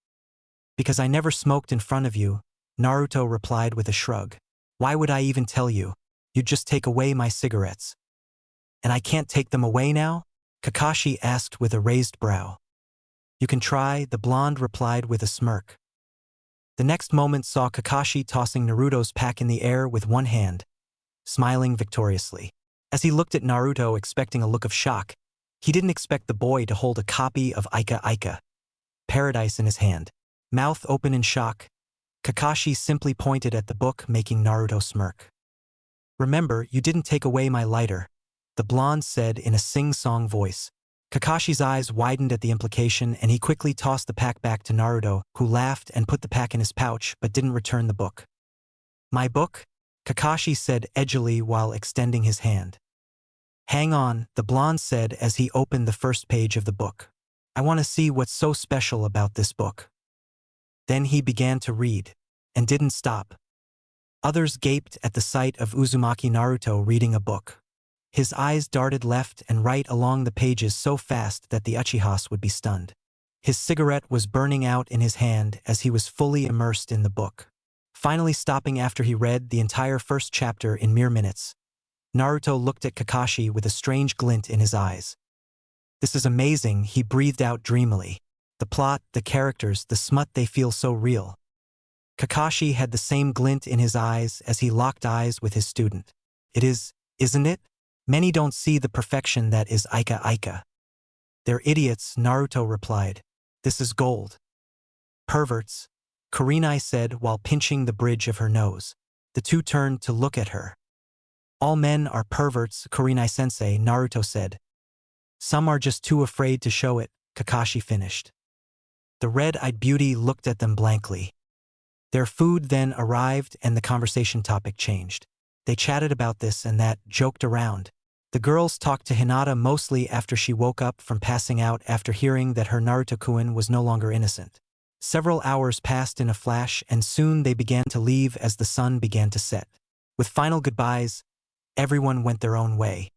"Because I never smoked in front of you," Naruto replied with a shrug. "Why would I even tell you? You'd just take away my cigarettes." "And I can't take them away now?" Kakashi asked with a raised brow. "You can try," the blonde replied with a smirk. The next moment saw Kakashi tossing Naruto's pack in the air with one hand, smiling victoriously. As he looked at Naruto expecting a look of shock, he didn't expect the boy to hold a copy of Ika Ika Paradise in his hand. Mouth open in shock, Kakashi simply pointed at the book, making Naruto smirk. "Remember, you didn't take away my lighter," the blonde said in a sing-song voice. Kakashi's eyes widened at the implication and he quickly tossed the pack back to Naruto, who laughed and put the pack in his pouch but didn't return the book. "My book?" Kakashi said edgily while extending his hand. "Hang on," the blonde said as he opened the first page of the book. "I want to see what's so special about this book." Then he began to read, and didn't stop. Others gaped at the sight of Uzumaki Naruto reading a book. His eyes darted left and right along the pages so fast that the Uchihas would be stunned. His cigarette was burning out in his hand as he was fully immersed in the book. Finally stopping after he read the entire first chapter in mere minutes, Naruto looked at Kakashi with a strange glint in his eyes. "This is amazing," he breathed out dreamily. "The plot, the characters, the smut, they feel so real." Kakashi had the same glint in his eyes as he locked eyes with his student. "It is, isn't it? Many don't see the perfection that is Ika Ika." "They're idiots," Naruto replied. "This is gold." "Perverts," Kurenai said while pinching the bridge of her nose. The two turned to look at her. "All men are perverts, Kurenai-sensei," Naruto said. "Some are just too afraid to show it," Kakashi finished. The red-eyed beauty looked at them blankly. Their food then arrived and the conversation topic changed. They chatted about this and that, joked around. The girls talked to Hinata mostly after she woke up from passing out after hearing that her Naruto-kun was no longer innocent. Several hours passed in a flash and soon they began to leave as the sun began to set. With final goodbyes, everyone went their own way.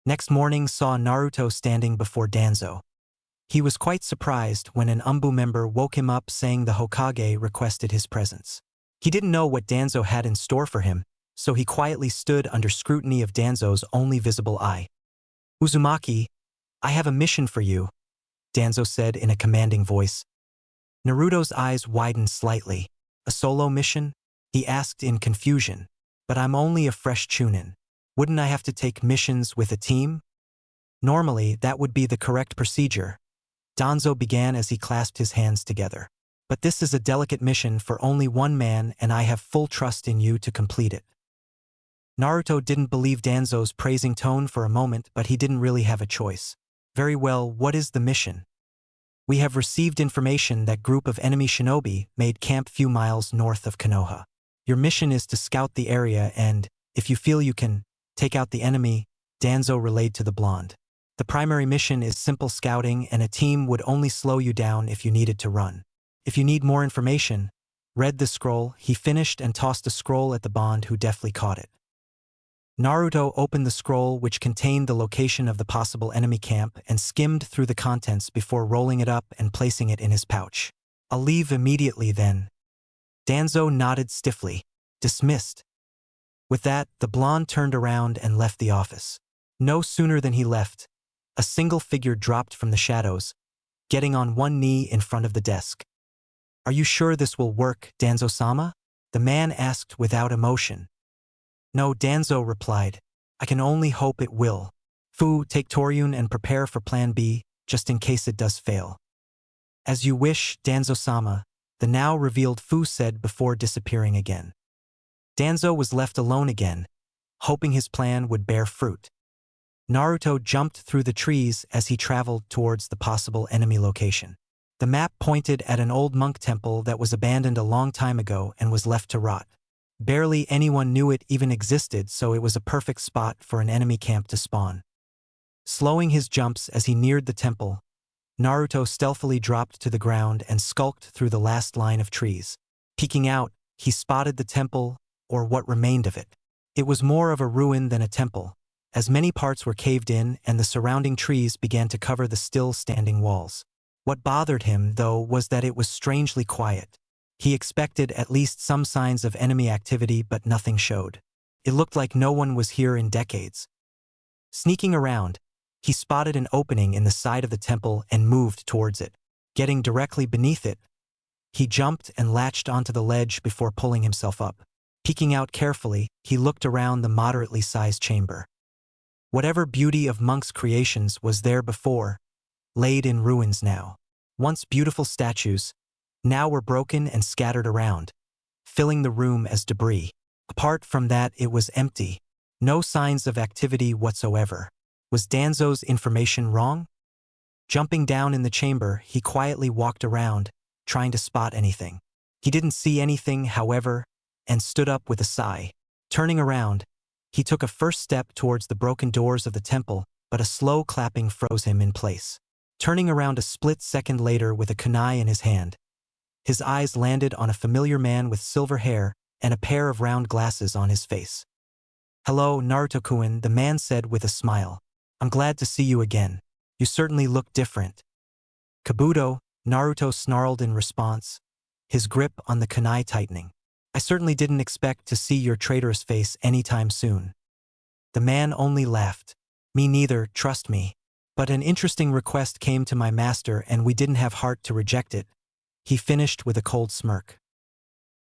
Next morning saw Naruto standing before Danzo. He was quite surprised when an Umbu member woke him up saying the Hokage requested his presence. He didn't know what Danzo had in store for him, so he quietly stood under scrutiny of Danzo's only visible eye. "Uzumaki, I have a mission for you," Danzo said in a commanding voice. Naruto's eyes widened slightly. "A solo mission?" he asked in confusion. "But I'm only a fresh chunin. Wouldn't I have to take missions with a team?" "Normally, that would be the correct procedure," Danzo began as he clasped his hands together. "But this is a delicate mission for only one man and I have full trust in you to complete it." Naruto didn't believe Danzo's praising tone for a moment, but he didn't really have a choice. "Very well, what is the mission?" "We have received information that group of enemy shinobi made camp few miles north of Konoha. Your mission is to scout the area and, if you feel you can, take out the enemy," Danzo relayed to the blonde. "The primary mission is simple scouting and a team would only slow you down if you needed to run. If you need more information, read the scroll," he finished and tossed a scroll at the blonde who deftly caught it. Naruto opened the scroll which contained the location of the possible enemy camp and skimmed through the contents before rolling it up and placing it in his pouch. "I'll leave immediately then." Danzo nodded stiffly. "Dismissed." With that, the blonde turned around and left the office. No sooner than he left, a single figure dropped from the shadows, getting on one knee in front of the desk. "Are you sure this will work, Danzo-sama?" the man asked without emotion. "No," Danzo replied. "I can only hope it will. Fu, take Toryun and prepare for plan B, just in case it does fail." "As you wish, Danzo-sama," the now revealed Fu said before disappearing again. Danzo was left alone again, hoping his plan would bear fruit. Naruto jumped through the trees as he traveled towards the possible enemy location. The map pointed at an old monk temple that was abandoned a long time ago and was left to rot. Barely anyone knew it even existed, so it was a perfect spot for an enemy camp to spawn. Slowing his jumps as he neared the temple, Naruto stealthily dropped to the ground and skulked through the last line of trees. Peeking out, he spotted the temple, or what remained of it. It was more of a ruin than a temple, as many parts were caved in and the surrounding trees began to cover the still-standing walls. What bothered him, though, was that it was strangely quiet. He expected at least some signs of enemy activity, but nothing showed. It looked like no one was here in decades. Sneaking around, he spotted an opening in the side of the temple and moved towards it. Getting directly beneath it, he jumped and latched onto the ledge before pulling himself up. Peeking out carefully, he looked around the moderately sized chamber. Whatever beauty of monks' creations was there before, laid in ruins now. Once beautiful statues, now were broken and scattered around, filling the room as debris. Apart from that, it was empty. No signs of activity whatsoever. Was Danzo's information wrong? Jumping down in the chamber, he quietly walked around, trying to spot anything. He didn't see anything, however, and stood up with a sigh. Turning around, he took a first step towards the broken doors of the temple, but a slow clapping froze him in place. Turning around a split second later with a kunai in his hand, his eyes landed on a familiar man with silver hair and a pair of round glasses on his face. "Hello, Naruto-kun," the man said with a smile. "I'm glad to see you again. You certainly look different." "Kabuto," Naruto snarled in response, his grip on the kunai tightening. "I certainly didn't expect to see your traitorous face anytime soon." The man only laughed. "Me neither, trust me. But an interesting request came to my master and we didn't have heart to reject it," he finished with a cold smirk.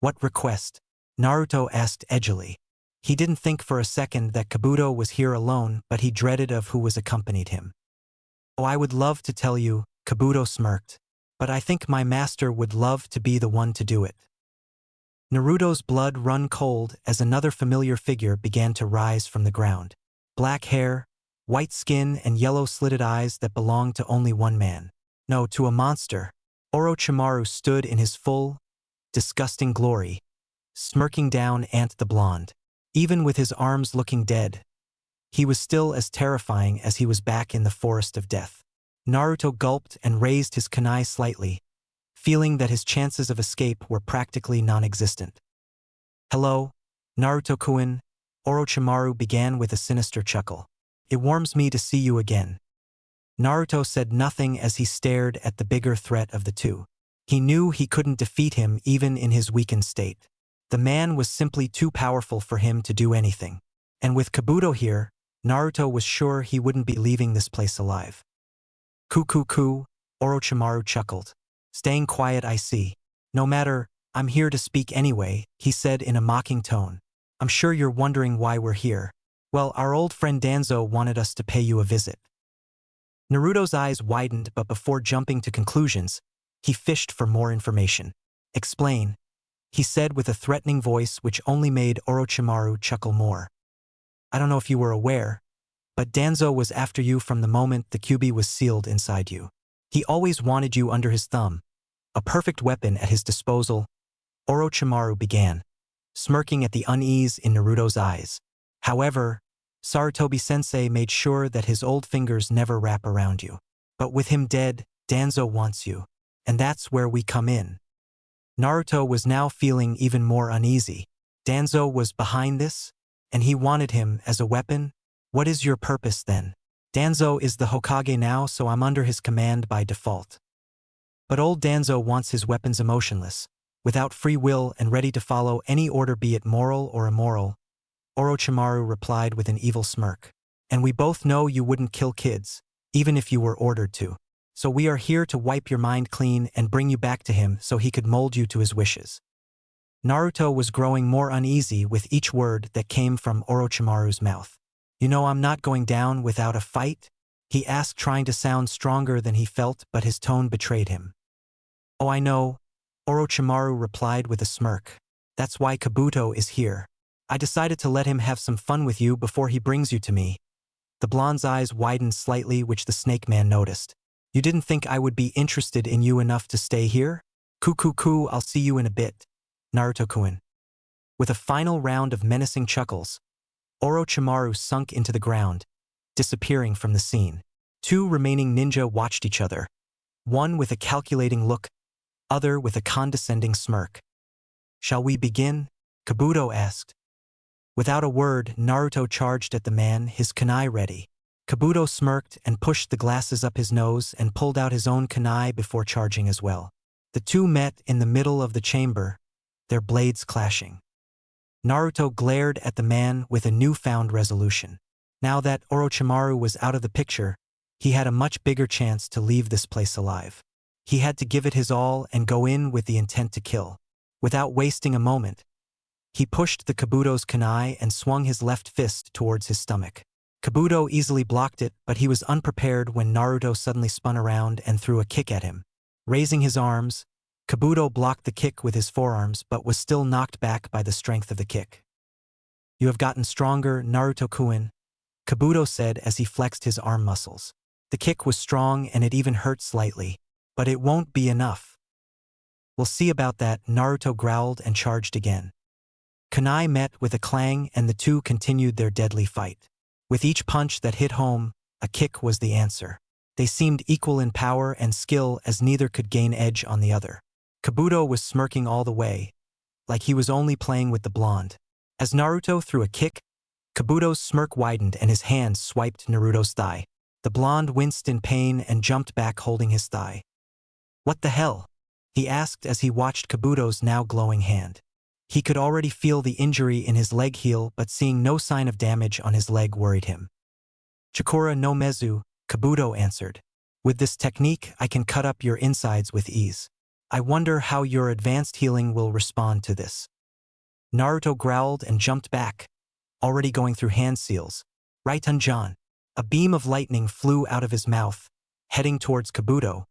"What request?" Naruto asked edgily. He didn't think for a second that Kabuto was here alone, but he dreaded of who was accompanied him. "Oh, I would love to tell you," Kabuto smirked, "but I think my master would love to be the one to do it." Naruto's blood ran cold as another familiar figure began to rise from the ground. Black hair, white skin, and yellow slitted eyes that belonged to only one man. No, to a monster. Orochimaru stood in his full, disgusting glory, smirking down Ant the Blonde. Even with his arms looking dead, he was still as terrifying as he was back in the forest of death. Naruto gulped and raised his kunai slightly, feeling that his chances of escape were practically non-existent. "Hello, Naruto-kun," Orochimaru began with a sinister chuckle. "It warms me to see you again." Naruto said nothing as he stared at the bigger threat of the two. He knew he couldn't defeat him even in his weakened state. The man was simply too powerful for him to do anything. And with Kabuto here, Naruto was sure he wouldn't be leaving this place alive. "Ku, Orochimaru chuckled. "Staying quiet, I see. No matter, I'm here to speak anyway," he said in a mocking tone. "I'm sure you're wondering why we're here. Well, our old friend Danzo wanted us to pay you a visit." Naruto's eyes widened, but before jumping to conclusions, he fished for more information. "Explain," he said with a threatening voice which only made Orochimaru chuckle more. "I don't know if you were aware, but Danzo was after you from the moment the Kyuubi was sealed inside you. He always wanted you under his thumb, a perfect weapon at his disposal," Orochimaru began, smirking at the unease in Naruto's eyes. "However, Sarutobi-sensei made sure that his old fingers never wrap around you. But with him dead, Danzo wants you, and that's where we come in." Naruto was now feeling even more uneasy. Danzo was behind this? and he wanted him as a weapon? What is your purpose then? Danzo is the Hokage now, so I'm under his command by default. But old Danzo wants his weapons emotionless, without free will and ready to follow any order, be it moral or immoral. Orochimaru replied with an evil smirk. And we both know you wouldn't kill kids, even if you were ordered to. So we are here to wipe your mind clean and bring you back to him so he could mold you to his wishes. Naruto was growing more uneasy with each word that came from Orochimaru's mouth. You know I'm not going down without a fight? He asked, trying to sound stronger than he felt, but his tone betrayed him. Oh, I know, Orochimaru replied with a smirk. That's why Kabuto is here. I decided to let him have some fun with you before he brings you to me. The blonde's eyes widened slightly, which the snake man noticed. You didn't think I would be interested in you enough to stay here? Ku, I'll see you in a bit, Naruto-kun. With a final round of menacing chuckles, Orochimaru sunk into the ground, disappearing from the scene. Two remaining ninja watched each other, one with a calculating look, other with a condescending smirk. Shall we begin? Kabuto asked. Without a word, Naruto charged at the man, his kunai ready. Kabuto smirked and pushed the glasses up his nose and pulled out his own kunai before charging as well. The two met in the middle of the chamber, their blades clashing. Naruto glared at the man with a newfound resolution. Now that Orochimaru was out of the picture, he had a much bigger chance to leave this place alive. He had to give it his all and go in with the intent to kill. Without wasting a moment, he pushed the Kabuto's kunai and swung his left fist towards his stomach. Kabuto easily blocked it, but he was unprepared when Naruto suddenly spun around and threw a kick at him. Raising his arms, Kabuto blocked the kick with his forearms but was still knocked back by the strength of the kick. You have gotten stronger, Naruto-kun, Kabuto said as he flexed his arm muscles. The kick was strong and it even hurt slightly, but it won't be enough. We'll see about that, Naruto growled and charged again. Kunai met with a clang and the two continued their deadly fight. With each punch that hit home, a kick was the answer. They seemed equal in power and skill as neither could gain edge on the other. Kabuto was smirking all the way, like he was only playing with the blonde. As Naruto threw a kick, Kabuto's smirk widened and his hand swiped Naruto's thigh. The blonde winced in pain and jumped back holding his thigh. What the hell? He asked as he watched Kabuto's now glowing hand. He could already feel the injury in his leg heel, but seeing no sign of damage on his leg worried him. Chikura no Mezu, Kabuto answered. With this technique, I can cut up your insides with ease. I wonder how your advanced healing will respond to this. Naruto growled and jumped back, already going through hand seals. Raitanjan. A beam of lightning flew out of his mouth, heading towards Kabuto,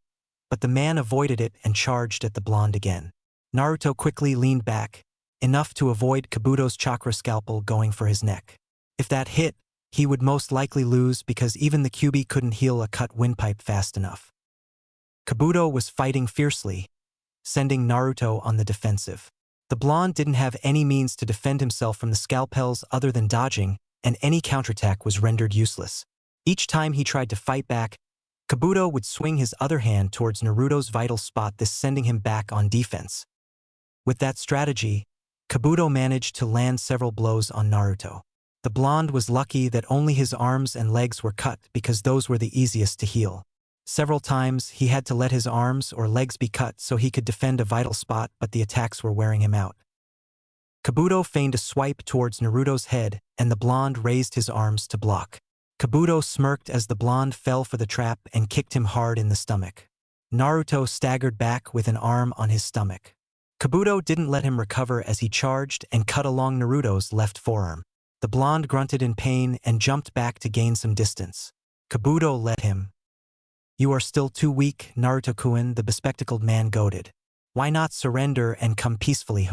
but the man avoided it and charged at the blonde again. Naruto quickly leaned back, enough to avoid Kabuto's chakra scalpel going for his neck. If that hit, he would most likely lose because even the Kyuubi couldn't heal a cut windpipe fast enough. Kabuto was fighting fiercely, sending Naruto on the defensive. The blonde didn't have any means to defend himself from the scalpels other than dodging, and any counterattack was rendered useless. Each time he tried to fight back, Kabuto would swing his other hand towards Naruto's vital spot, this sending him back on defense. With that strategy, Kabuto managed to land several blows on Naruto. The blonde was lucky that only his arms and legs were cut because those were the easiest to heal. Several times he had to let his arms or legs be cut so he could defend a vital spot, but the attacks were wearing him out. Kabuto feigned a swipe towards Naruto's head and the blonde raised his arms to block. Kabuto smirked as the blonde fell for the trap and kicked him hard in the stomach. Naruto staggered back with an arm on his stomach. Kabuto didn't let him recover as he charged and cut along Naruto's left forearm. The blonde grunted in pain and jumped back to gain some distance. Kabuto let him. You are still too weak, Naruto-kun, the bespectacled man goaded. Why not surrender and come peacefully?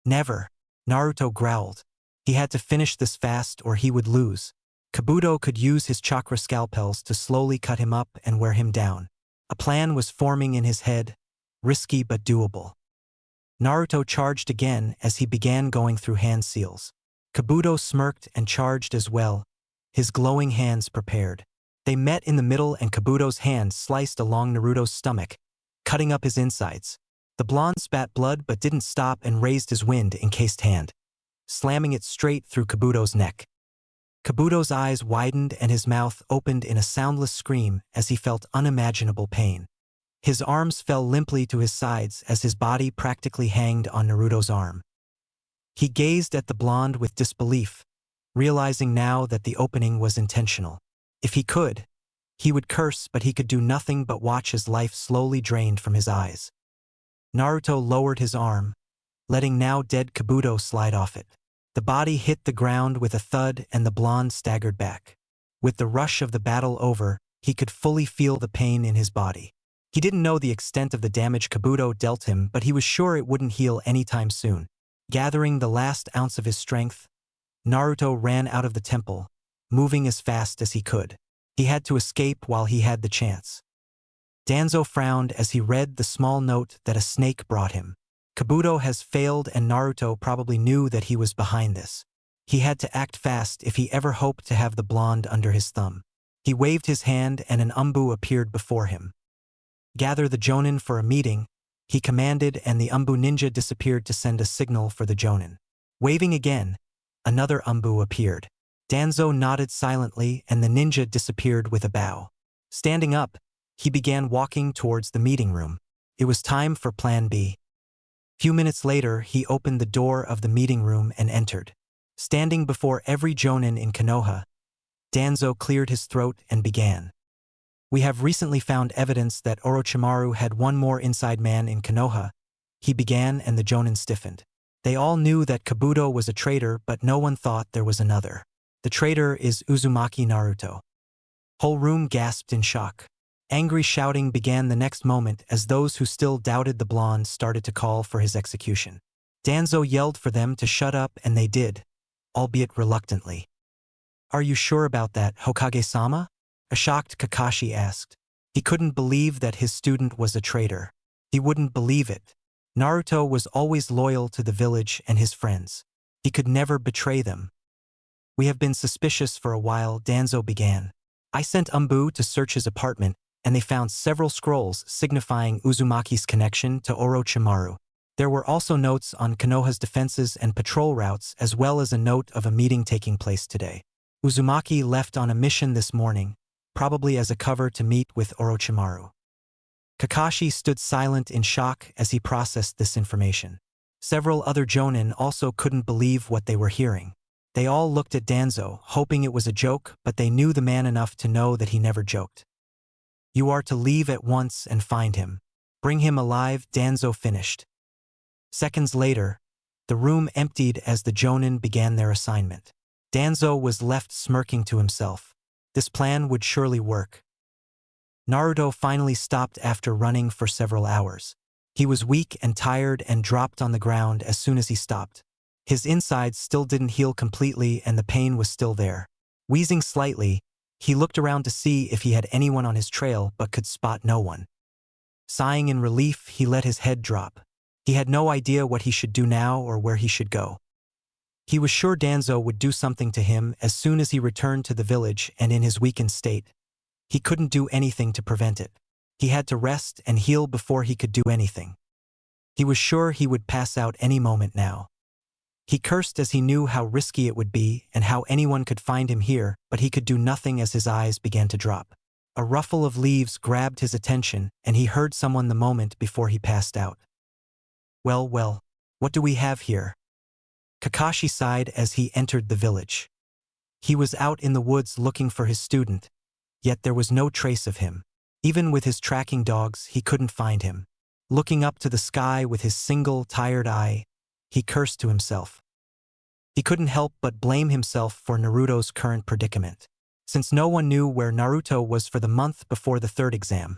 Never, Naruto growled. He had to finish this fast or he would lose. Kabuto could use his chakra scalpels to slowly cut him up and wear him down. A plan was forming in his head, risky but doable. Naruto charged again as he began going through hand seals. Kabuto smirked and charged as well, his glowing hands prepared. They met in the middle and Kabuto's hand sliced along Naruto's stomach, cutting up his insides. The blonde spat blood but didn't stop and raised his wind-encased hand. slamming it straight through Kabuto's neck. Kabuto's eyes widened and his mouth opened in a soundless scream as he felt unimaginable pain. His arms fell limply to his sides as his body practically hanged on Naruto's arm. He gazed at the blonde with disbelief, realizing now that the opening was intentional. If he could, he would curse, but he could do nothing but watch his life slowly drained from his eyes. Naruto lowered his arm, letting now dead Kabuto slide off it. The body hit the ground with a thud and the blonde staggered back. With the rush of the battle over, he could fully feel the pain in his body. He didn't know the extent of the damage Kabuto dealt him, but he was sure it wouldn't heal anytime soon. Gathering the last ounce of his strength, Naruto ran out of the temple, moving as fast as he could. He had to escape while he had the chance. Danzo frowned as he read the small note that a snake brought him. Kabuto has failed and Naruto probably knew that he was behind this. He had to act fast if he ever hoped to have the blonde under his thumb. He waved his hand and an umbu appeared before him. Gather the Jonin for a meeting, he commanded, and the umbu ninja disappeared to send a signal for the Jonin. Waving again, another umbu appeared. Danzo nodded silently and the ninja disappeared with a bow. Standing up, he began walking towards the meeting room. It was time for Plan B. Few minutes later, he opened the door of the meeting room and entered. Standing before every Jonin in Konoha, Danzo cleared his throat and began. We have recently found evidence that Orochimaru had one more inside man in Konoha, he began, and the Jonin stiffened. They all knew that Kabuto was a traitor, but no one thought there was another. The traitor is Uzumaki Naruto. Whole room gasped in shock. Angry shouting began the next moment as those who still doubted the blonde started to call for his execution. Danzo yelled for them to shut up and they did, albeit reluctantly. Are you sure about that, Hokage-sama? A shocked Kakashi asked. He couldn't believe that his student was a traitor. He wouldn't believe it. Naruto was always loyal to the village and his friends. He could never betray them. We have been suspicious for a while, Danzo began. I sent umbu to search his apartment, and they found several scrolls signifying Uzumaki's connection to Orochimaru. There were also notes on Konoha's defenses and patrol routes, as well as a note of a meeting taking place today. Uzumaki left on a mission this morning, probably as a cover to meet with Orochimaru. Kakashi stood silent in shock as he processed this information. Several other Jonin also couldn't believe what they were hearing. They all looked at Danzo, hoping it was a joke, but they knew the man enough to know that he never joked. You are to leave at once and find him. Bring him alive, Danzo finished. Seconds later, the room emptied as the Jonin began their assignment. Danzo was left smirking to himself. This plan would surely work. Naruto finally stopped after running for several hours. He was weak and tired and dropped on the ground as soon as he stopped. His insides still didn't heal completely and the pain was still there. Wheezing slightly, he looked around to see if he had anyone on his trail but could spot no one. Sighing in relief, he let his head drop. He had no idea what he should do now or where he should go. He was sure Danzo would do something to him as soon as he returned to the village, and in his weakened state, he couldn't do anything to prevent it. He had to rest and heal before he could do anything. He was sure he would pass out any moment now. He cursed as he knew how risky it would be and how anyone could find him here, but he could do nothing as his eyes began to drop. A ruffle of leaves grabbed his attention, and he heard someone the moment before he passed out. Well, what do we have here? Kakashi sighed as he entered the village. He was out in the woods looking for his student, yet there was no trace of him. Even with his tracking dogs, he couldn't find him. Looking up to the sky with his single, tired eye, he cursed to himself. He couldn't help but blame himself for Naruto's current predicament. Since no one knew where Naruto was for the month before the third exam,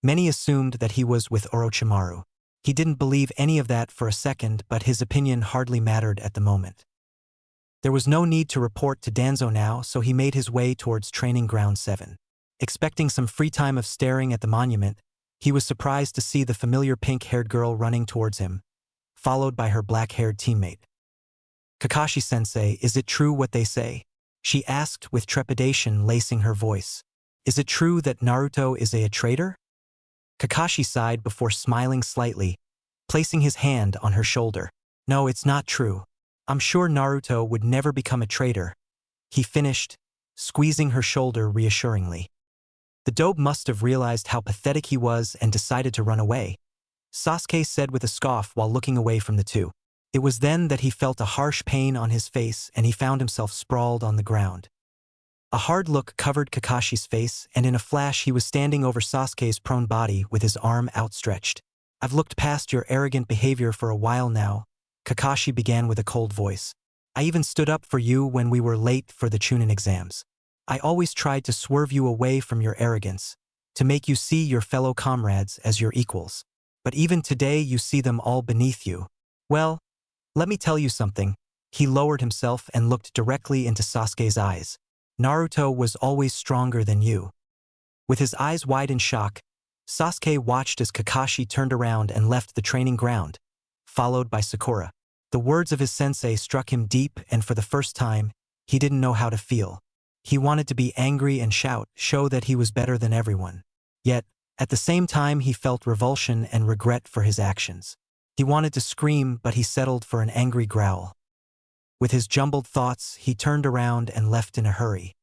many assumed that he was with Orochimaru. He didn't believe any of that for a second, but his opinion hardly mattered at the moment. There was no need to report to Danzo now, so he made his way towards Training Ground 7. Expecting some free time of staring at the monument, he was surprised to see the familiar pink-haired girl running towards him, followed by her black-haired teammate. Kakashi-sensei, is it true what they say? She asked with trepidation lacing her voice. Is it true that Naruto is a traitor? Kakashi sighed before smiling slightly, placing his hand on her shoulder. No, it's not true. I'm sure Naruto would never become a traitor, he finished, squeezing her shoulder reassuringly. The dope must have realized how pathetic he was and decided to run away, Sasuke said with a scoff while looking away from the two. It was then that he felt a harsh pain on his face and he found himself sprawled on the ground. A hard look covered Kakashi's face, and in a flash he was standing over Sasuke's prone body with his arm outstretched. I've looked past your arrogant behavior for a while now, Kakashi began with a cold voice. I even stood up for you when we were late for the Chunin exams. I always tried to swerve you away from your arrogance, to make you see your fellow comrades as your equals. But even today you see them all beneath you. Well, let me tell you something. He lowered himself and looked directly into Sasuke's eyes. Naruto was always stronger than you. With his eyes wide in shock, Sasuke watched as Kakashi turned around and left the training ground, followed by Sakura. The words of his sensei struck him deep, and for the first time, he didn't know how to feel. He wanted to be angry and show that he was better than everyone. Yet, at the same time he felt revulsion and regret for his actions. He wanted to scream, but he settled for an angry growl. With his jumbled thoughts, he turned around and left in a hurry.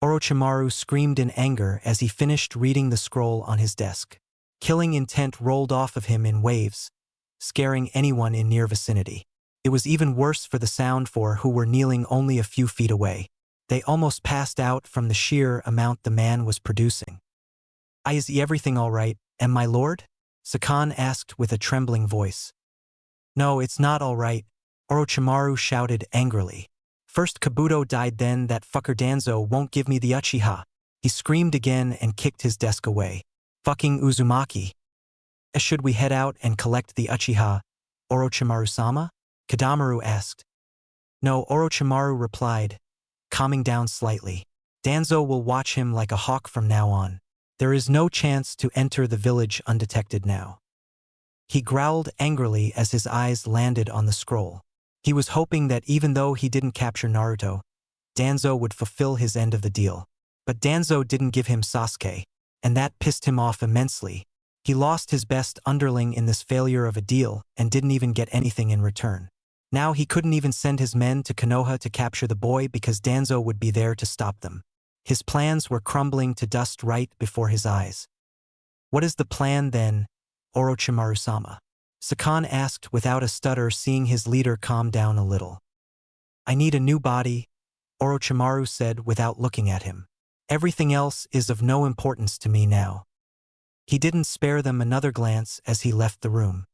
Orochimaru screamed in anger as he finished reading the scroll on his desk. Killing intent rolled off of him in waves, scaring anyone in near vicinity. It was even worse for the Sound Four, who were kneeling only a few feet away. They almost passed out from the sheer amount the man was producing. Is everything all right, my lord? Sakan asked with a trembling voice. No, it's not all right, Orochimaru shouted angrily. First Kabuto died, then that fucker Danzo won't give me the Uchiha. He screamed again and kicked his desk away. Fucking Uzumaki. Should we head out and collect the Uchiha, Orochimaru-sama? Kadamaru asked. No, Orochimaru replied, calming down slightly. Danzo will watch him like a hawk from now on. There is no chance to enter the village undetected now. He growled angrily as his eyes landed on the scroll. He was hoping that even though he didn't capture Naruto, Danzo would fulfill his end of the deal. But Danzo didn't give him Sasuke, and that pissed him off immensely. He lost his best underling in this failure of a deal and didn't even get anything in return. Now he couldn't even send his men to Konoha to capture the boy because Danzo would be there to stop them. His plans were crumbling to dust right before his eyes. What is the plan then, Orochimaru-sama? Sakan asked without a stutter, seeing his leader calm down a little. I need a new body, Orochimaru said without looking at him. Everything else is of no importance to me now. He didn't spare them another glance as he left the room.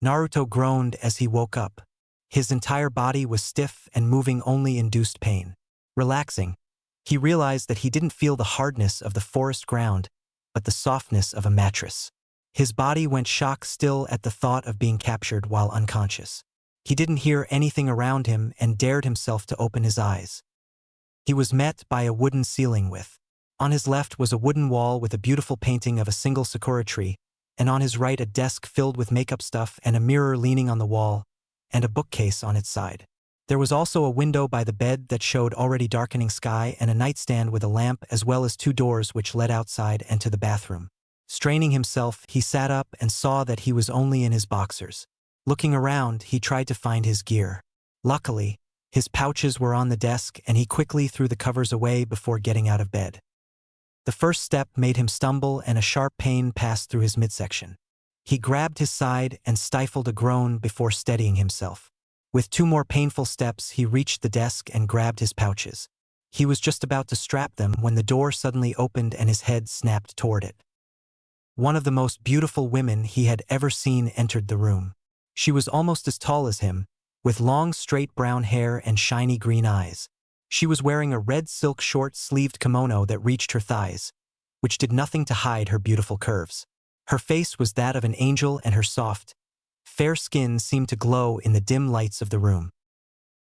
Naruto groaned as he woke up. His entire body was stiff and moving only induced pain. Relaxing, he realized that he didn't feel the hardness of the forest ground, but the softness of a mattress. His body went shock still at the thought of being captured while unconscious. He didn't hear anything around him and dared himself to open his eyes. He was met by a wooden ceiling with. On his left was a wooden wall with a beautiful painting of a single sakura tree, and on his right a desk filled with makeup stuff and a mirror leaning on the wall, and a bookcase on its side. There was also a window by the bed that showed already darkening sky and a nightstand with a lamp, as well as two doors which led outside and to the bathroom. Straining himself, he sat up and saw that he was only in his boxers. Looking around, he tried to find his gear. Luckily, his pouches were on the desk and he quickly threw the covers away before getting out of bed. The first step made him stumble and a sharp pain passed through his midsection. He grabbed his side and stifled a groan before steadying himself. With two more painful steps, he reached the desk and grabbed his pouches. He was just about to strap them when the door suddenly opened and his head snapped toward it. One of the most beautiful women he had ever seen entered the room. She was almost as tall as him, with long straight brown hair and shiny green eyes. She was wearing a red silk short-sleeved kimono that reached her thighs, which did nothing to hide her beautiful curves. Her face was that of an angel and her soft, fair skin seemed to glow in the dim lights of the room.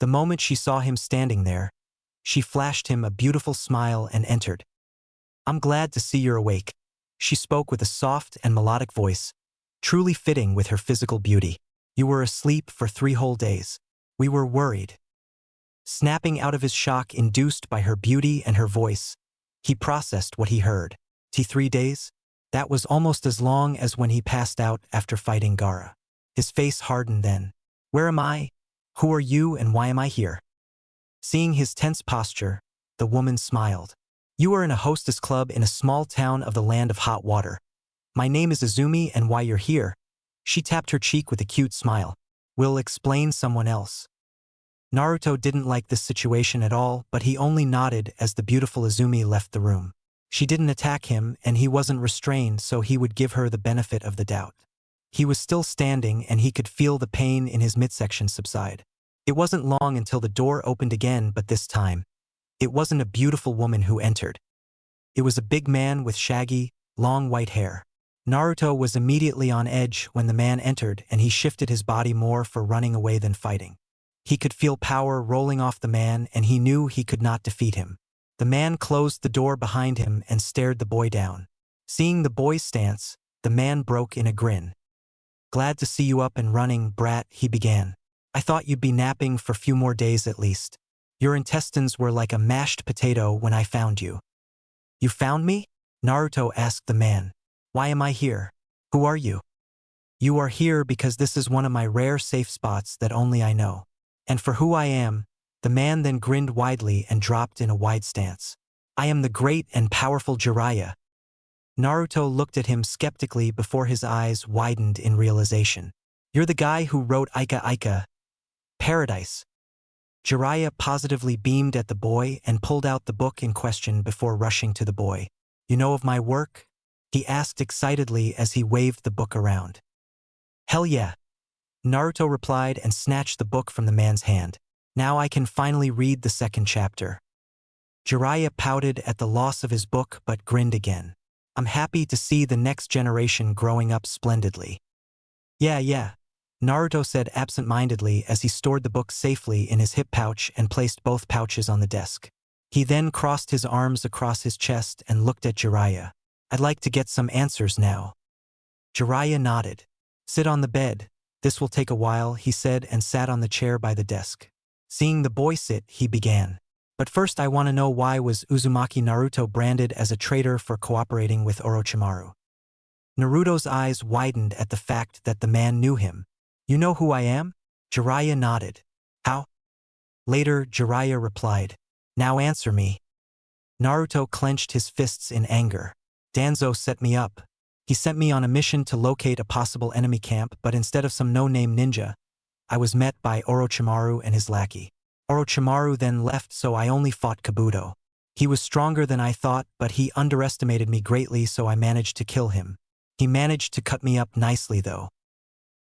The moment she saw him standing there, she flashed him a beautiful smile and entered. I'm glad to see you're awake. She spoke with a soft and melodic voice, truly fitting with her physical beauty. You were asleep for 3 whole days. We were worried. Snapping out of his shock induced by her beauty and her voice, he processed what he heard. 3 days? That was almost as long as when he passed out after fighting Gaara. His face hardened then. Where am I? Who are you and why am I here? Seeing his tense posture, the woman smiled. You are in a hostess club in a small town of the land of hot water. My name is Izumi and why you're here. She tapped her cheek with a cute smile. We'll explain someone else. Naruto didn't like this situation at all, but he only nodded as the beautiful Izumi left the room. She didn't attack him and he wasn't restrained, so he would give her the benefit of the doubt. He was still standing and he could feel the pain in his midsection subside. It wasn't long until the door opened again, but this time, it wasn't a beautiful woman who entered. It was a big man with shaggy, long white hair. Naruto was immediately on edge when the man entered and he shifted his body more for running away than fighting. He could feel power rolling off the man and he knew he could not defeat him. The man closed the door behind him and stared the boy down. Seeing the boy's stance, the man broke in a grin. Glad to see you up and running, brat, he began. I thought you'd be napping for a few more days at least. Your intestines were like a mashed potato when I found you. You found me? Naruto asked the man. Why am I here? Who are you? You are here because this is one of my rare safe spots that only I know. And for who I am, the man then grinned widely and dropped in a wide stance. I am the great and powerful Jiraiya. Naruto looked at him skeptically before his eyes widened in realization. You're the guy who wrote Ika Ika. Paradise. Jiraiya positively beamed at the boy and pulled out the book in question before rushing to the boy. You know of my work? He asked excitedly as he waved the book around. Hell yeah. Naruto replied and snatched the book from the man's hand. Now I can finally read the second chapter. Jiraiya pouted at the loss of his book but grinned again. I'm happy to see the next generation growing up splendidly. Yeah. Naruto said absent-mindedly as he stored the book safely in his hip pouch and placed both pouches on the desk. He then crossed his arms across his chest and looked at Jiraiya. I'd like to get some answers now. Jiraiya nodded. Sit on the bed. This will take a while, he said and sat on the chair by the desk. Seeing the boy sit, he began. But first I want to know why was Uzumaki Naruto branded as a traitor for cooperating with Orochimaru? Naruto's eyes widened at the fact that the man knew him. You know who I am? Jiraiya nodded. How? Later, Jiraiya replied. Now answer me. Naruto clenched his fists in anger. Danzo set me up. He sent me on a mission to locate a possible enemy camp, but instead of some no-name ninja, I was met by Orochimaru and his lackey. Orochimaru then left, so I only fought Kabuto. He was stronger than I thought, but he underestimated me greatly, so I managed to kill him. He managed to cut me up nicely though.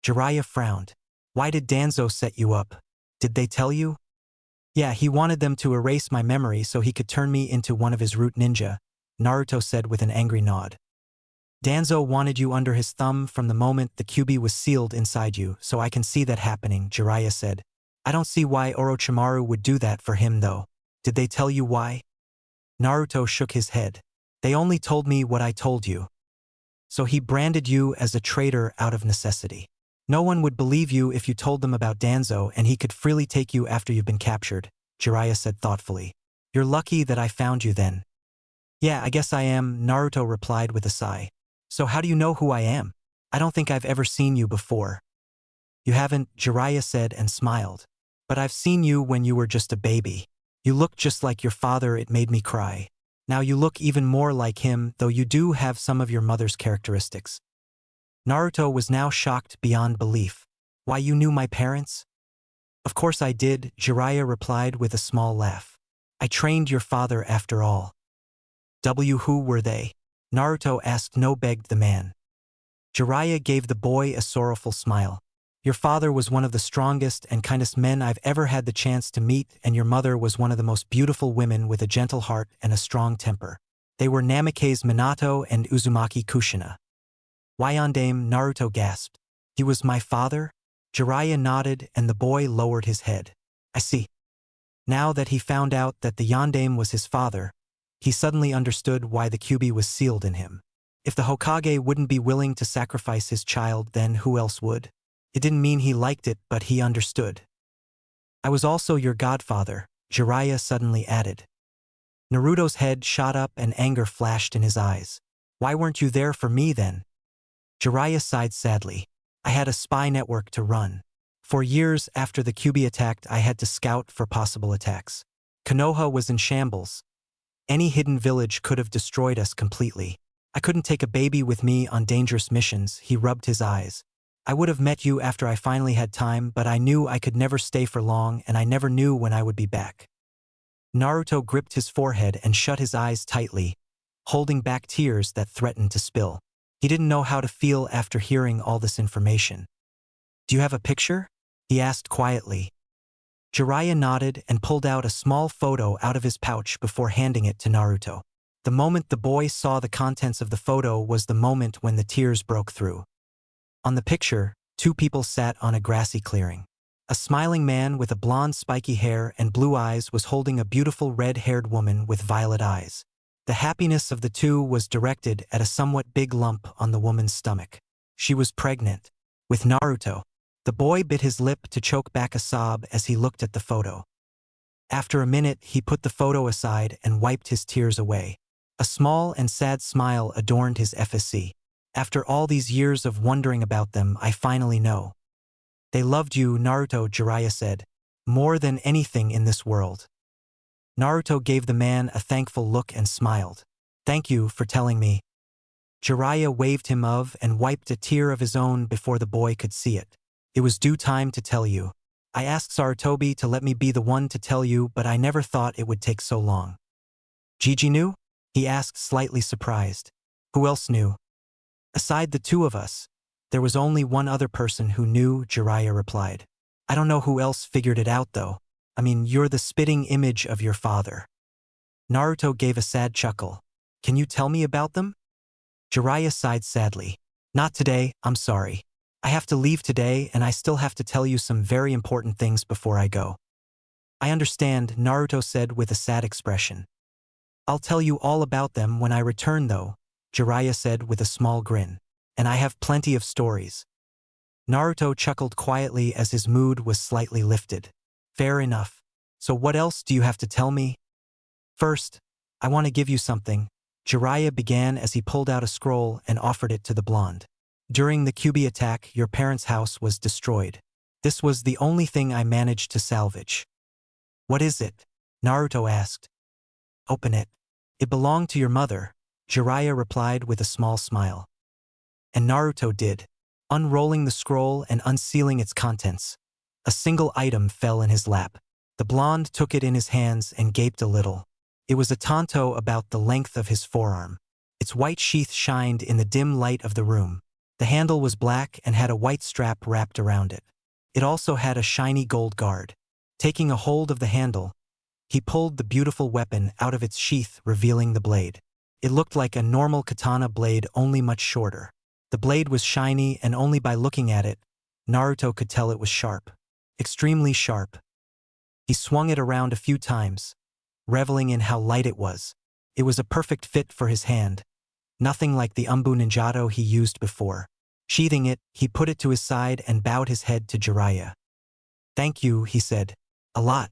Jiraiya frowned. Why did Danzo set you up? Did they tell you? Yeah, he wanted them to erase my memory so he could turn me into one of his root ninja, Naruto said with an angry nod. Danzo wanted you under his thumb from the moment the QB was sealed inside you, so I can see that happening, Jiraiya said. I don't see why Orochimaru would do that for him though. Did they tell you why? Naruto shook his head. They only told me what I told you. So he branded you as a traitor out of necessity. No one would believe you if you told them about Danzo and he could freely take you after you've been captured, Jiraiya said thoughtfully. You're lucky that I found you then. Yeah, I guess I am, Naruto replied with a sigh. So how do you know who I am? I don't think I've ever seen you before. You haven't, Jiraiya said and smiled. But I've seen you when you were just a baby. You look just like your father, it made me cry. Now you look even more like him, though you do have some of your mother's characteristics. Naruto was now shocked beyond belief. Why, you knew my parents? Of course I did, Jiraiya replied with a small laugh. I trained your father after all. Who were they? Naruto asked. No, begged the man. Jiraiya gave the boy a sorrowful smile. Your father was one of the strongest and kindest men I've ever had the chance to meet, and your mother was one of the most beautiful women with a gentle heart and a strong temper. They were Namikaze Minato and Uzumaki Kushina. Yandame, Naruto gasped. He was my father? Jiraiya nodded and the boy lowered his head. I see. Now that he found out that the Yandame was his father, he suddenly understood why the QB was sealed in him. If the Hokage wouldn't be willing to sacrifice his child, then who else would? It didn't mean he liked it, but he understood. I was also your godfather, Jiraiya suddenly added. Naruto's head shot up and anger flashed in his eyes. Why weren't you there for me then? Jiraiya sighed sadly. I had a spy network to run. For years after the Kyuubi attacked, I had to scout for possible attacks. Konoha was in shambles. Any hidden village could have destroyed us completely. I couldn't take a baby with me on dangerous missions. He rubbed his eyes. I would have met you after I finally had time, but I knew I could never stay for long, and I never knew when I would be back. Naruto gripped his forehead and shut his eyes tightly, holding back tears that threatened to spill. He didn't know how to feel after hearing all this information. "Do you have a picture?" he asked quietly. Jiraiya nodded and pulled out a small photo out of his pouch before handing it to Naruto. The moment the boy saw the contents of the photo was the moment when the tears broke through. On the picture, two people sat on a grassy clearing. A smiling man with a blonde spiky hair and blue eyes was holding a beautiful red-haired woman with violet eyes. The happiness of the two was directed at a somewhat big lump on the woman's stomach. She was pregnant. With Naruto. The boy bit his lip to choke back a sob as he looked at the photo. After a minute, he put the photo aside and wiped his tears away. A small and sad smile adorned his FSC. "After all these years of wondering about them, I finally know. They loved you, Naruto," Jiraiya said. "More than anything in this world." Naruto gave the man a thankful look and smiled. "Thank you for telling me." Jiraiya waved him off and wiped a tear of his own before the boy could see it. "It was due time to tell you. I asked Sarutobi to let me be the one to tell you, but I never thought it would take so long." "Gigi knew?" he asked, slightly surprised. "Who else knew?" "Aside the two of us, there was only one other person who knew," Jiraiya replied. "I don't know who else figured it out though. I mean, you're the spitting image of your father." Naruto gave a sad chuckle. "Can you tell me about them?" Jiraiya sighed sadly. "Not today, I'm sorry. I have to leave today and I still have to tell you some very important things before I go." "I understand," Naruto said with a sad expression. "I'll tell you all about them when I return though," Jiraiya said with a small grin. "And I have plenty of stories." Naruto chuckled quietly as his mood was slightly lifted. "Fair enough. So what else do you have to tell me?" "First, I want to give you something," Jiraiya began as he pulled out a scroll and offered it to the blonde. "During the Kyuubi attack, your parents' house was destroyed. This was the only thing I managed to salvage." "What is it?" Naruto asked. "Open it. It belonged to your mother," Jiraiya replied with a small smile. And Naruto did, unrolling the scroll and unsealing its contents. A single item fell in his lap. The blonde took it in his hands and gaped a little. It was a tanto about the length of his forearm. Its white sheath shined in the dim light of the room. The handle was black and had a white strap wrapped around it. It also had a shiny gold guard. Taking a hold of the handle, he pulled the beautiful weapon out of its sheath, revealing the blade. It looked like a normal katana blade, only much shorter. The blade was shiny, and only by looking at it, Naruto could tell it was sharp. Extremely sharp. He swung it around a few times, reveling in how light it was. It was a perfect fit for his hand. Nothing like the unbound he used before. Sheathing it, he put it to his side and bowed his head to Jiraiya. "Thank you," he said. "A lot."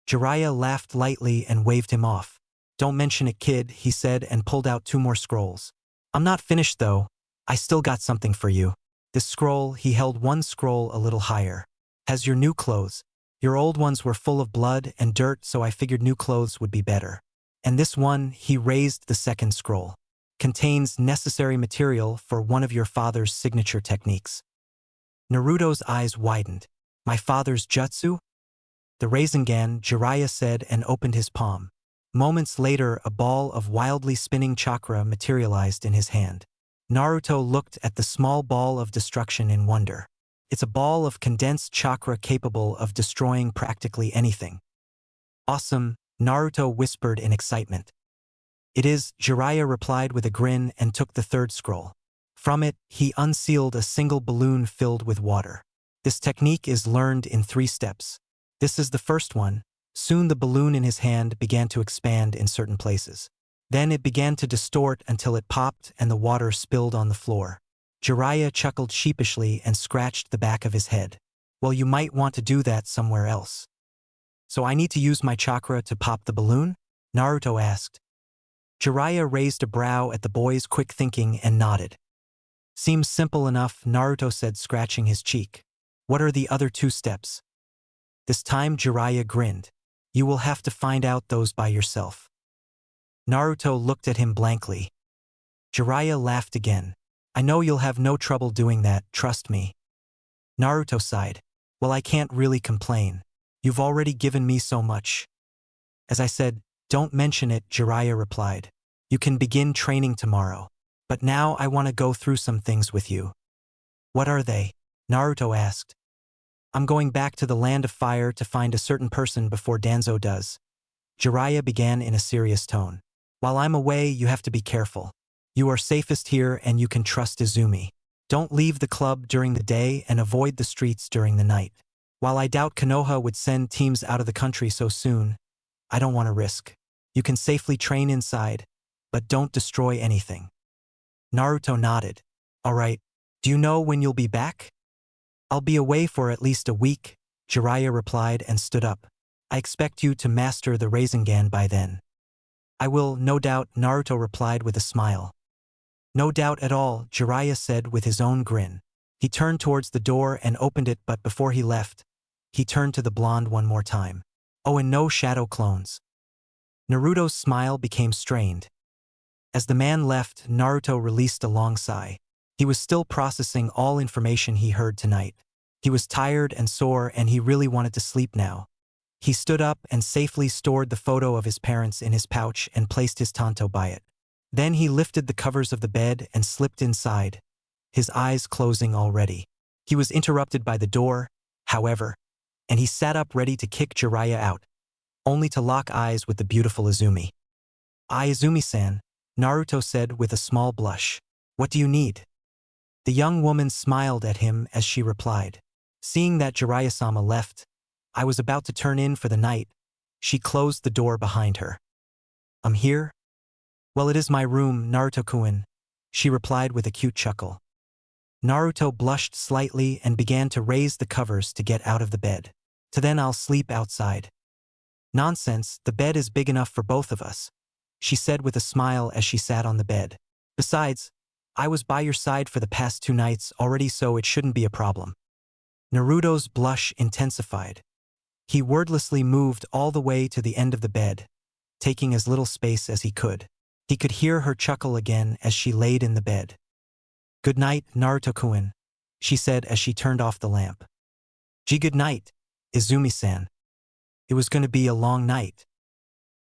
Jiraiya laughed lightly and waved him off. "Don't mention it, kid," he said and pulled out 2 more scrolls. "I'm not finished though. I still got something for you." This scroll, he held one scroll a little higher. "Has your new clothes. Your old ones were full of blood and dirt, so I figured new clothes would be better. And this one," he raised the second scroll, "contains necessary material for one of your father's signature techniques." Naruto's eyes widened. "My father's jutsu?" "The Rasengan," Jiraiya said and opened his palm. Moments later, a ball of wildly spinning chakra materialized in his hand. Naruto looked at the small ball of destruction in wonder. "It's a ball of condensed chakra capable of destroying practically anything." "Awesome," Naruto whispered in excitement. "It is," Jiraiya replied with a grin and took the third scroll. From it, he unsealed a single balloon filled with water. "This technique is learned in 3 steps. This is the first one." Soon the balloon in his hand began to expand in certain places. Then it began to distort until it popped and the water spilled on the floor. Jiraiya chuckled sheepishly and scratched the back of his head. "Well, you might want to do that somewhere else." "So I need to use my chakra to pop the balloon?" Naruto asked. Jiraiya raised a brow at the boy's quick thinking and nodded. "Seems simple enough," Naruto said, scratching his cheek. What are the other 2 steps? This time Jiraiya grinned. You will have to find out those by yourself. Naruto looked at him blankly. Jiraiya laughed again. I know you'll have no trouble doing that, trust me. Naruto sighed. Well, I can't really complain. You've already given me so much. As I said, don't mention it, Jiraiya replied. You can begin training tomorrow. But now I want to go through some things with you. What are they? Naruto asked. I'm going back to the Land of Fire to find a certain person before Danzo does. Jiraiya began in a serious tone. While I'm away, you have to be careful. You are safest here and you can trust Izumi. Don't leave the club during the day and avoid the streets during the night. While I doubt Konoha would send teams out of the country so soon, I don't want to risk. You can safely train inside, but don't destroy anything. Naruto nodded. All right, do you know when you'll be back? I'll be away for at least a week, Jiraiya replied and stood up. I expect you to master the Rasengan by then. I will, no doubt, Naruto replied with a smile. No doubt at all, Jiraiya said with his own grin. He turned towards the door and opened it, but before he left, he turned to the blonde one more time. Oh, and no shadow clones. Naruto's smile became strained. As the man left, Naruto released a long sigh. He was still processing all information he heard tonight. He was tired and sore and he really wanted to sleep now. He stood up and safely stored the photo of his parents in his pouch and placed his tanto by it. Then he lifted the covers of the bed and slipped inside, his eyes closing already. He was interrupted by the door, however, and he sat up ready to kick Jiraiya out, only to lock eyes with the beautiful Izumi. Izumi-san, Naruto said with a small blush. What do you need? The young woman smiled at him as she replied. Seeing that Jiraiya-sama left, I was about to turn in for the night. She closed the door behind her. I'm here? Well, it is my room, Naruto-kun, she replied with a cute chuckle. Naruto blushed slightly and began to raise the covers to get out of the bed. To then I'll sleep outside. Nonsense, the bed is big enough for both of us, she said with a smile as she sat on the bed. Besides, I was by your side for the past 2 nights already, so it shouldn't be a problem. Naruto's blush intensified. He wordlessly moved all the way to the end of the bed, taking as little space as he could. He could hear her chuckle again as she laid in the bed. Good night, Naruto-kun, she said as she turned off the lamp. Gee, good night, Izumi-san. It was going to be a long night.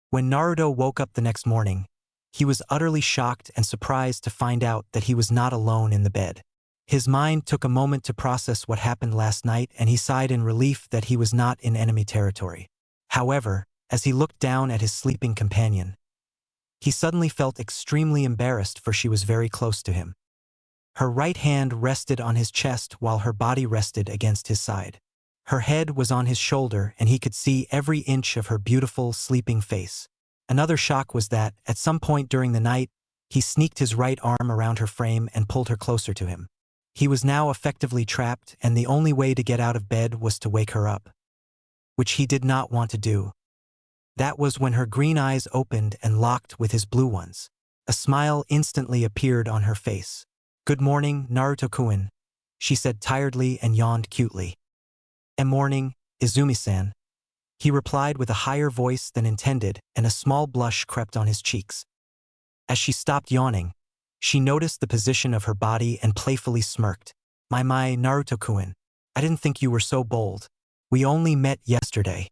When Naruto woke up the next morning, he was utterly shocked and surprised to find out that he was not alone in the bed. His mind took a moment to process what happened last night and he sighed in relief that he was not in enemy territory. However, as he looked down at his sleeping companion, he suddenly felt extremely embarrassed, for she was very close to him. Her right hand rested on his chest while her body rested against his side. Her head was on his shoulder and he could see every inch of her beautiful, sleeping face. Another shock was that, at some point during the night, he sneaked his right arm around her frame and pulled her closer to him. He was now effectively trapped, and the only way to get out of bed was to wake her up, which he did not want to do. That was when her green eyes opened and locked with his blue ones. A smile instantly appeared on her face. Good morning, Naruto-kun, she said tiredly and yawned cutely. Morning, Izumi-san, he replied with a higher voice than intended, and a small blush crept on his cheeks. As she stopped yawning, she noticed the position of her body and playfully smirked. My, Naruto-kun, I didn't think you were so bold. We only met yesterday.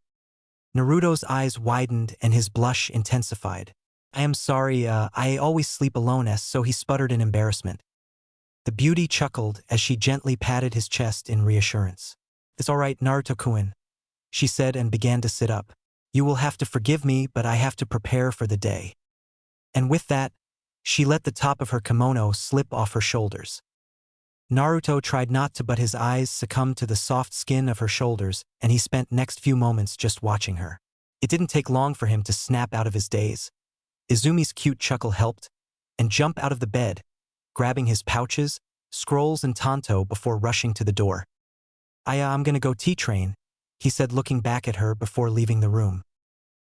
Naruto's eyes widened and his blush intensified. I am sorry, I always sleep alone, so he sputtered in embarrassment. The beauty chuckled as she gently patted his chest in reassurance. It's all right, Naruto-kun, she said and began to sit up. You will have to forgive me, but I have to prepare for the day. And with that, she let the top of her kimono slip off her shoulders. Naruto tried not to, but his eyes succumbed to the soft skin of her shoulders, and he spent next few moments just watching her. It didn't take long for him to snap out of his daze. Izumi's cute chuckle helped, and jump out of the bed, grabbing his pouches, scrolls and tanto before rushing to the door. I'm gonna go tea train, he said, looking back at her before leaving the room.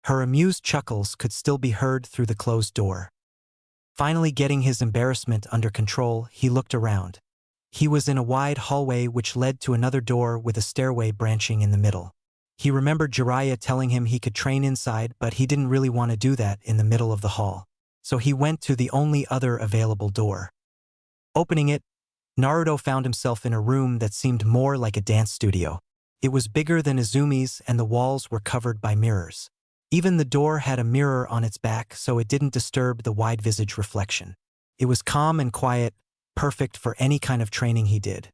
Her amused chuckles could still be heard through the closed door. Finally getting his embarrassment under control, he looked around. He was in a wide hallway which led to another door with a stairway branching in the middle. He remembered Jiraiya telling him he could train inside, but he didn't really want to do that in the middle of the hall. So he went to the only other available door. Opening it, Naruto found himself in a room that seemed more like a dance studio. It was bigger than Izumi's and the walls were covered by mirrors. Even the door had a mirror on its back so it didn't disturb the wide visage reflection. It was calm and quiet, perfect for any kind of training he did.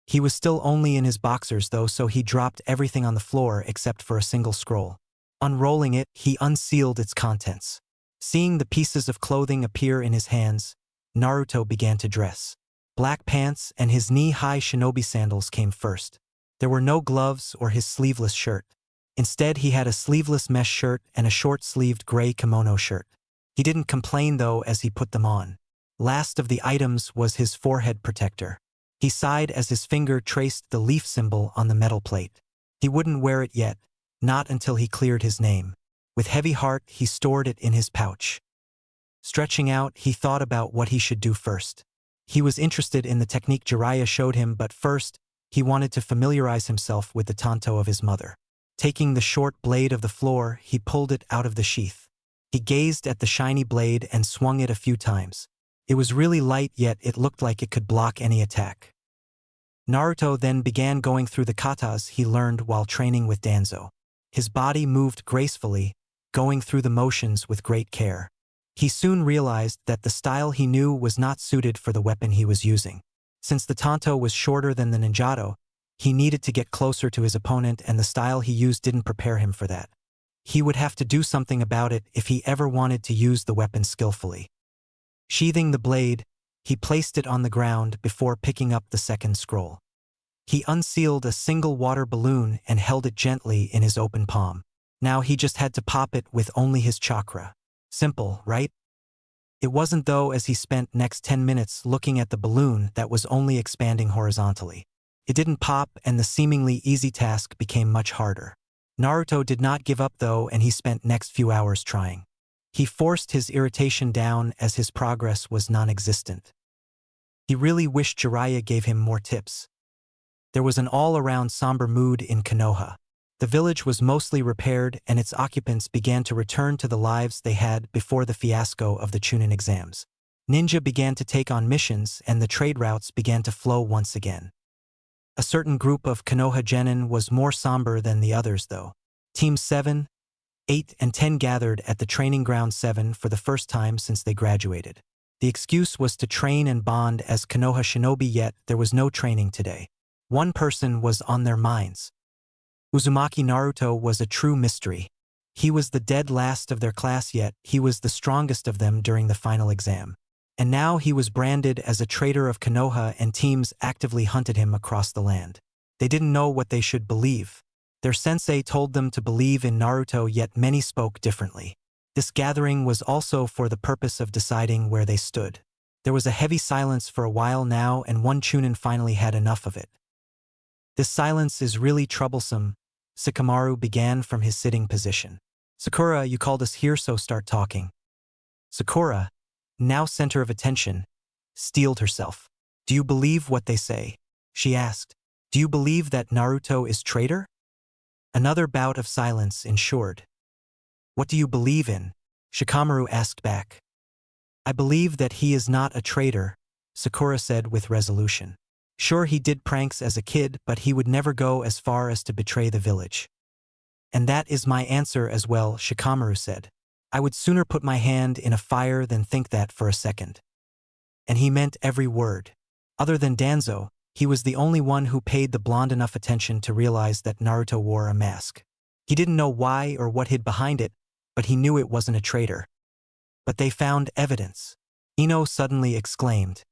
He was still only in his boxers though, so he dropped everything on the floor except for a single scroll. Unrolling it, he unsealed its contents. Seeing the pieces of clothing appear in his hands, Naruto began to dress. Black pants and his knee-high shinobi sandals came first. There were no gloves or his sleeveless shirt. Instead, he had a sleeveless mesh shirt and a short-sleeved gray kimono shirt. He didn't complain though as he put them on. Last of the items was his forehead protector. He sighed as his finger traced the leaf symbol on the metal plate. He wouldn't wear it yet, not until he cleared his name. With heavy heart, he stored it in his pouch. Stretching out, he thought about what he should do first. He was interested in the technique Jiraiya showed him, but first, he wanted to familiarize himself with the tanto of his mother. Taking the short blade of the floor, he pulled it out of the sheath. He gazed at the shiny blade and swung it a few times. It was really light, yet it looked like it could block any attack. Naruto then began going through the katas he learned while training with Danzo. His body moved gracefully, going through the motions with great care. He soon realized that the style he knew was not suited for the weapon he was using. Since the tanto was shorter than the ninjato, he needed to get closer to his opponent, and the style he used didn't prepare him for that. He would have to do something about it if he ever wanted to use the weapon skillfully. Sheathing the blade, he placed it on the ground before picking up the second scroll. He unsealed a single water balloon and held it gently in his open palm. Now he just had to pop it with only his chakra. Simple, right? It wasn't though, as he spent next 10 minutes looking at the balloon that was only expanding horizontally. It didn't pop, and the seemingly easy task became much harder. Naruto did not give up though, and he spent next few hours trying. He forced his irritation down as his progress was non-existent. He really wished Jiraiya gave him more tips. There was an all-around somber mood in Konoha. The village was mostly repaired and its occupants began to return to the lives they had before the fiasco of the Chunin exams. Ninja began to take on missions and the trade routes began to flow once again. A certain group of Konoha genin was more somber than the others though. Teams 7, 8, and 10 gathered at the training ground 7 for the first time since they graduated. The excuse was to train and bond as Konoha shinobi, yet there was no training today. One person was on their minds. Uzumaki Naruto was a true mystery. He was the dead last of their class, yet he was the strongest of them during the final exam. And now he was branded as a traitor of Konoha, and teams actively hunted him across the land. They didn't know what they should believe. Their sensei told them to believe in Naruto, yet many spoke differently. This gathering was also for the purpose of deciding where they stood. There was a heavy silence for a while now, and one Chunin finally had enough of it. This silence is really troublesome, Shikamaru began from his sitting position. Sakura, you called us here, so start talking. Sakura, now center of attention, steeled herself. Do you believe what they say? She asked. Do you believe that Naruto is traitor? Another bout of silence ensued. What do you believe in? Shikamaru asked back. I believe that he is not a traitor, Sakura said with resolution. Sure, he did pranks as a kid, but he would never go as far as to betray the village. And that is my answer as well, Shikamaru said. I would sooner put my hand in a fire than think that for a second. And he meant every word. Other than Danzo, he was the only one who paid the blonde enough attention to realize that Naruto wore a mask. He didn't know why or what hid behind it, but he knew it wasn't a traitor. But they found evidence. Ino suddenly exclaimed.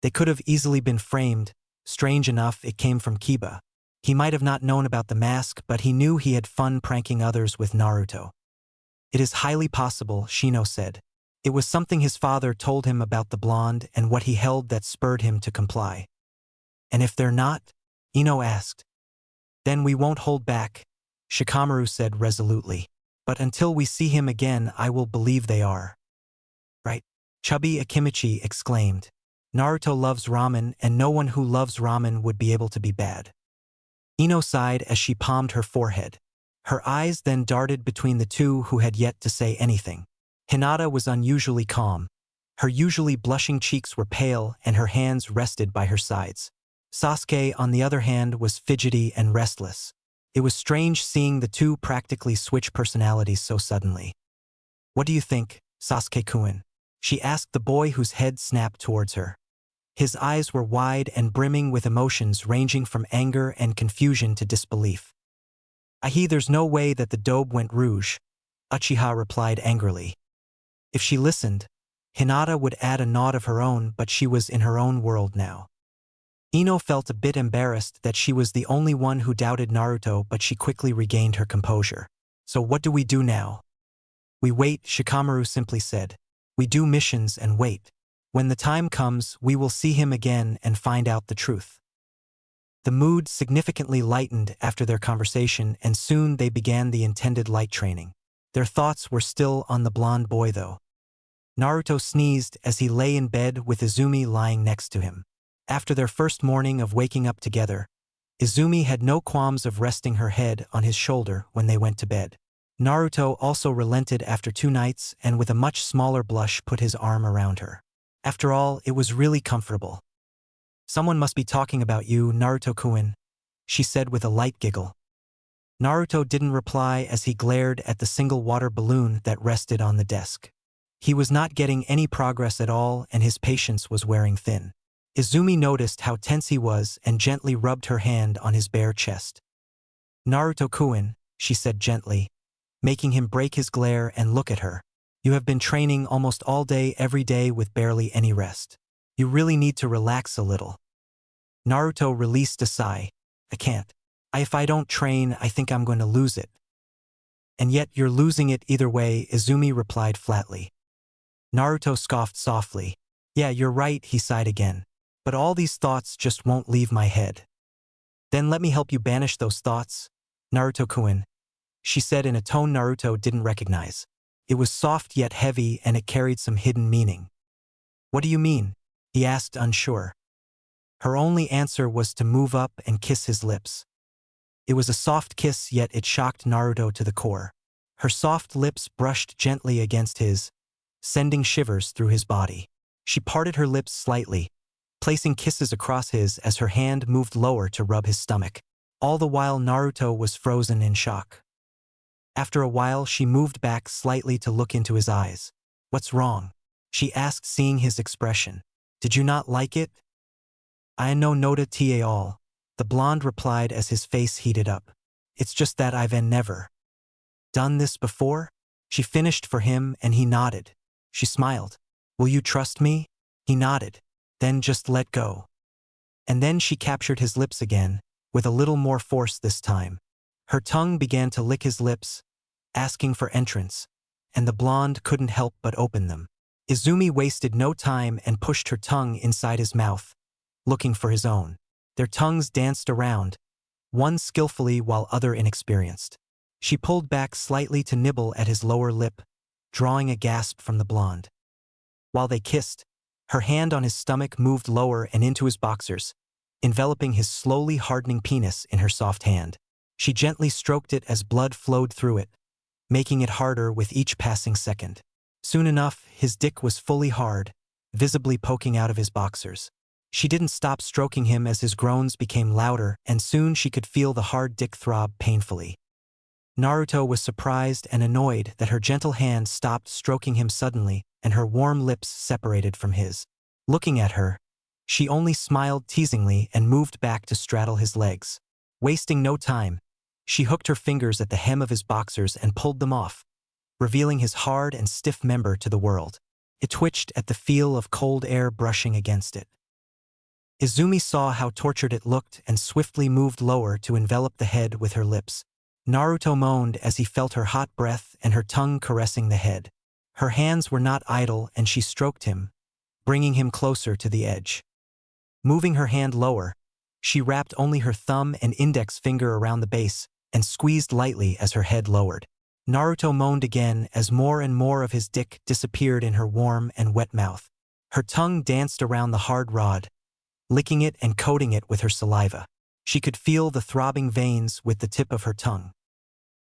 They could have easily been framed. Strange enough, it came from Kiba. He might have not known about the mask, but he knew he had fun pranking others with Naruto. It is highly possible, Shino said. It was something his father told him about the blonde and what he held that spurred him to comply. And if they're not? Ino asked. Then we won't hold back, Shikamaru said resolutely. But until we see him again, I will believe they are. Right? Chubby Akimichi exclaimed. Naruto loves ramen and no one who loves ramen would be able to be bad. Ino sighed as she palmed her forehead. Her eyes then darted between the two who had yet to say anything. Hinata was unusually calm. Her usually blushing cheeks were pale and her hands rested by her sides. Sasuke, on the other hand, was fidgety and restless. It was strange seeing the two practically switch personalities so suddenly. "What do you think, Sasuke-kun?" she asked the boy whose head snapped towards her. His eyes were wide and brimming with emotions ranging from anger and confusion to disbelief. There's no way that the dobe went rouge," Uchiha replied angrily. If she listened, Hinata would add a nod of her own, but she was in her own world now. Ino felt a bit embarrassed that she was the only one who doubted Naruto, but she quickly regained her composure. "So what do we do now?" "We wait," Shikamaru simply said. "We do missions and wait. When the time comes, we will see him again and find out the truth." The mood significantly lightened after their conversation, and soon they began the intended light training. Their thoughts were still on the blonde boy though. Naruto sneezed as he lay in bed with Izumi lying next to him. After their first morning of waking up together, Izumi had no qualms of resting her head on his shoulder when they went to bed. Naruto also relented after 2 nights and with a much smaller blush put his arm around her. After all, it was really comfortable. "Someone must be talking about you, Naruto-kun," she said with a light giggle. Naruto didn't reply as he glared at the single water balloon that rested on the desk. He was not getting any progress at all and his patience was wearing thin. Izumi noticed how tense he was and gently rubbed her hand on his bare chest. "Naruto-kun," she said gently, making him break his glare and look at her. "You have been training almost all day every day with barely any rest. You really need to relax a little." Naruto released a sigh. "I can't. If I don't train, I think I'm going to lose it." "And yet you're losing it either way," Izumi replied flatly. Naruto scoffed softly. "Yeah, you're right," he sighed again. "But all these thoughts just won't leave my head." "Then let me help you banish those thoughts, Naruto-kun," she said in a tone Naruto didn't recognize. It was soft yet heavy and it carried some hidden meaning. "What do you mean?" he asked unsure. Her only answer was to move up and kiss his lips. It was a soft kiss, yet it shocked Naruto to the core. Her soft lips brushed gently against his, sending shivers through his body. She parted her lips slightly, placing kisses across his as her hand moved lower to rub his stomach. All the while Naruto was frozen in shock. After a while she moved back slightly to look into his eyes. "What's wrong?" she asked, seeing his expression. "Did you not like it?" "I no nota ta all," the blonde replied as his face heated up. "It's just that I've never done this before?" She finished for him and he nodded. She smiled. "Will you trust me?" He nodded. "Then just let go." And then she captured his lips again, with a little more force this time. Her tongue began to lick his lips, asking for entrance, and the blonde couldn't help but open them. Izumi wasted no time and pushed her tongue inside his mouth, looking for his own. Their tongues danced around, one skillfully while other inexperienced. She pulled back slightly to nibble at his lower lip, drawing a gasp from the blonde. While they kissed, her hand on his stomach moved lower and into his boxers, enveloping his slowly hardening penis in her soft hand. She gently stroked it as blood flowed through it, making it harder with each passing second. Soon enough, his dick was fully hard, visibly poking out of his boxers. She didn't stop stroking him as his groans became louder, and soon she could feel the hard dick throb painfully. Naruto was surprised and annoyed that her gentle hand stopped stroking him suddenly and her warm lips separated from his. Looking at her, she only smiled teasingly and moved back to straddle his legs. Wasting no time, she hooked her fingers at the hem of his boxers and pulled them off, revealing his hard and stiff member to the world. It twitched at the feel of cold air brushing against it. Izumi saw how tortured it looked and swiftly moved lower to envelop the head with her lips. Naruto moaned as he felt her hot breath and her tongue caressing the head. Her hands were not idle and she stroked him, bringing him closer to the edge. Moving her hand lower, she wrapped only her thumb and index finger around the base and squeezed lightly as her head lowered. Naruto moaned again as more and more of his dick disappeared in her warm and wet mouth. Her tongue danced around the hard rod, licking it and coating it with her saliva. She could feel the throbbing veins with the tip of her tongue.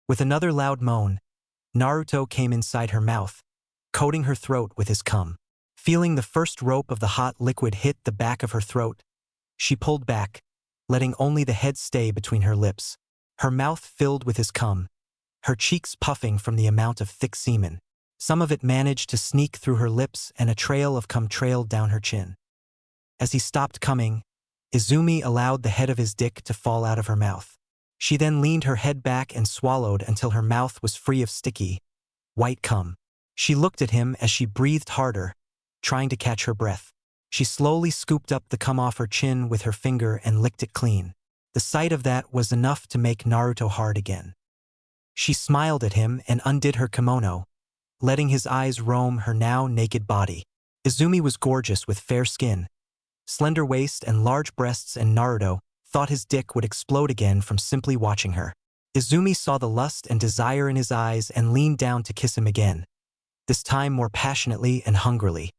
With another loud moan, Naruto came inside her mouth, coating her throat with his cum. Feeling the first rope of the hot liquid hit the back of her throat, she pulled back, letting only the head stay between her lips. Her mouth filled with his cum, her cheeks puffing from the amount of thick semen. Some of it managed to sneak through her lips and a trail of cum trailed down her chin. As he stopped coming, Izumi allowed the head of his dick to fall out of her mouth. She then leaned her head back and swallowed until her mouth was free of sticky, white cum. She looked at him as she breathed harder, trying to catch her breath. She slowly scooped up the cum off her chin with her finger and licked it clean. The sight of that was enough to make Naruto hard again. She smiled at him and undid her kimono, letting his eyes roam her now naked body. Izumi was gorgeous with fair skin, slender waist and large breasts, and Naruto thought his dick would explode again from simply watching her. Izumi saw the lust and desire in his eyes and leaned down to kiss him again, this time more passionately and hungrily.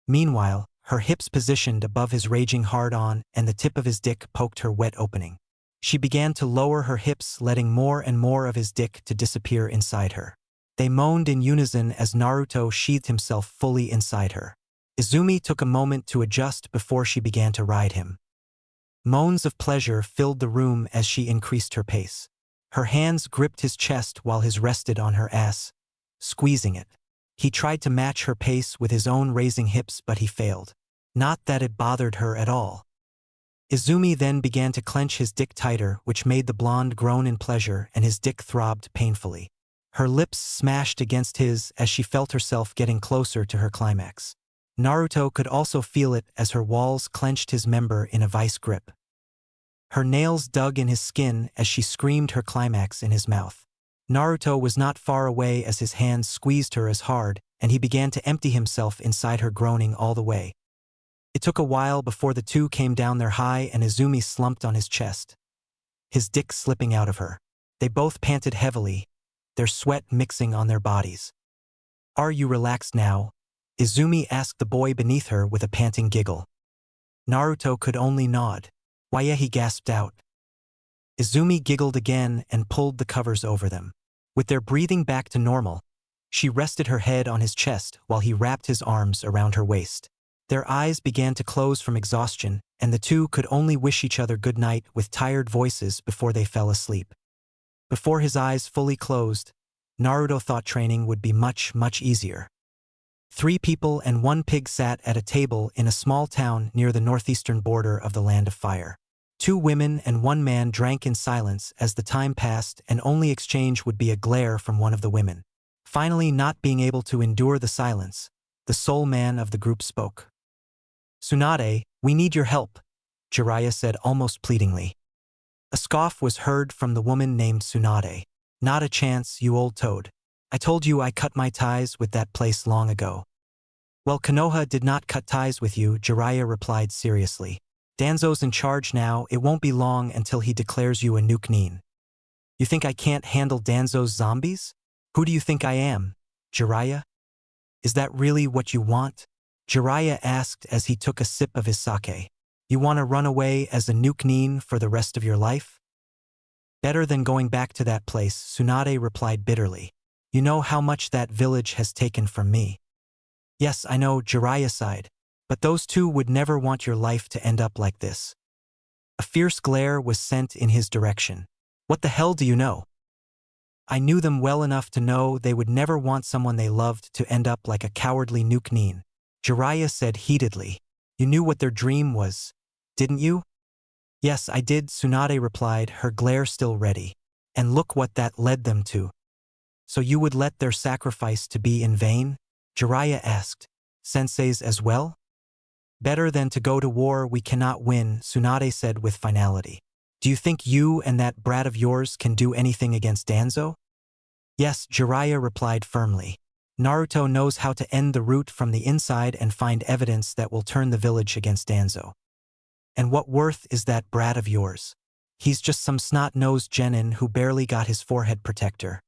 Meanwhile, her hips positioned above his raging hard-on and the tip of his dick poked her wet opening. She began to lower her hips, letting more and more of his dick to disappear inside her. They moaned in unison as Naruto sheathed himself fully inside her. Izumi took a moment to adjust before she began to ride him. Moans of pleasure filled the room as she increased her pace. Her hands gripped his chest while his rested on her ass, squeezing it. He tried to match her pace with his own raising hips, but he failed. Not that it bothered her at all. Izumi then began to clench his dick tighter, which made the blonde groan in pleasure, and his dick throbbed painfully. Her lips smashed against his as she felt herself getting closer to her climax. Naruto could also feel it as her walls clenched his member in a vice grip. Her nails dug in his skin as she screamed her climax in his mouth. Naruto was not far away as his hands squeezed her as hard, and he began to empty himself inside her, groaning all the way. It took a while before the two came down their high and Izumi slumped on his chest, his dick slipping out of her. They both panted heavily, their sweat mixing on their bodies. "Are you relaxed now?" Izumi asked the boy beneath her with a panting giggle. Naruto could only nod. "Why yeah," he gasped out. Izumi giggled again and pulled the covers over them. With their breathing back to normal, she rested her head on his chest while he wrapped his arms around her waist. Their eyes began to close from exhaustion, and the two could only wish each other good night with tired voices before they fell asleep. Before his eyes fully closed, Naruto thought training would be much, much easier. 3 people and 1 pig sat at a table in a small town near the northeastern border of the Land of Fire. 2 women and 1 man drank in silence as the time passed, and only exchange would be a glare from one of the women. Finally, not being able to endure the silence, the sole man of the group spoke. "Tsunade, we need your help," Jiraiya said almost pleadingly. A scoff was heard from the woman named Tsunade. "Not a chance, you old toad. I told you I cut my ties with that place long ago." "Well, Konoha did not cut ties with you," Jiraiya replied seriously. "Danzo's in charge now. It won't be long until he declares you a nuke-nin. You think I can't handle Danzo's zombies? Who do you think I am, Jiraiya? Is that really what you want?" Jiraiya asked as he took a sip of his sake. "You want to run away as a nuke-nin for the rest of your life?" "Better than going back to that place," Tsunade replied bitterly. "You know how much that village has taken from me." "Yes, I know," Jiraiya sighed. "But those two would never want your life to end up like this." A fierce glare was sent in his direction. "What the hell do you know?" "I knew them well enough to know they would never want someone they loved to end up like a cowardly nuke-nin," Jiraiya said heatedly. "You knew what their dream was, didn't you?" "Yes, I did," Tsunade replied, her glare still ready. "And look what that led them to." "So you would let their sacrifice to be in vain?" Jiraiya asked. "Senseis as well?" "Better than to go to war we cannot win," Tsunade said with finality. "Do you think you and that brat of yours can do anything against Danzo?" "Yes," Jiraiya replied firmly. "Naruto knows how to end the root from the inside and find evidence that will turn the village against Danzo. And what worth is that brat of yours? He's just some snot-nosed genin who barely got his forehead protector."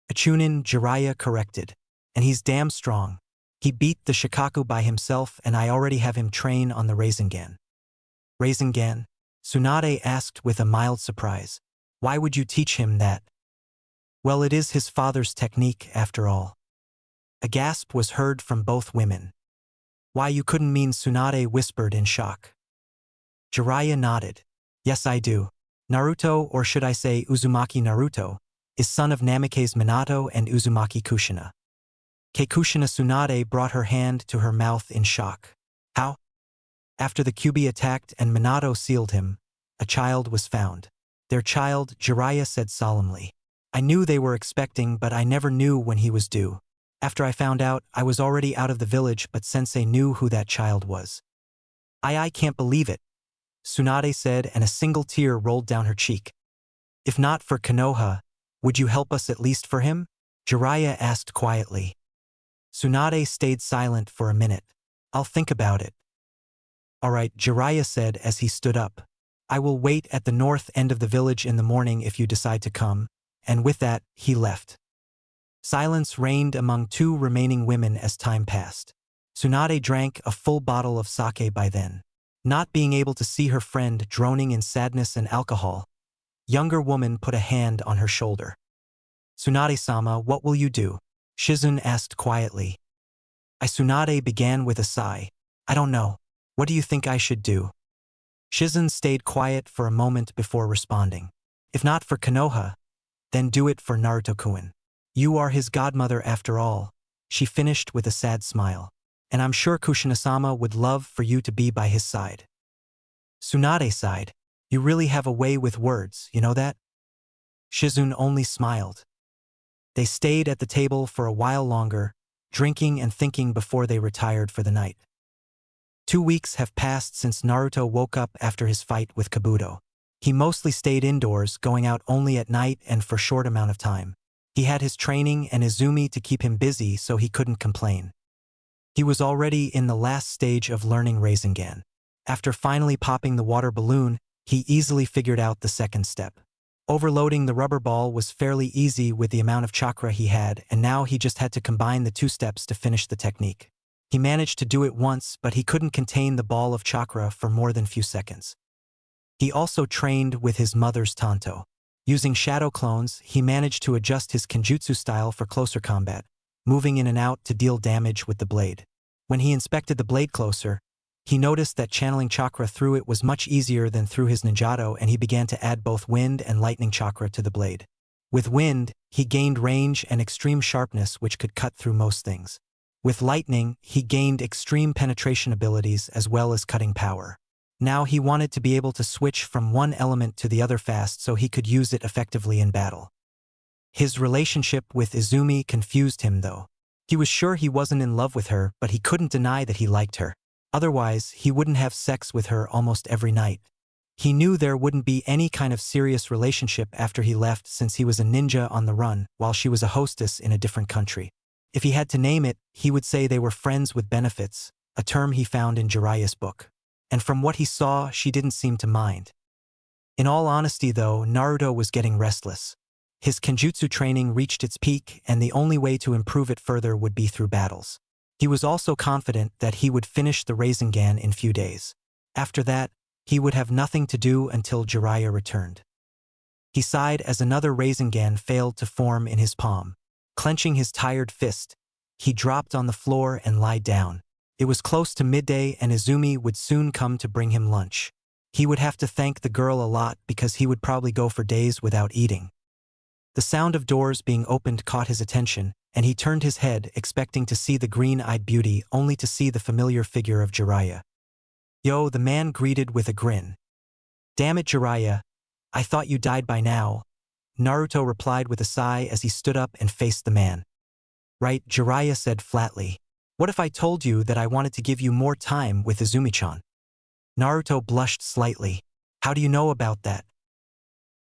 "A chunin," Jiraiya corrected. "And he's damn strong. He beat the Shikaku by himself and I already have him train on the Rasengan. Rasengan? Tsunade asked with a mild surprise. Why would you teach him that? Well, it is his father's technique, after all. A gasp was heard from both women. Why, you couldn't mean, Tsunade whispered in shock. Jiraiya nodded. Yes, I do. Naruto, or should I say Uzumaki Naruto, is son of Namikaze Minato and Uzumaki Kushina. Kushina. Tsunade brought her hand to her mouth in shock. How? After the Kyuubi attacked and Minato sealed him, a child was found. Their child, Jiraiya said solemnly. I knew they were expecting, but I never knew when he was due. After I found out, I was already out of the village, but Sensei knew who that child was. I can't believe it, Tsunade said, and a single tear rolled down her cheek. If not for Konoha, would you help us at least for him? Jiraiya asked quietly. Tsunade stayed silent for a minute. I'll think about it. All right, Jiraiya said as he stood up. I will wait at the north end of the village in the morning if you decide to come, and with that, he left. Silence reigned among two remaining women as time passed. Tsunade drank a full bottle of sake by then. Not being able to see her friend droning in sadness and alcohol, younger woman put a hand on her shoulder. Tsunade-sama, what will you do? Shizune asked quietly. Tsunade began with a sigh. I don't know. What do you think I should do? Shizune stayed quiet for a moment before responding. If not for Konoha, then do it for Naruto-kun. You are his godmother after all, she finished with a sad smile. And I'm sure Kushina-sama would love for you to be by his side. Tsunade sighed. You really have a way with words, you know that? Shizune only smiled. They stayed at the table for a while longer, drinking and thinking before they retired for the night. 2 weeks have passed since Naruto woke up after his fight with Kabuto. He mostly stayed indoors, going out only at night and for short amount of time. He had his training and Izumi to keep him busy, so he couldn't complain. He was already in the last stage of learning Rasengan. After finally popping the water balloon, he easily figured out the second step. Overloading the rubber ball was fairly easy with the amount of chakra he had, and now he just had to combine the 2 steps to finish the technique. He managed to do it once, but he couldn't contain the ball of chakra for more than few seconds. He also trained with his mother's Tanto. Using shadow clones, he managed to adjust his Kenjutsu style for closer combat, moving in and out to deal damage with the blade. When he inspected the blade closer, he noticed that channeling chakra through it was much easier than through his ninjato, and he began to add both wind and lightning chakra to the blade. With wind, he gained range and extreme sharpness which could cut through most things. With lightning, he gained extreme penetration abilities as well as cutting power. Now he wanted to be able to switch from one element to the other fast so he could use it effectively in battle. His relationship with Izumi confused him though. He was sure he wasn't in love with her, but he couldn't deny that he liked her. Otherwise, he wouldn't have sex with her almost every night. He knew there wouldn't be any kind of serious relationship after he left, since he was a ninja on the run while she was a hostess in a different country. If he had to name it, he would say they were friends with benefits, a term he found in Jiraiya's book. And from what he saw, she didn't seem to mind. In all honesty though, Naruto was getting restless. His Kenjutsu training reached its peak, and the only way to improve it further would be through battles. He was also confident that he would finish the Rasengan in few days. After that, he would have nothing to do until Jiraiya returned. He sighed as another Rasengan failed to form in his palm. Clenching his tired fist, he dropped on the floor and lied down. It was close to midday and Izumi would soon come to bring him lunch. He would have to thank the girl a lot because he would probably go for days without eating. The sound of doors being opened caught his attention, and he turned his head expecting to see the green-eyed beauty, only to see the familiar figure of Jiraiya. Yo, the man greeted with a grin. Damn it, Jiraiya, I thought you died by now. Naruto replied with a sigh as he stood up and faced the man. Right, Jiraiya said flatly. What if I told you that I wanted to give you more time with Izumi-chan? Naruto blushed slightly. How do you know about that?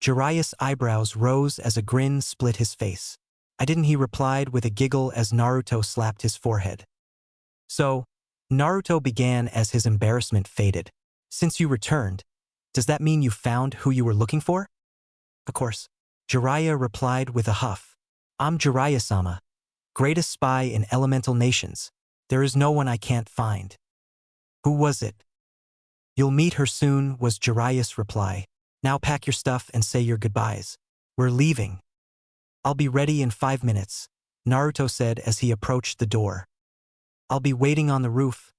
Jiraiya's eyebrows rose as a grin split his face. I didn't, he replied with a giggle as Naruto slapped his forehead. So, Naruto began as his embarrassment faded. Since you returned, does that mean you found who you were looking for? Of course. Jiraiya replied with a huff. I'm Jiraiya-sama, greatest spy in elemental nations. There is no one I can't find. Who was it? You'll meet her soon, was Jiraiya's reply. Now pack your stuff and say your goodbyes. We're leaving. I'll be ready in 5 minutes, Naruto said as he approached the door. I'll be waiting on the roof,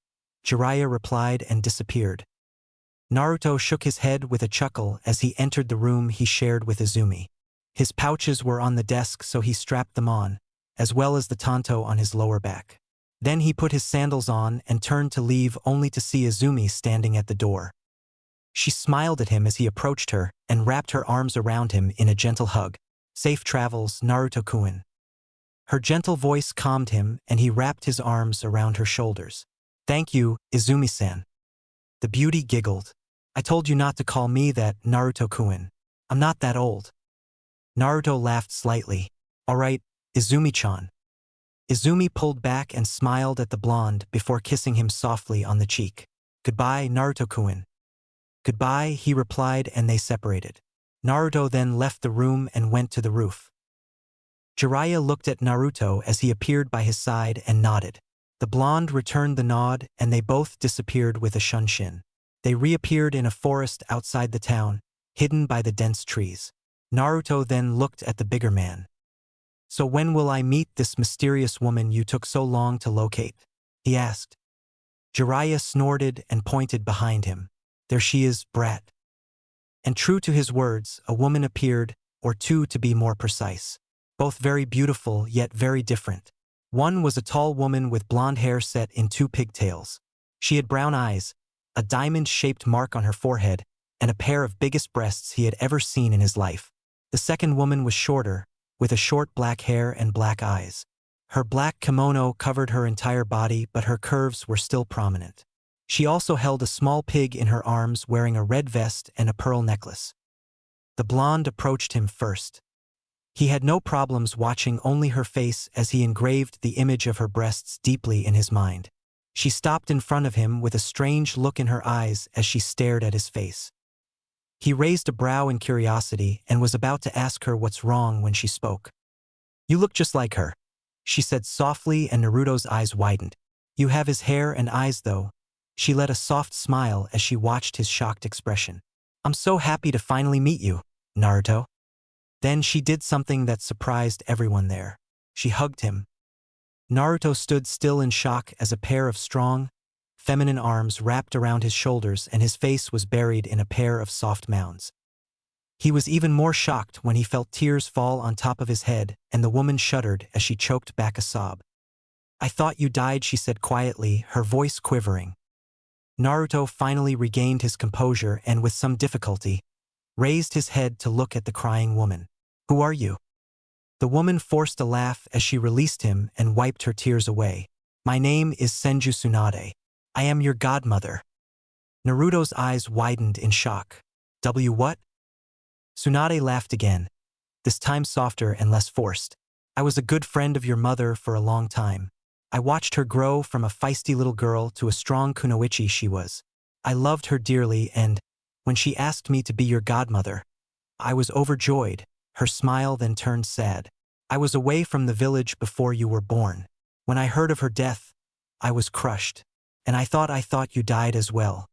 Jiraiya replied and disappeared. Naruto shook his head with a chuckle as he entered the room he shared with Izumi. His pouches were on the desk, so he strapped them on, as well as the tanto on his lower back. Then he put his sandals on and turned to leave, only to see Izumi standing at the door. She smiled at him as he approached her and wrapped her arms around him in a gentle hug. Safe travels, Naruto-kun. Her gentle voice calmed him and he wrapped his arms around her shoulders. Thank you, Izumi-san. The beauty giggled. I told you not to call me that, Naruto-kun. I'm not that old. Naruto laughed slightly. All right, Izumi-chan. Izumi pulled back and smiled at the blonde before kissing him softly on the cheek. Goodbye, Naruto-kun. Goodbye, he replied, and they separated. Naruto then left the room and went to the roof. Jiraiya looked at Naruto as he appeared by his side and nodded. The blonde returned the nod and they both disappeared with a shunshin. They reappeared in a forest outside the town, hidden by the dense trees. Naruto then looked at the bigger man. So when will I meet this mysterious woman you took so long to locate? He asked. Jiraiya snorted and pointed behind him. There she is, brat. And true to his words, a woman appeared, or two to be more precise. Both very beautiful yet very different. One was a tall woman with blonde hair set in 2 pigtails. She had brown eyes, a diamond-shaped mark on her forehead, and a pair of biggest breasts he had ever seen in his life. The second woman was shorter, with a short black hair and black eyes. Her black kimono covered her entire body, but her curves were still prominent. She also held a small pig in her arms, wearing a red vest and a pearl necklace. The blonde approached him first. He had no problems watching only her face as he engraved the image of her breasts deeply in his mind. She stopped in front of him with a strange look in her eyes as she stared at his face. He raised a brow in curiosity and was about to ask her what's wrong when she spoke. You look just like her, she said softly, and Naruto's eyes widened. You have his hair and eyes though. She let a soft smile as she watched his shocked expression. I'm so happy to finally meet you, Naruto. Then she did something that surprised everyone there. She hugged him. Naruto stood still in shock as a pair of strong, feminine arms wrapped around his shoulders and his face was buried in a pair of soft mounds. He was even more shocked when he felt tears fall on top of his head, and the woman shuddered as she choked back a sob. I thought you died, she said quietly, her voice quivering. Naruto finally regained his composure and, with some difficulty, raised his head to look at the crying woman. Who are you? The woman forced a laugh as she released him and wiped her tears away. My name is Senju Tsunade. I am your godmother. Naruto's eyes widened in shock. What? Tsunade laughed again, this time softer and less forced. I was a good friend of your mother for a long time. I watched her grow from a feisty little girl to a strong kunoichi she was. I loved her dearly, and when she asked me to be your godmother, I was overjoyed. Her smile then turned sad. I was away from the village before you were born. When I heard of her death, I was crushed. And I thought you died as well.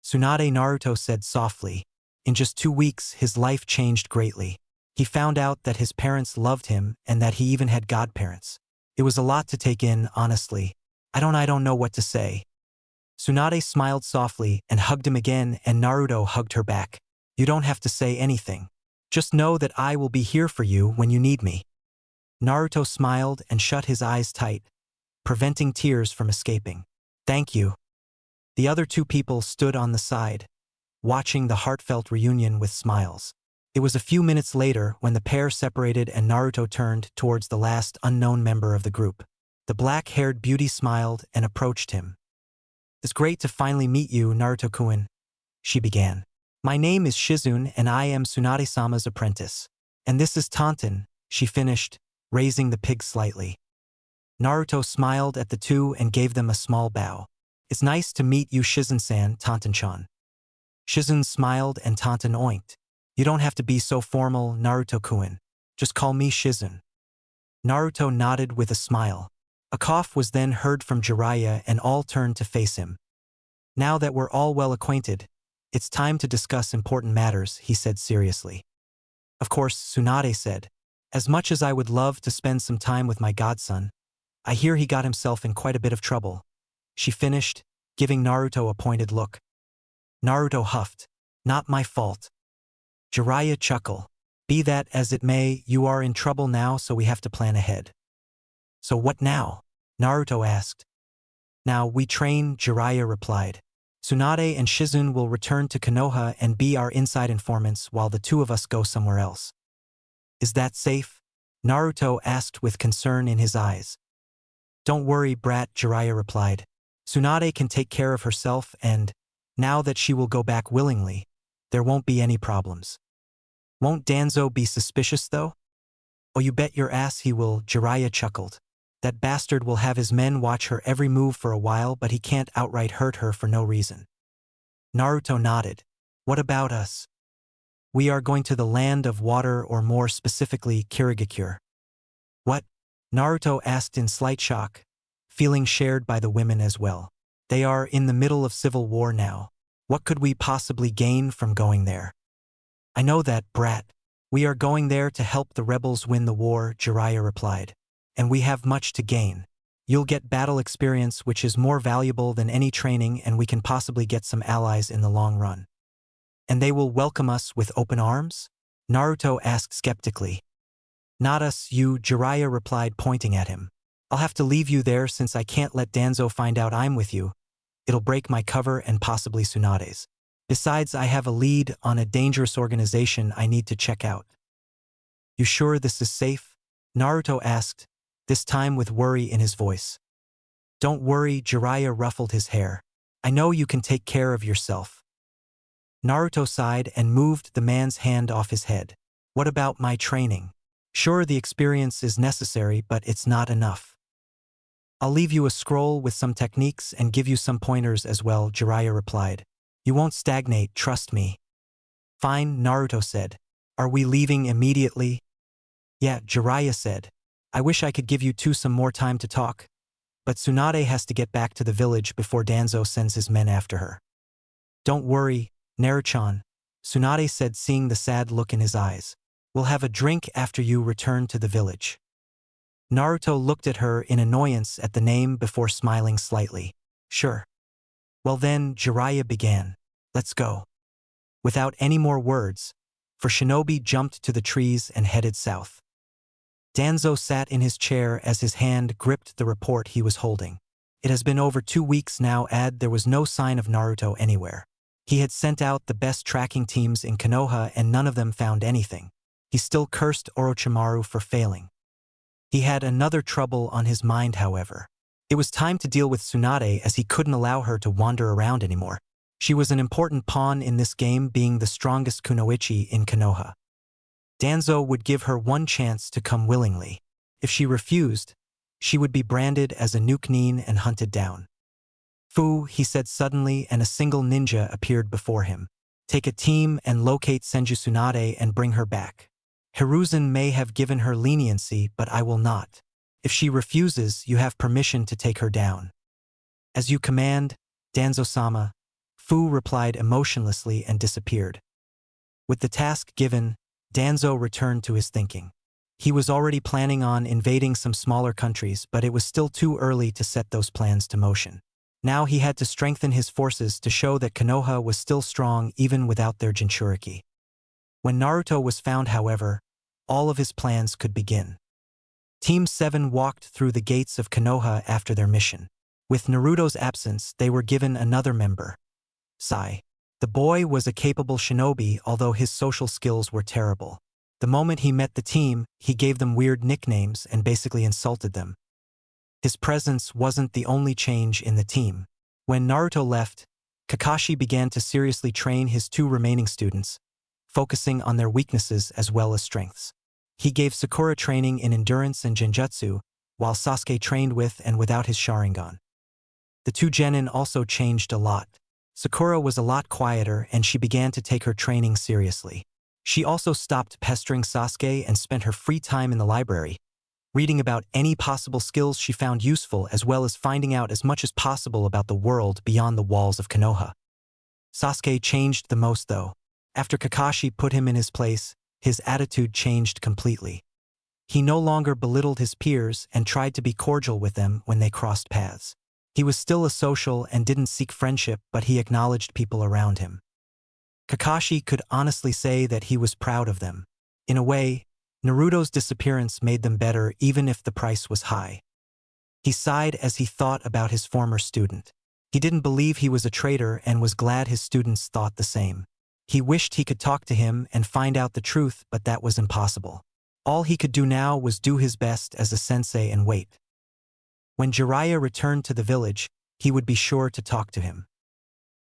Tsunade, Naruto said softly. In just 2 weeks, his life changed greatly. He found out that his parents loved him and that he even had godparents. It was a lot to take in, honestly. I don't know what to say. Tsunade smiled softly and hugged him again, and Naruto hugged her back. You don't have to say anything. Just know that I will be here for you when you need me. Naruto smiled and shut his eyes tight, preventing tears from escaping. Thank you. The other 2 people stood on the side, watching the heartfelt reunion with smiles. It was a few minutes later when the pair separated and Naruto turned towards the last unknown member of the group. The black-haired beauty smiled and approached him. It's great to finally meet you, Naruto-kun, she began. My name is Shizune and I am Tsunade-sama's apprentice. And this is Tantan, she finished, raising the pig slightly. Naruto smiled at the 2 and gave them a small bow. It's nice to meet you, Shizune-san, Tantan-chan. Shizune smiled and Tantan oinked. You don't have to be so formal, Naruto-kun. Just call me Shizune. Naruto nodded with a smile. A cough was then heard from Jiraiya and all turned to face him. Now that we're all well acquainted, it's time to discuss important matters, he said seriously. Of course, Tsunade said, as much as I would love to spend some time with my godson, I hear he got himself in quite a bit of trouble. She finished, giving Naruto a pointed look. Naruto huffed, not my fault. Jiraiya chuckled. Be that as it may, you are in trouble now, so we have to plan ahead. So what now? Naruto asked. Now we train, Jiraiya replied. Tsunade and Shizune will return to Konoha and be our inside informants while the two of us go somewhere else. Is that safe? Naruto asked with concern in his eyes. Don't worry, brat, Jiraiya replied. Tsunade can take care of herself and, now that she will go back willingly, there won't be any problems. Won't Danzo be suspicious though? Oh, you bet your ass he will, Jiraiya chuckled. That bastard will have his men watch her every move for a while, but he can't outright hurt her for no reason. Naruto nodded. What about us? We are going to the land of water, or more specifically, Kirigakure. What? Naruto asked in slight shock, feeling shared by the women as well. They are in the middle of civil war now. What could we possibly gain from going there? I know that, brat. We are going there to help the rebels win the war, Jiraiya replied. And we have much to gain. You'll get battle experience, which is more valuable than any training, and we can possibly get some allies in the long run. And they will welcome us with open arms? Naruto asked skeptically. Not us, you, Jiraiya replied, pointing at him. I'll have to leave you there since I can't let Danzo find out I'm with you. It'll break my cover and possibly Tsunade's. Besides, I have a lead on a dangerous organization I need to check out. You sure this is safe? Naruto asked, this time with worry in his voice. Don't worry, Jiraiya ruffled his hair. I know you can take care of yourself. Naruto sighed and moved the man's hand off his head. What about my training? Sure, the experience is necessary, but it's not enough. I'll leave you a scroll with some techniques and give you some pointers as well, Jiraiya replied. You won't stagnate, trust me. Fine, Naruto said. Are we leaving immediately? Yeah, Jiraiya said. I wish I could give you two some more time to talk, but Tsunade has to get back to the village before Danzo sends his men after her. Don't worry, Naruchan, Tsunade said, seeing the sad look in his eyes. We'll have a drink after you return to the village. Naruto looked at her in annoyance at the name before smiling slightly. Sure. Well then, Jiraiya began. Let's go. Without any more words, for Shinobi jumped to the trees and headed south. Danzo sat in his chair as his hand gripped the report he was holding. It has been over 2 weeks now, there was no sign of Naruto anywhere. He had sent out the best tracking teams in Konoha and none of them found anything. He still cursed Orochimaru for failing. He had another trouble on his mind, however. It was time to deal with Tsunade, as he couldn't allow her to wander around anymore. She was an important pawn in this game, being the strongest kunoichi in Konoha. Danzo would give her one chance to come willingly. If she refused, she would be branded as a nuke-nin and hunted down. Fu, he said suddenly, and a single ninja appeared before him. Take a team and locate Senju Tsunade and bring her back. Hiruzen may have given her leniency, but I will not. If she refuses, you have permission to take her down. As you command, Danzo-sama, Fu replied emotionlessly and disappeared. With the task given, Danzo returned to his thinking. He was already planning on invading some smaller countries, but it was still too early to set those plans to motion. Now he had to strengthen his forces to show that Konoha was still strong even without their Jinchuriki. When Naruto was found, however, all of his plans could begin. Team 7 walked through the gates of Konoha after their mission. With Naruto's absence, they were given another member, Sai. The boy was a capable shinobi, although his social skills were terrible. The moment he met the team, he gave them weird nicknames and basically insulted them. His presence wasn't the only change in the team. When Naruto left, Kakashi began to seriously train his 2 remaining students, focusing on their weaknesses as well as strengths. He gave Sakura training in endurance and genjutsu, while Sasuke trained with and without his Sharingan. The 2 genin also changed a lot. Sakura was a lot quieter and she began to take her training seriously. She also stopped pestering Sasuke and spent her free time in the library, reading about any possible skills she found useful as well as finding out as much as possible about the world beyond the walls of Konoha. Sasuke changed the most though. After Kakashi put him in his place, his attitude changed completely. He no longer belittled his peers and tried to be cordial with them when they crossed paths. He was still a social and didn't seek friendship, but he acknowledged people around him. Kakashi could honestly say that he was proud of them. In a way, Naruto's disappearance made them better even if the price was high. He sighed as he thought about his former student. He didn't believe he was a traitor and was glad his students thought the same. He wished he could talk to him and find out the truth, but that was impossible. All he could do now was do his best as a sensei and wait. When Jiraiya returned to the village, he would be sure to talk to him.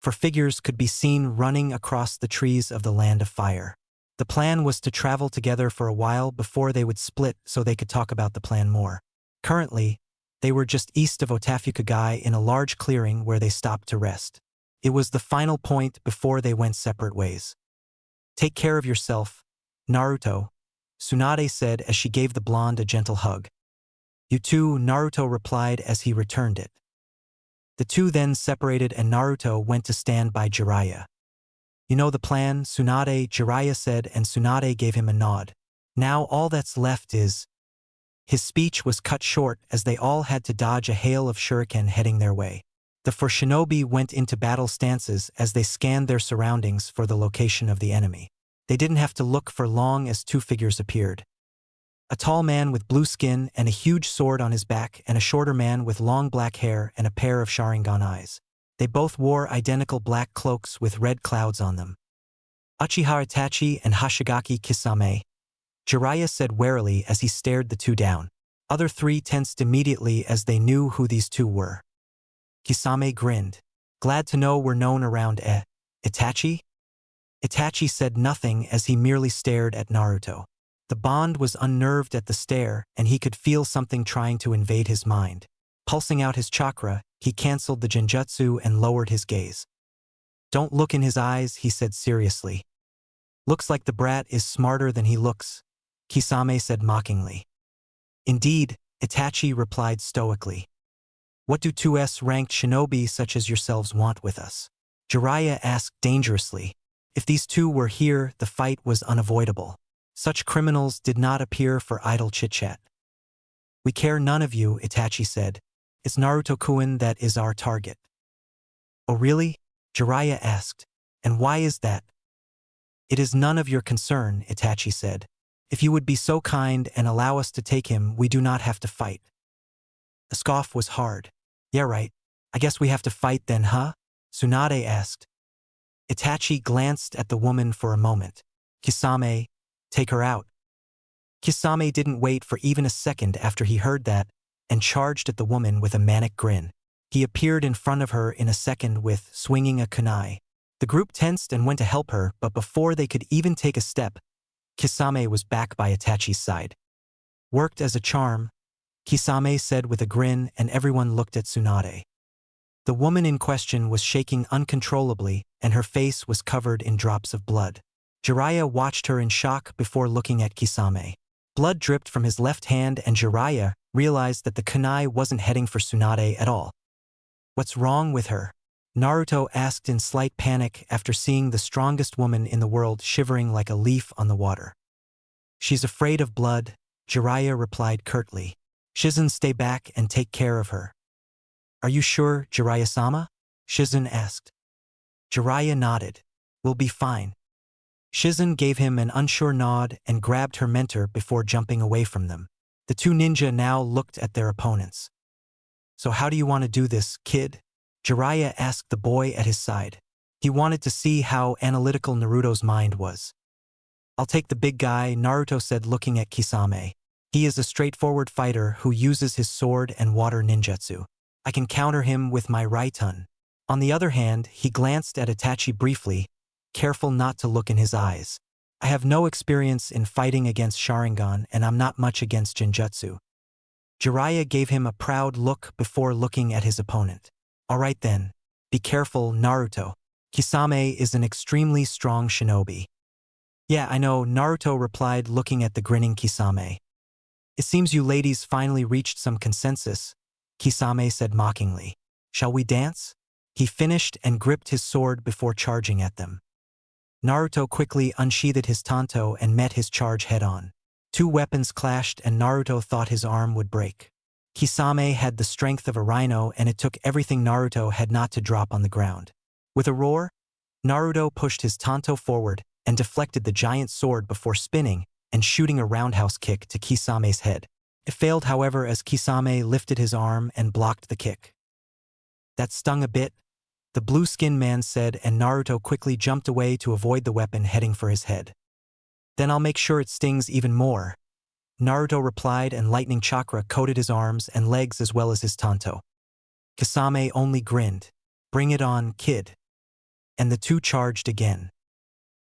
For figures could be seen running across the trees of the Land of Fire. The plan was to travel together for a while before they would split so they could talk about the plan more. Currently, they were just east of Otafukagai in a large clearing where they stopped to rest. It was the final point before they went separate ways. "Take care of yourself, Naruto," Tsunade said as she gave the blonde a gentle hug. "You too," Naruto replied as he returned it. The two then separated and Naruto went to stand by Jiraiya. "You know the plan, Tsunade," Jiraiya said, and Tsunade gave him a nod. "Now all that's left is—" His speech was cut short as they all had to dodge a hail of shuriken heading their way. The four shinobi went into battle stances as they scanned their surroundings for the location of the enemy. They didn't have to look for long as two figures appeared. A tall man with blue skin and a huge sword on his back, and a shorter man with long black hair and a pair of Sharingan eyes. They both wore identical black cloaks with red clouds on them. "Uchiha Itachi and Hoshigaki Kisame," Jiraiya said warily as he stared the two down. Other three tensed immediately as they knew who these two were. Kisame grinned. "Glad to know we're known around Itachi?" Itachi said nothing as he merely stared at Naruto. The Bond was unnerved at the stare, and he could feel something trying to invade his mind. Pulsing out his chakra, he cancelled the genjutsu and lowered his gaze. "Don't look in his eyes," he said seriously. "Looks like the brat is smarter than he looks," Kisame said mockingly. "Indeed," Itachi replied stoically. "What do 2S-ranked shinobi such as yourselves want with us?" Jiraiya asked dangerously. If these two were here, the fight was unavoidable. Such criminals did not appear for idle chit-chat. "We care none of you," Itachi said. "It's Naruto-kun that is our target." "Oh really?" Jiraiya asked. "And why is that?" "It is none of your concern," Itachi said. "If you would be so kind and allow us to take him, we do not have to fight." The scoff was hard. "Yeah right. I guess we have to fight then, huh?" Tsunade asked. Itachi glanced at the woman for a moment. "Kisame, take her out." Kisame didn't wait for even a second after he heard that, and charged at the woman with a manic grin. He appeared in front of her in a second with, swinging a kunai. The group tensed and went to help her, but before they could even take a step, Kisame was back by Itachi's side. "Worked as a charm," Kisame said with a grin, and everyone looked at Tsunade. The woman in question was shaking uncontrollably, and her face was covered in drops of blood. Jiraiya watched her in shock before looking at Kisame. Blood dripped from his left hand, and Jiraiya realized that the kunai wasn't heading for Tsunade at all. "What's wrong with her?" Naruto asked in slight panic after seeing the strongest woman in the world shivering like a leaf on the water. "She's afraid of blood," Jiraiya replied curtly. "Shizen, stay back and take care of her." "Are you sure, Jiraiya-sama?" Shizen asked. Jiraiya nodded. "We'll be fine." Shizen gave him an unsure nod and grabbed her mentor before jumping away from them. The two ninja now looked at their opponents. "So how do you want to do this, kid?" Jiraiya asked the boy at his side. He wanted to see how analytical Naruto's mind was. "I'll take the big guy," Naruto said looking at Kisame. "He is a straightforward fighter who uses his sword and water ninjutsu. I can counter him with my Raitun." On the other hand, he glanced at Itachi briefly, careful not to look in his eyes. "I have no experience in fighting against Sharingan, and I'm not much against Genjutsu." Jiraiya gave him a proud look before looking at his opponent. "All right then. Be careful, Naruto. Kisame is an extremely strong shinobi." "Yeah, I know," Naruto replied looking at the grinning Kisame. It seems you ladies finally reached some consensus, Kisame said mockingly. Shall we dance? He finished and gripped his sword before charging at them. Naruto quickly unsheathed his tanto and met his charge head-on. Two weapons clashed and Naruto thought his arm would break. Kisame had the strength of a rhino and it took everything Naruto had not to drop on the ground. With a roar, Naruto pushed his tanto forward and deflected the giant sword before spinning and shooting a roundhouse kick to Kisame's head. It failed, however, as Kisame lifted his arm and blocked the kick. That stung a bit, the blue-skinned man said, and Naruto quickly jumped away to avoid the weapon heading for his head. Then I'll make sure it stings even more, Naruto replied, and lightning chakra coated his arms and legs as well as his tanto. Kisame only grinned. Bring it on, kid. And the two charged again.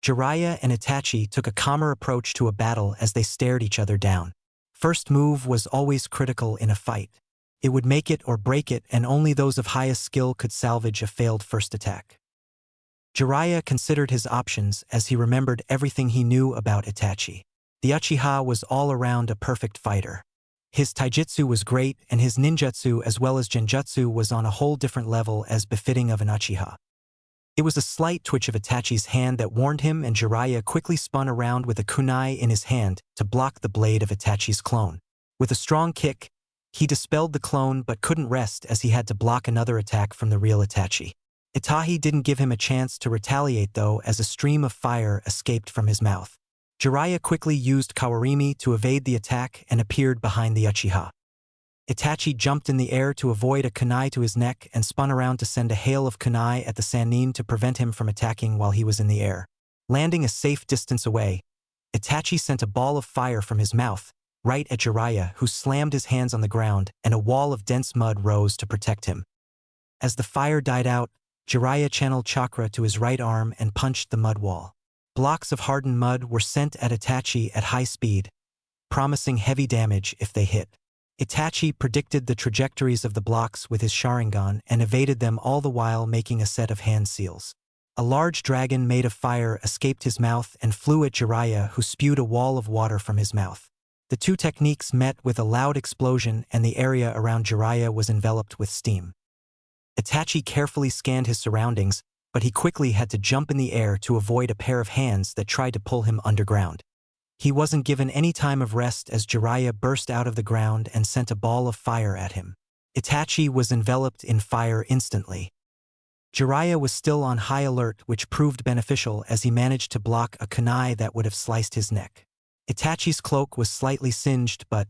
Jiraiya and Itachi took a calmer approach to a battle as they stared each other down. First move was always critical in a fight. It would make it or break it, and only those of highest skill could salvage a failed first attack. Jiraiya considered his options as he remembered everything he knew about Itachi. The Uchiha was all around a perfect fighter. His taijutsu was great, and his ninjutsu as well as genjutsu was on a whole different level as befitting of an Uchiha. It was a slight twitch of Itachi's hand that warned him, and Jiraiya quickly spun around with a kunai in his hand to block the blade of Itachi's clone. With a strong kick, he dispelled the clone but couldn't rest as he had to block another attack from the real Itachi. Itachi didn't give him a chance to retaliate though, as a stream of fire escaped from his mouth. Jiraiya quickly used Kawarimi to evade the attack and appeared behind the Uchiha. Itachi jumped in the air to avoid a kunai to his neck and spun around to send a hail of kunai at the Sannin to prevent him from attacking while he was in the air. Landing a safe distance away, Itachi sent a ball of fire from his mouth, right at Jiraiya, who slammed his hands on the ground, and a wall of dense mud rose to protect him. As the fire died out, Jiraiya channeled chakra to his right arm and punched the mud wall. Blocks of hardened mud were sent at Itachi at high speed, promising heavy damage if they hit. Itachi predicted the trajectories of the blocks with his Sharingan and evaded them, all the while making a set of hand seals. A large dragon made of fire escaped his mouth and flew at Jiraiya, who spewed a wall of water from his mouth. The two techniques met with a loud explosion and the area around Jiraiya was enveloped with steam. Itachi carefully scanned his surroundings, but he quickly had to jump in the air to avoid a pair of hands that tried to pull him underground. He wasn't given any time of rest as Jiraiya burst out of the ground and sent a ball of fire at him. Itachi was enveloped in fire instantly. Jiraiya was still on high alert, which proved beneficial as he managed to block a kunai that would have sliced his neck. Itachi's cloak was slightly singed, but,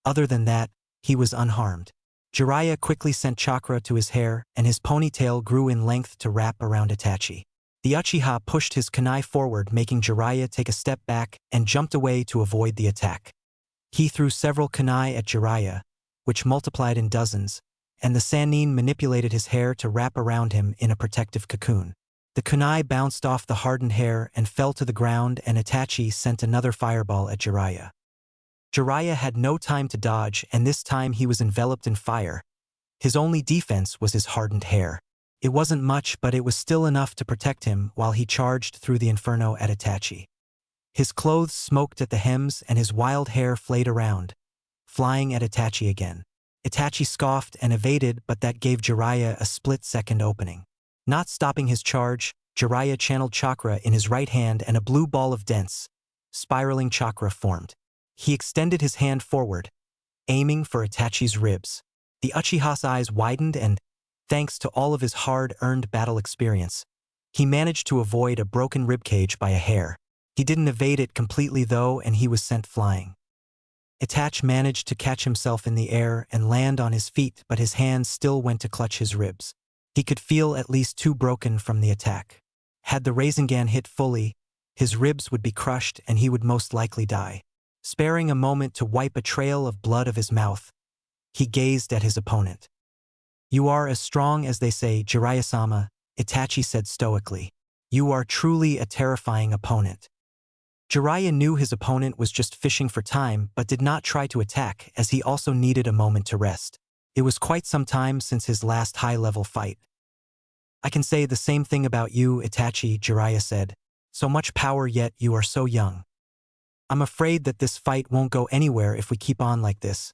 other than that, he was unharmed. Jiraiya quickly sent chakra to his hair, and his ponytail grew in length to wrap around Itachi. The Uchiha pushed his kunai forward, making Jiraiya take a step back and jumped away to avoid the attack. He threw several kunai at Jiraiya, which multiplied in dozens, and the Sannin manipulated his hair to wrap around him in a protective cocoon. The kunai bounced off the hardened hair and fell to the ground, and Itachi sent another fireball at Jiraiya. Jiraiya had no time to dodge, and this time he was enveloped in fire. His only defense was his hardened hair. It wasn't much, but it was still enough to protect him while he charged through the inferno at Itachi. His clothes smoked at the hems and his wild hair flayed around, flying at Itachi again. Itachi scoffed and evaded, but that gave Jiraiya a split-second opening. Not stopping his charge, Jiraiya channeled chakra in his right hand and a blue ball of dense, spiraling chakra formed. He extended his hand forward, aiming for Itachi's ribs. The Uchiha's eyes widened and, thanks to all of his hard-earned battle experience, he managed to avoid a broken ribcage by a hair. He didn't evade it completely though, and he was sent flying. Itachi managed to catch himself in the air and land on his feet, but his hands still went to clutch his ribs. He could feel at least two broken from the attack. Had the Rasengan hit fully, his ribs would be crushed and he would most likely die. Sparing a moment to wipe a trail of blood of his mouth, he gazed at his opponent. "You are as strong as they say, Jiraiya-sama," Itachi said stoically. "You are truly a terrifying opponent." Jiraiya knew his opponent was just fishing for time but did not try to attack, as he also needed a moment to rest. It was quite some time since his last high-level fight. "I can say the same thing about you, Itachi," Jiraiya said. "So much power, yet you are so young." I'm afraid that this fight won't go anywhere if we keep on like this,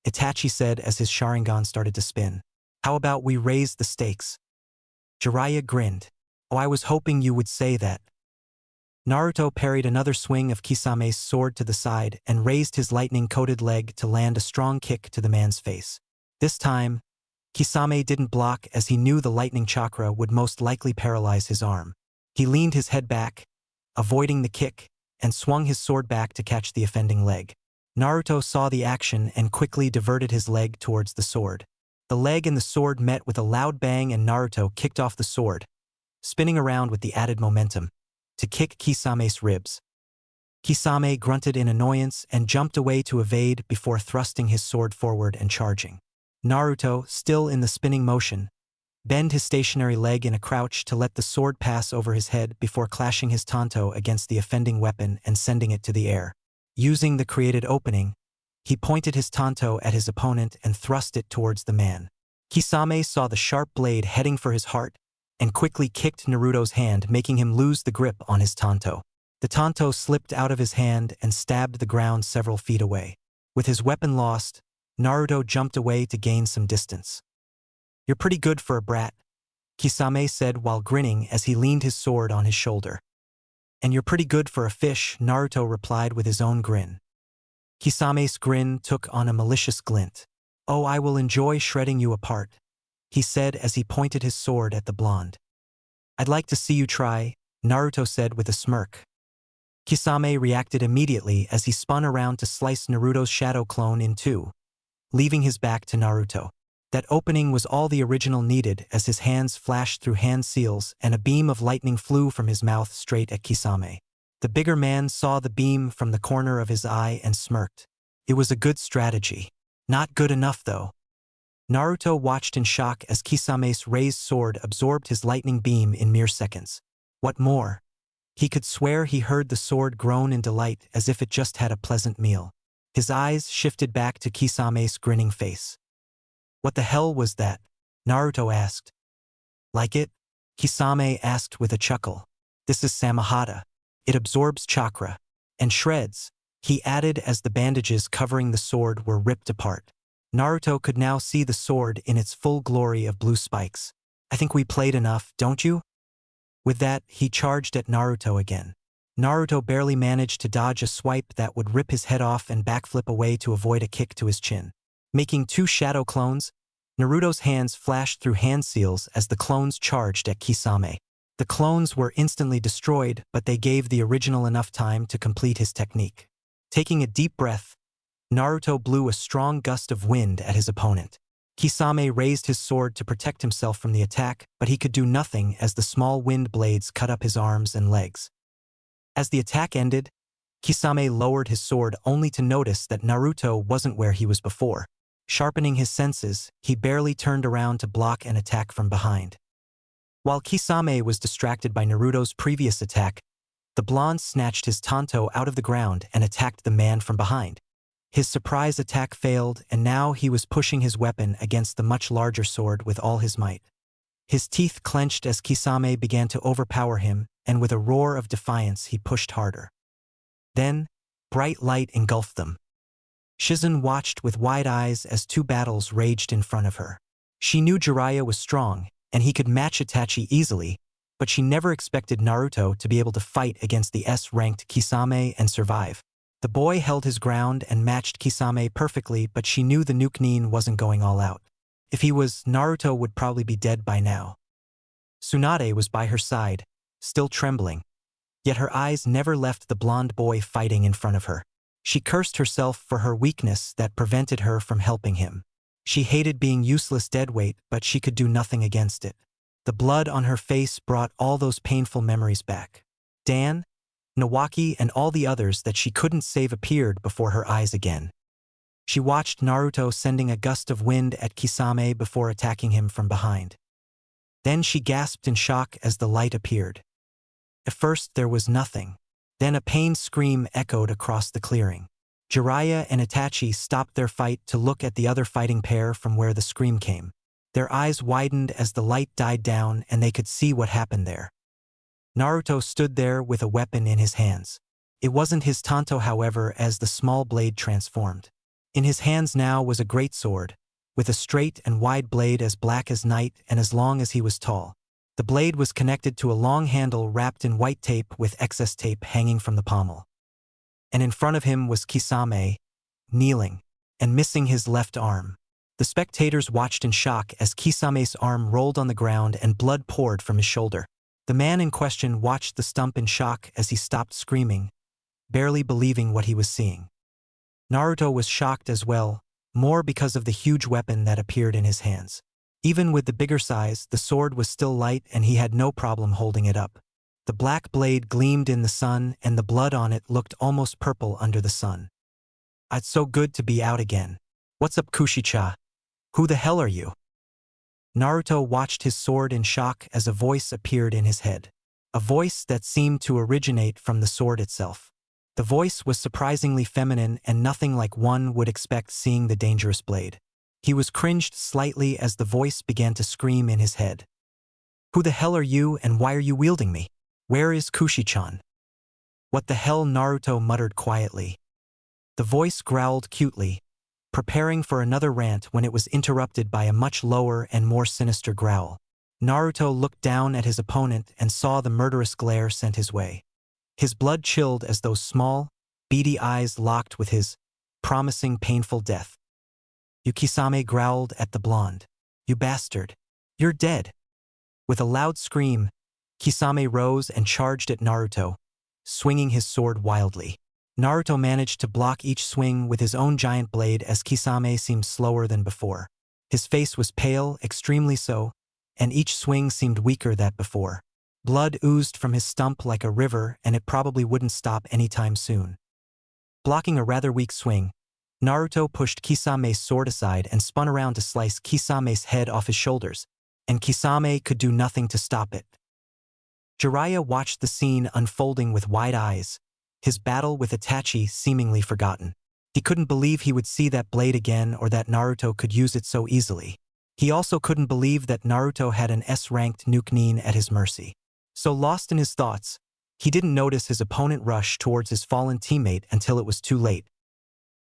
Itachi said as his Sharingan started to spin. How about we raise the stakes? Jiraiya grinned. Oh, I was hoping you would say that. Naruto parried another swing of Kisame's sword to the side and raised his lightning-coated leg to land a strong kick to the man's face. This time, Kisame didn't block as he knew the lightning chakra would most likely paralyze his arm. He leaned his head back, avoiding the kick, and swung his sword back to catch the offending leg. Naruto saw the action and quickly diverted his leg towards the sword. The leg and the sword met with a loud bang and Naruto kicked off the sword, spinning around with the added momentum, to kick Kisame's ribs. Kisame grunted in annoyance and jumped away to evade before thrusting his sword forward and charging. Naruto, still in the spinning motion, bent his stationary leg in a crouch to let the sword pass over his head before clashing his tanto against the offending weapon and sending it to the air. Using the created opening, he pointed his tanto at his opponent and thrust it towards the man. Kisame saw the sharp blade heading for his heart and quickly kicked Naruto's hand, making him lose the grip on his tanto. The tanto slipped out of his hand and stabbed the ground several feet away. With his weapon lost, Naruto jumped away to gain some distance. You're pretty good for a brat, Kisame said while grinning as he leaned his sword on his shoulder. And you're pretty good for a fish, Naruto replied with his own grin. Kisame's grin took on a malicious glint. Oh, I will enjoy shredding you apart, he said as he pointed his sword at the blonde. I'd like to see you try, Naruto said with a smirk. Kisame reacted immediately as he spun around to slice Naruto's shadow clone in two, leaving his back to Naruto. That opening was all the original needed as his hands flashed through hand seals and a beam of lightning flew from his mouth straight at Kisame. The bigger man saw the beam from the corner of his eye and smirked. It was a good strategy. Not good enough though. Naruto watched in shock as Kisame's raised sword absorbed his lightning beam in mere seconds. What more? He could swear he heard the sword groan in delight as if it just had a pleasant meal. His eyes shifted back to Kisame's grinning face. What the hell was that? Naruto asked. Like it? Kisame asked with a chuckle. This is Samahata. It absorbs chakra. And shreds, he added as the bandages covering the sword were ripped apart. Naruto could now see the sword in its full glory of blue spikes. I think we played enough, don't you? With that, he charged at Naruto again. Naruto barely managed to dodge a swipe that would rip his head off and backflip away to avoid a kick to his chin. Making two shadow clones, Naruto's hands flashed through hand seals as the clones charged at Kisame. The clones were instantly destroyed, but they gave the original enough time to complete his technique. Taking a deep breath, Naruto blew a strong gust of wind at his opponent. Kisame raised his sword to protect himself from the attack, but he could do nothing as the small wind blades cut up his arms and legs. As the attack ended, Kisame lowered his sword only to notice that Naruto wasn't where he was before. Sharpening his senses, he barely turned around to block an attack from behind. While Kisame was distracted by Naruto's previous attack, the blonde snatched his tanto out of the ground and attacked the man from behind. His surprise attack failed, and now he was pushing his weapon against the much larger sword with all his might. His teeth clenched as Kisame began to overpower him, and with a roar of defiance he pushed harder. Then, bright light engulfed them. Shizen watched with wide eyes as two battles raged in front of her. She knew Jiraiya was strong, and he could match Itachi easily, but she never expected Naruto to be able to fight against the S-ranked Kisame and survive. The boy held his ground and matched Kisame perfectly, but she knew the Nuke-nin wasn't going all out. If he was, Naruto would probably be dead by now. Tsunade was by her side, still trembling. Yet her eyes never left the blonde boy fighting in front of her. She cursed herself for her weakness that prevented her from helping him. She hated being useless deadweight, but she could do nothing against it. The blood on her face brought all those painful memories back. Dan, Nawaki, and all the others that she couldn't save appeared before her eyes again. She watched Naruto sending a gust of wind at Kisame before attacking him from behind. Then she gasped in shock as the light appeared. At first there was nothing. Then a pained scream echoed across the clearing. Jiraiya and Itachi stopped their fight to look at the other fighting pair from where the scream came. Their eyes widened as the light died down and they could see what happened there. Naruto stood there with a weapon in his hands. It wasn't his tanto, however, as the small blade transformed. In his hands now was a great sword, with a straight and wide blade as black as night and as long as he was tall. The blade was connected to a long handle wrapped in white tape with excess tape hanging from the pommel. And in front of him was Kisame, kneeling, and missing his left arm. The spectators watched in shock as Kisame's arm rolled on the ground and blood poured from his shoulder. The man in question watched the stump in shock as he stopped screaming, barely believing what he was seeing. Naruto was shocked as well, more because of the huge weapon that appeared in his hands. Even with the bigger size, the sword was still light and he had no problem holding it up. The black blade gleamed in the sun and the blood on it looked almost purple under the sun. It's so good to be out again. What's up, Kushicha? Who the hell are you? Naruto watched his sword in shock as a voice appeared in his head. A voice that seemed to originate from the sword itself. The voice was surprisingly feminine and nothing like one would expect seeing the dangerous blade. He was cringed slightly as the voice began to scream in his head. Who the hell are you and why are you wielding me? Where is Kushi-chan? What the hell? Naruto muttered quietly. The voice growled cutely, preparing for another rant when it was interrupted by a much lower and more sinister growl. Naruto looked down at his opponent and saw the murderous glare sent his way. His blood chilled as those small, beady eyes locked with his, promising painful death. Kisame growled at the blonde. You bastard. You're dead. With a loud scream, Kisame rose and charged at Naruto, swinging his sword wildly. Naruto managed to block each swing with his own giant blade as Kisame seemed slower than before. His face was pale, extremely so, and each swing seemed weaker than before. Blood oozed from his stump like a river and it probably wouldn't stop anytime soon. Blocking a rather weak swing, Naruto pushed Kisame's sword aside and spun around to slice Kisame's head off his shoulders, and Kisame could do nothing to stop it. Jiraiya watched the scene unfolding with wide eyes, his battle with Itachi seemingly forgotten. He couldn't believe he would see that blade again or that Naruto could use it so easily. He also couldn't believe that Naruto had an S-ranked Nuke-nin at his mercy. So lost in his thoughts, he didn't notice his opponent rush towards his fallen teammate until it was too late.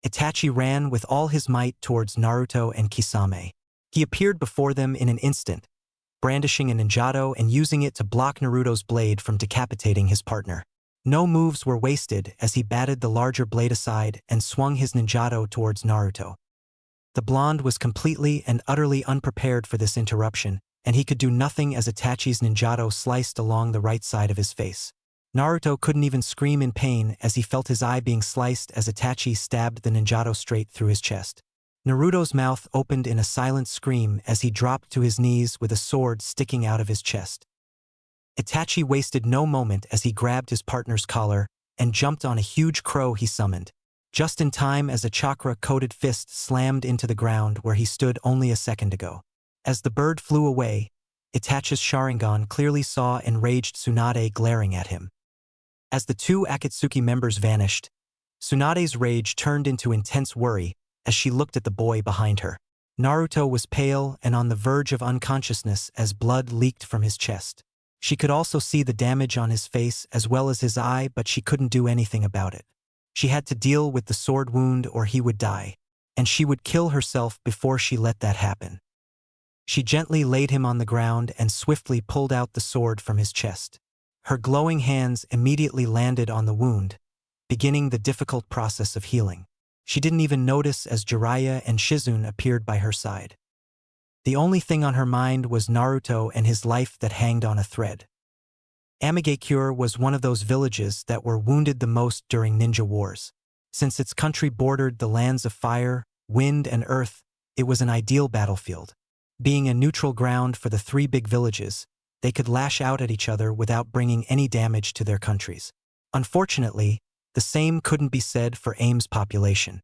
Itachi ran with all his might towards Naruto and Kisame. He appeared before them in an instant, brandishing a ninjato and using it to block Naruto's blade from decapitating his partner. No moves were wasted as he batted the larger blade aside and swung his ninjato towards Naruto. The blonde was completely and utterly unprepared for this interruption, and he could do nothing as Itachi's ninjato sliced along the right side of his face. Naruto couldn't even scream in pain as he felt his eye being sliced as Itachi stabbed the ninjato straight through his chest. Naruto's mouth opened in a silent scream as he dropped to his knees with a sword sticking out of his chest. Itachi wasted no moment as he grabbed his partner's collar and jumped on a huge crow he summoned, just in time as a chakra-coated fist slammed into the ground where he stood only a second ago. As the bird flew away, Itachi's Sharingan clearly saw enraged Tsunade glaring at him. As the two Akatsuki members vanished, Tsunade's rage turned into intense worry as she looked at the boy behind her. Naruto was pale and on the verge of unconsciousness as blood leaked from his chest. She could also see the damage on his face as well as his eye, but she couldn't do anything about it. She had to deal with the sword wound or he would die, and she would kill herself before she let that happen. She gently laid him on the ground and swiftly pulled out the sword from his chest. Her glowing hands immediately landed on the wound, beginning the difficult process of healing. She didn't even notice as Jiraiya and Shizune appeared by her side. The only thing on her mind was Naruto and his life that hanged on a thread. Amigakure was one of those villages that were wounded the most during ninja wars. Since its country bordered the lands of fire, wind, and earth, it was an ideal battlefield. Being a neutral ground for the three big villages, they could lash out at each other without bringing any damage to their countries. Unfortunately, the same couldn't be said for Aim's population.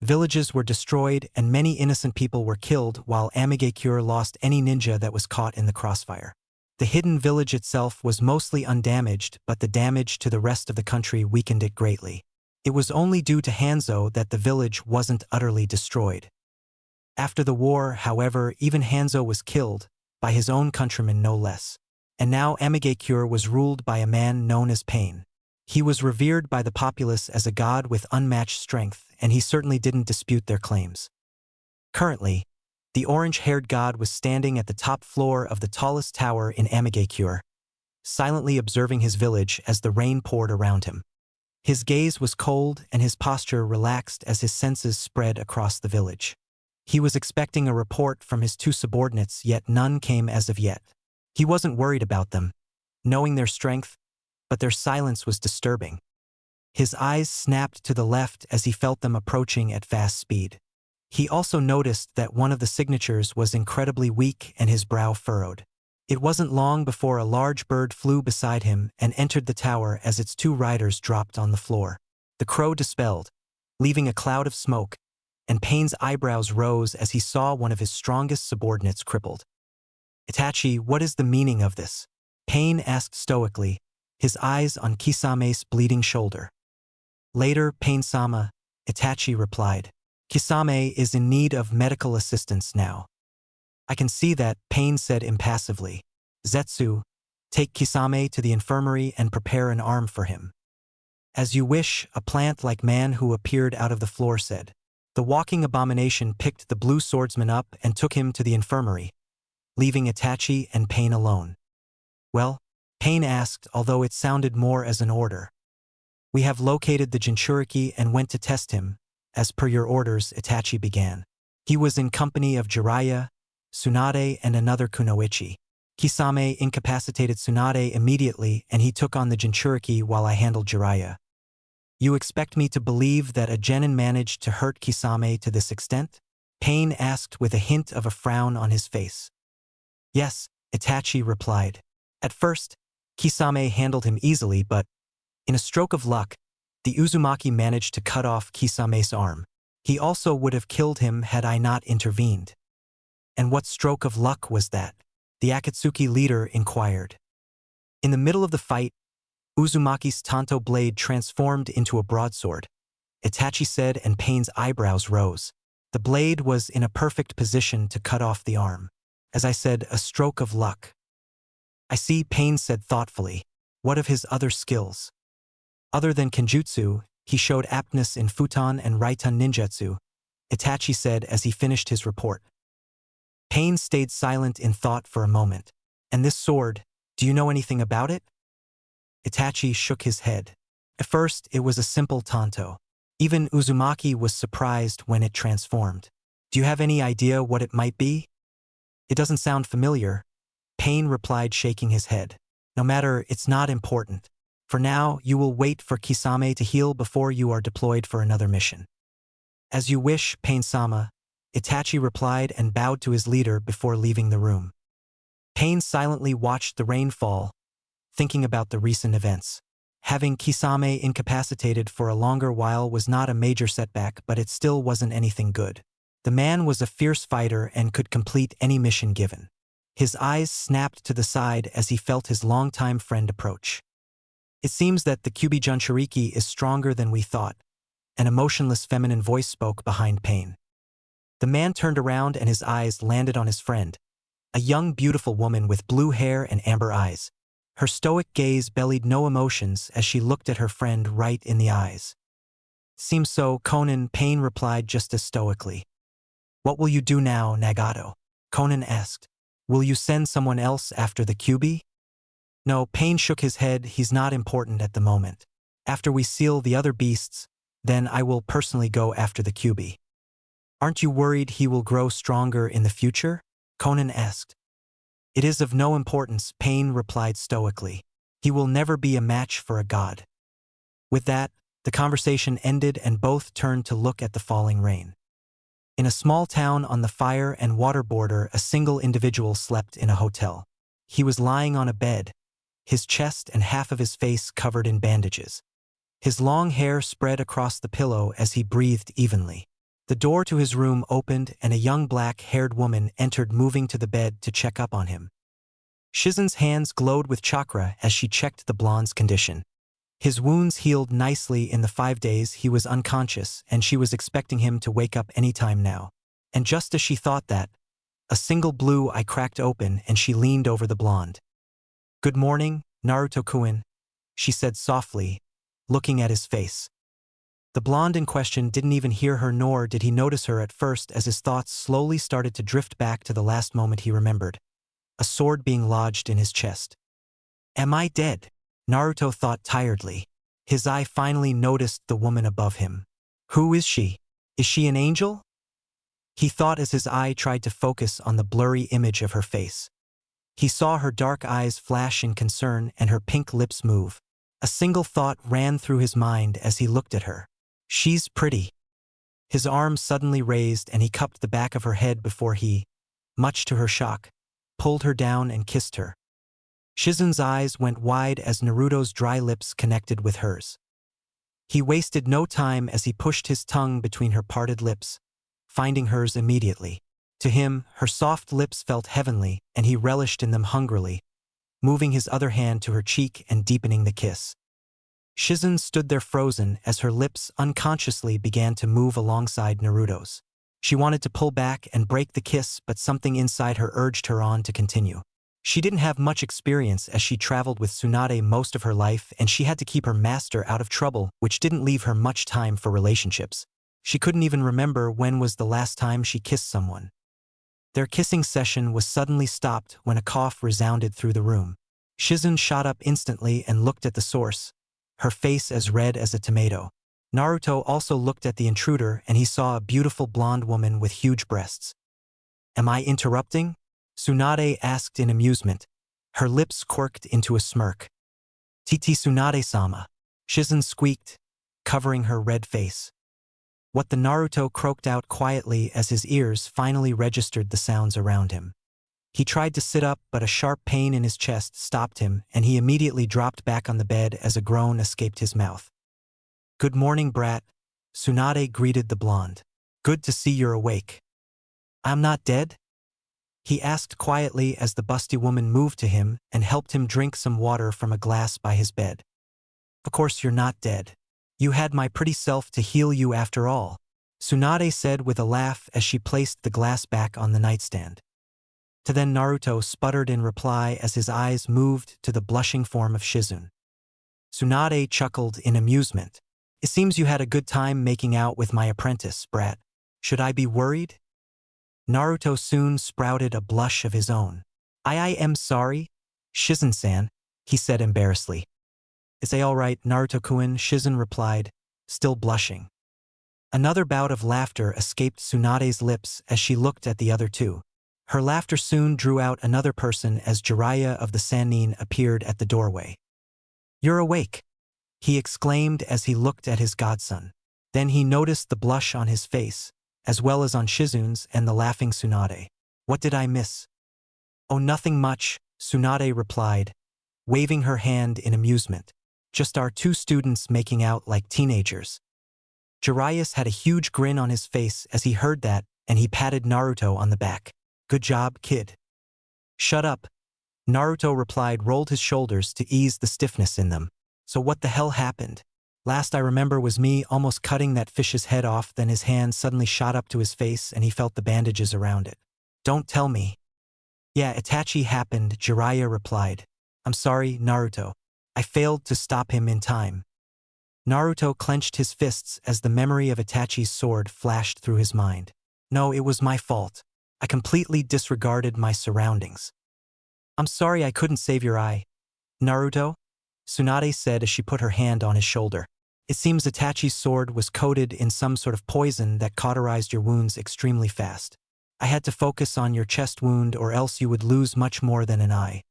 Villages were destroyed and many innocent people were killed while Amigakure lost any ninja that was caught in the crossfire. The hidden village itself was mostly undamaged, but the damage to the rest of the country weakened it greatly. It was only due to Hanzo that the village wasn't utterly destroyed. After the war, however, even Hanzo was killed, by his own countrymen no less. And now Amigakure was ruled by a man known as Pain. He was revered by the populace as a god with unmatched strength, and he certainly didn't dispute their claims. Currently, the orange-haired god was standing at the top floor of the tallest tower in Amigakure, silently observing his village as the rain poured around him. His gaze was cold and his posture relaxed as his senses spread across the village. He was expecting a report from his two subordinates, yet none came as of yet. He wasn't worried about them, knowing their strength, but their silence was disturbing. His eyes snapped to the left as he felt them approaching at fast speed. He also noticed that one of the signatures was incredibly weak and his brow furrowed. It wasn't long before a large bird flew beside him and entered the tower as its two riders dropped on the floor. The crow dispelled, leaving a cloud of smoke, and Paine's eyebrows rose as he saw one of his strongest subordinates crippled. "Itachi, what is the meaning of this?" Paine asked stoically, his eyes on Kisame's bleeding shoulder. "Later, Paine-sama," Itachi replied. "Kisame is in need of medical assistance now." "I can see that," Paine said impassively. "Zetsu, take Kisame to the infirmary and prepare an arm for him." "As you wish," a plant-like man who appeared out of the floor said. The walking abomination picked the blue swordsman up and took him to the infirmary, leaving Itachi and Paine alone. "Well?" Paine asked, although it sounded more as an order. "We have located the Jinchuriki and went to test him, as per your orders," Itachi began. He was in company of Jiraiya, Tsunade, and another kunoichi. Kisame incapacitated Tsunade immediately and he took on the Jinchuriki while I handled Jiraiya. "You expect me to believe that a genin managed to hurt Kisame to this extent?" Paine asked with a hint of a frown on his face. "Yes," Itachi replied. "At first, Kisame handled him easily, but, in a stroke of luck, the Uzumaki managed to cut off Kisame's arm. He also would have killed him had I not intervened." "And what stroke of luck was that?" the Akatsuki leader inquired. In the middle of the fight, Uzumaki's Tanto blade transformed into a broadsword, Itachi said, and Paine's eyebrows rose. The blade was in a perfect position to cut off the arm. "As I said, a stroke of luck." "I see," Paine said thoughtfully. "What of his other skills?" "Other than Kenjutsu, he showed aptness in Futon and Raiton ninjutsu," Itachi said as he finished his report. Paine stayed silent in thought for a moment. "And this sword, do you know anything about it?" Itachi shook his head. At first, it was a simple tanto. Even Uzumaki was surprised when it transformed. "Do you have any idea what it might be?" "It doesn't sound familiar," Paine replied, shaking his head. "No matter, it's not important. For now, you will wait for Kisame to heal before you are deployed for another mission." "As you wish, Paine-sama," Itachi replied and bowed to his leader before leaving the room. Paine silently watched the rain fall, thinking about the recent events. Having Kisame incapacitated for a longer while was not a major setback, but it still wasn't anything good. The man was a fierce fighter and could complete any mission given. His eyes snapped to the side as he felt his longtime friend approach. "It seems that the Kyubi Jinchuriki is stronger than we thought," an emotionless feminine voice spoke behind Paine. The man turned around and his eyes landed on his friend, a young beautiful woman with blue hair and amber eyes. Her stoic gaze belied no emotions as she looked at her friend right in the eyes. "Seems so, Conan," Paine replied just as stoically. "What will you do now, Nagato?" Conan asked. "Will you send someone else after the Kyubi?" "No," Paine shook his head, "he's not important at the moment. After we seal the other beasts, then I will personally go after the Kyubi." "Aren't you worried he will grow stronger in the future?" Conan asked. "It is of no importance," Paine replied stoically. "He will never be a match for a god." With that, the conversation ended and both turned to look at the falling rain. In a small town on the fire and water border, a single individual slept in a hotel. He was lying on a bed, his chest and half of his face covered in bandages. His long hair spread across the pillow as he breathed evenly. The door to his room opened and a young black-haired woman entered, moving to the bed to check up on him. Shizen's hands glowed with chakra as she checked the blonde's condition. His wounds healed nicely in the 5 days he was unconscious, and she was expecting him to wake up any time now. And just as she thought that, a single blue eye cracked open and she leaned over the blonde. "Good morning, Naruto-kun," she said softly, looking at his face. The blonde in question didn't even hear her, nor did he notice her at first, as his thoughts slowly started to drift back to the last moment he remembered. A sword being lodged in his chest. Am I dead? Naruto thought tiredly. His eye finally noticed the woman above him. Who is she? Is she an angel? He thought as his eye tried to focus on the blurry image of her face. He saw her dark eyes flash in concern and her pink lips move. A single thought ran through his mind as he looked at her. She's pretty. His arm suddenly raised and he cupped the back of her head before he, much to her shock, pulled her down and kissed her. Shizen's eyes went wide as Naruto's dry lips connected with hers. He wasted no time as he pushed his tongue between her parted lips, finding hers immediately. To him, her soft lips felt heavenly, and he relished in them hungrily, moving his other hand to her cheek and deepening the kiss. Shizen stood there frozen as her lips unconsciously began to move alongside Naruto's. She wanted to pull back and break the kiss, but something inside her urged her on to continue. She didn't have much experience as she traveled with Tsunade most of her life, and she had to keep her master out of trouble, which didn't leave her much time for relationships. She couldn't even remember when was the last time she kissed someone. Their kissing session was suddenly stopped when a cough resounded through the room. Shizen shot up instantly and looked at the source, her face as red as a tomato. Naruto also looked at the intruder and he saw a beautiful blonde woman with huge breasts. Am I interrupting? Tsunade asked in amusement. Her lips quirked into a smirk. Titi Tsunade-sama, Shizen squeaked, covering her red face. What the Naruto croaked out quietly as his ears finally registered the sounds around him. He tried to sit up, but a sharp pain in his chest stopped him, and he immediately dropped back on the bed as a groan escaped his mouth. Good morning, brat, Tsunade greeted the blonde. Good to see you're awake. I'm not dead? He asked quietly as the busty woman moved to him and helped him drink some water from a glass by his bed. Of course you're not dead. You had my pretty self to heal you after all, Tsunade said with a laugh as she placed the glass back on the nightstand. To then Naruto sputtered in reply as his eyes moved to the blushing form of Shizen. Tsunade chuckled in amusement. It seems you had a good time making out with my apprentice, brat. Should I be worried? Naruto soon sprouted a blush of his own. I am sorry, Shizen-san, he said embarrassedly. It's all right, Naruto-kun, Shizen replied, still blushing. Another bout of laughter escaped Tsunade's lips as she looked at the other two. Her laughter soon drew out another person as Jiraiya of the Sannin appeared at the doorway. You're awake, he exclaimed as he looked at his godson. Then he noticed the blush on his face, as well as on Shizen's and the laughing Tsunade. What did I miss? Oh, nothing much, Tsunade replied, waving her hand in amusement. Just our two students making out like teenagers. Jiraiya had a huge grin on his face as he heard that, and he patted Naruto on the back. Good job, kid. Shut up, Naruto replied, rolled his shoulders to ease the stiffness in them. So what the hell happened? Last I remember was me almost cutting that fish's head off, then his hand suddenly shot up to his face and he felt the bandages around it. Don't tell me. Yeah, Itachi happened, Jiraiya replied. I'm sorry, Naruto. I failed to stop him in time. Naruto clenched his fists as the memory of Itachi's sword flashed through his mind. No, it was my fault. I completely disregarded my surroundings. I'm sorry I couldn't save your eye, Naruto, Tsunade said as she put her hand on his shoulder. It seems Itachi's sword was coated in some sort of poison that cauterized your wounds extremely fast. I had to focus on your chest wound or else you would lose much more than an eye.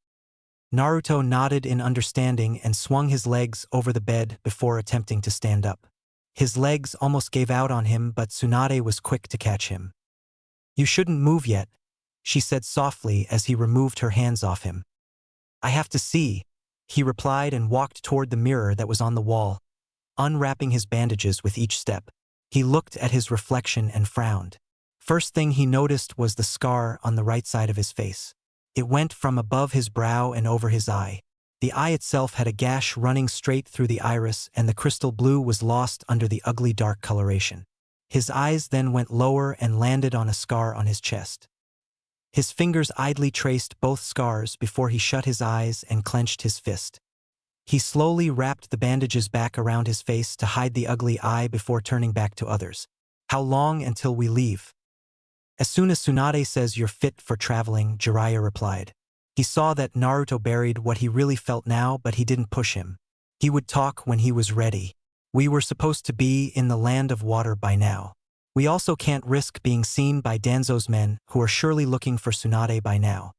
Naruto nodded in understanding and swung his legs over the bed before attempting to stand up. His legs almost gave out on him, but Tsunade was quick to catch him. You shouldn't move yet, she said softly as he removed her hands off him. I have to see, he replied and walked toward the mirror that was on the wall, unwrapping his bandages with each step. He looked at his reflection and frowned. First thing he noticed was the scar on the right side of his face. It went from above his brow and over his eye. The eye itself had a gash running straight through the iris, and the crystal blue was lost under the ugly dark coloration. His eyes then went lower and landed on a scar on his chest. His fingers idly traced both scars before he shut his eyes and clenched his fist. He slowly wrapped the bandages back around his face to hide the ugly eye before turning back to others. How long until we leave? As soon as Tsunade says you're fit for traveling, Jiraiya replied. He saw that Naruto buried what he really felt now, but he didn't push him. He would talk when he was ready. We were supposed to be in the land of water by now. We also can't risk being seen by Danzo's men, who are surely looking for Tsunade by now.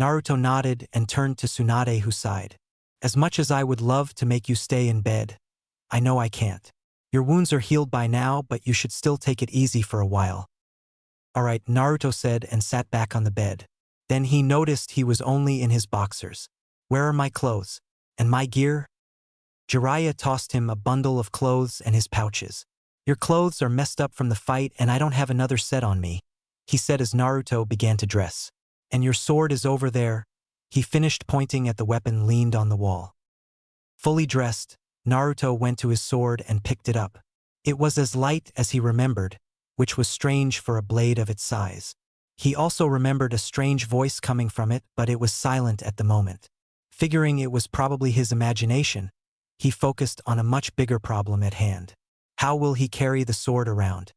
Naruto nodded and turned to Tsunade, who sighed. As much as I would love to make you stay in bed, I know I can't. Your wounds are healed by now, but you should still take it easy for a while. Alright, Naruto said and sat back on the bed. Then he noticed he was only in his boxers. Where are my clothes? And my gear? Jiraiya tossed him a bundle of clothes and his pouches. Your clothes are messed up from the fight and I don't have another set on me, he said as Naruto began to dress. And your sword is over there, he finished pointing at the weapon leaned on the wall. Fully dressed, Naruto went to his sword and picked it up. It was as light as he remembered, which was strange for a blade of its size. He also remembered a strange voice coming from it, but it was silent at the moment. Figuring it was probably his imagination, he focused on a much bigger problem at hand. How will he carry the sword around?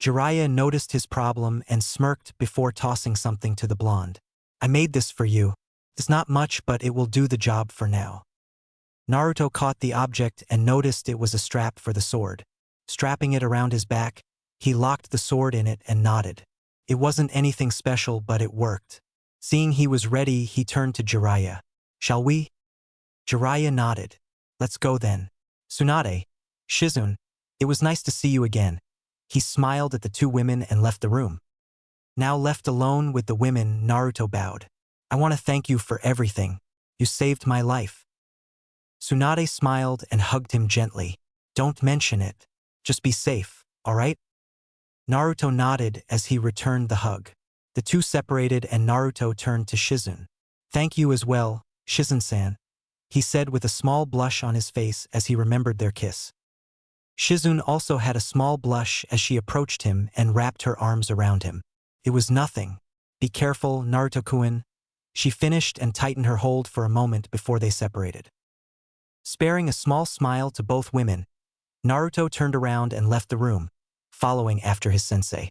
Jiraiya noticed his problem and smirked before tossing something to the blonde. I made this for you. It's not much, but it will do the job for now. Naruto caught the object and noticed it was a strap for the sword. Strapping it around his back, he locked the sword in it and nodded. It wasn't anything special, but it worked. Seeing he was ready, he turned to Jiraiya. Shall we? Jiraiya nodded. Let's go then. Tsunade, Shizune, it was nice to see you again. He smiled at the two women and left the room. Now left alone with the women, Naruto bowed. I want to thank you for everything. You saved my life. Tsunade smiled and hugged him gently. Don't mention it. Just be safe, alright? Naruto nodded as he returned the hug. The two separated and Naruto turned to Shizune. Thank you as well, Shizune-san, he said with a small blush on his face as he remembered their kiss. Shizune also had a small blush as she approached him and wrapped her arms around him. It was nothing. Be careful, Naruto-kun. She finished and tightened her hold for a moment before they separated. Sparing a small smile to both women, Naruto turned around and left the room, following after his sensei.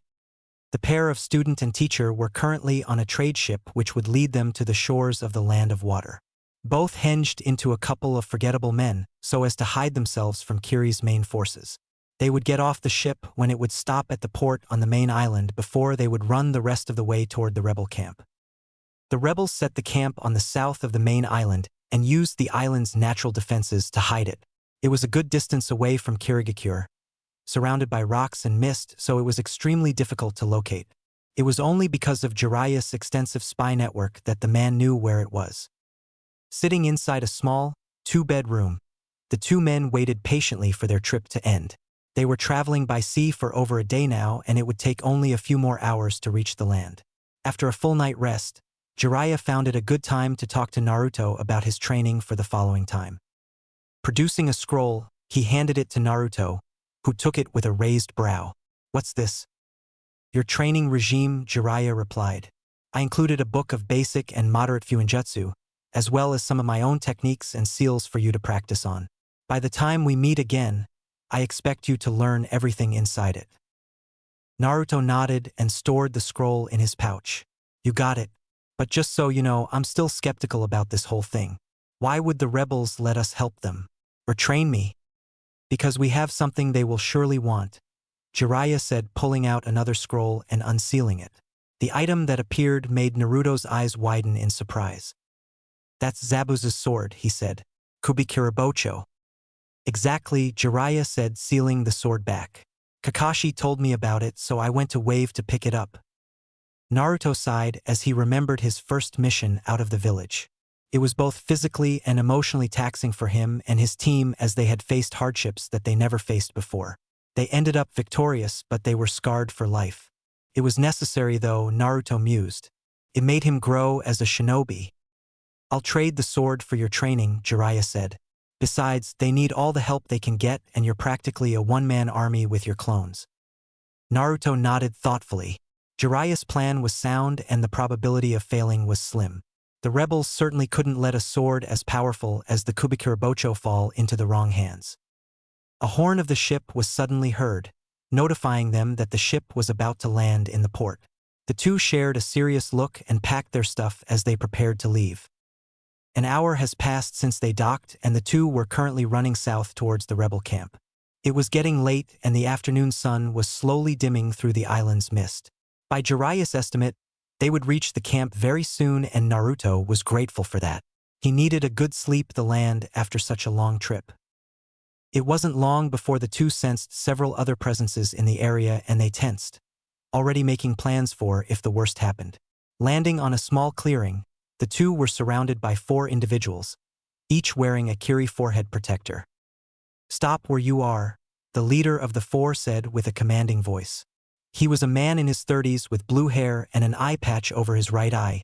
The pair of student and teacher were currently on a trade ship which would lead them to the shores of the land of water. Both hinged into a couple of forgettable men so as to hide themselves from Kiri's main forces. They would get off the ship when it would stop at the port on the main island before they would run the rest of the way toward the rebel camp. The rebels set the camp on the south of the main island and used the island's natural defenses to hide it. It was a good distance away from Kirigakure, surrounded by rocks and mist, so it was extremely difficult to locate. It was only because of Jiraiya's extensive spy network that the man knew where it was. Sitting inside a small, two-bed room, the two men waited patiently for their trip to end. They were traveling by sea for over a day now, and it would take only a few more hours to reach the land. After a full night rest, Jiraiya found it a good time to talk to Naruto about his training for the following time. Producing a scroll, he handed it to Naruto, who took it with a raised brow. What's this? Your training regime, Jiraiya replied. I included a book of basic and moderate fuinjutsu, as well as some of my own techniques and seals for you to practice on. By the time we meet again, I expect you to learn everything inside it. Naruto nodded and stored the scroll in his pouch. You got it. But just so you know, I'm still skeptical about this whole thing. Why would the rebels let us help them? Or train me? Because we have something they will surely want, Jiraiya said, pulling out another scroll and unsealing it. The item that appeared made Naruto's eyes widen in surprise. That's Zabuza's sword, he said. Kubikirabocho. Exactly, Jiraiya said, sealing the sword back. Kakashi told me about it, so I went to Wave to pick it up. Naruto sighed as he remembered his first mission out of the village. It was both physically and emotionally taxing for him and his team, as they had faced hardships that they never faced before. They ended up victorious, but they were scarred for life. It was necessary, though, Naruto mused. It made him grow as a shinobi. I'll trade the sword for your training, Jiraiya said. Besides, they need all the help they can get, and you're practically a one-man army with your clones. Naruto nodded thoughtfully. Jiraiya's plan was sound and the probability of failing was slim. The rebels certainly couldn't let a sword as powerful as the Kubikurabocho fall into the wrong hands. A horn of the ship was suddenly heard, notifying them that the ship was about to land in the port. The two shared a serious look and packed their stuff as they prepared to leave. An hour has passed since they docked, and the two were currently running south towards the rebel camp. It was getting late, and the afternoon sun was slowly dimming through the island's mist. By Jiraiya's estimate, they would reach the camp very soon, and Naruto was grateful for that. He needed a good sleep to land after such a long trip. It wasn't long before the two sensed several other presences in the area, and they tensed, already making plans for if the worst happened. Landing on a small clearing, the two were surrounded by 4 individuals, each wearing a Kiri forehead protector. "Stop where you are," the leader of the 4 said with a commanding voice. He was a man in his 30s with blue hair and an eye patch over his right eye,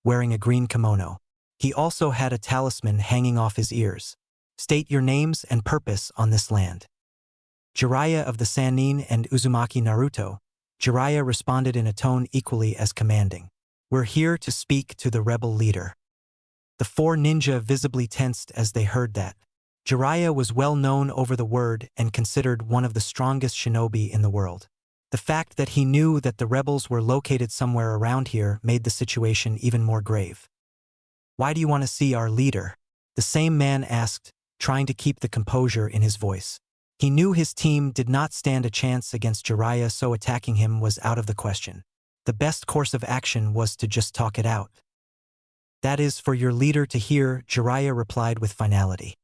wearing a green kimono. He also had a talisman hanging off his ears. "State your names and purpose on this land." Jiraiya of the Sannin and Uzumaki Naruto. Jiraiya responded in a tone equally as commanding. "We're here to speak to the rebel leader." The 4 ninja visibly tensed as they heard that. Jiraiya was well known over the word and considered one of the strongest shinobi in the world. The fact that he knew that the rebels were located somewhere around here made the situation even more grave. "Why do you want to see our leader?" the same man asked, trying to keep the composure in his voice. He knew his team did not stand a chance against Jiraiya, so attacking him was out of the question. The best course of action was to just talk it out. "That is for your leader to hear," Jiraiya replied with finality.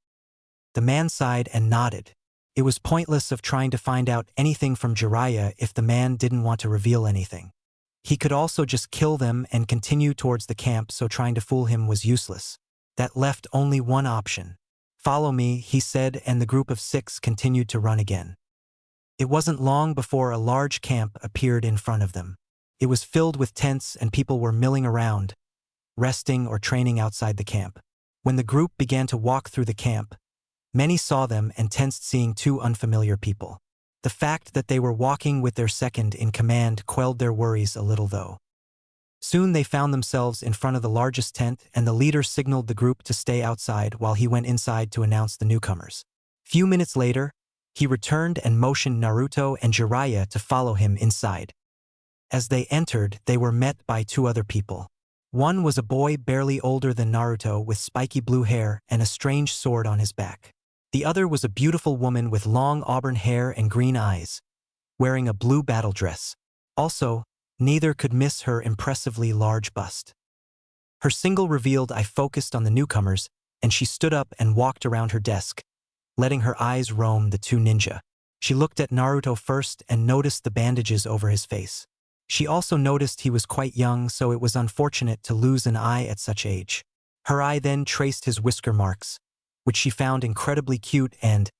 The man sighed and nodded. It was pointless of trying to find out anything from Jiraiya if the man didn't want to reveal anything. He could also just kill them and continue towards the camp, so trying to fool him was useless. That left only one option. "Follow me," he said, and the group of 6 continued to run again. It wasn't long before a large camp appeared in front of them. It was filled with tents and people were milling around, resting or training outside the camp. When the group began to walk through the camp, many saw them and tensed seeing 2 unfamiliar people. The fact that they were walking with their second in command quelled their worries a little though. Soon they found themselves in front of the largest tent, and the leader signaled the group to stay outside while he went inside to announce the newcomers. Few minutes later, he returned and motioned Naruto and Jiraiya to follow him inside. As they entered, they were met by 2 other people. One was a boy barely older than Naruto with spiky blue hair and a strange sword on his back. The other was a beautiful woman with long auburn hair and green eyes, wearing a blue battle dress. Also, neither could miss her impressively large bust. Her single revealed eye focused on the newcomers, and she stood up and walked around her desk, letting her eyes roam the 2 ninja. She looked at Naruto first and noticed the bandages over his face. She also noticed he was quite young, so it was unfortunate to lose an eye at such age. Her eye then traced his whisker marks, which she found incredibly cute, and,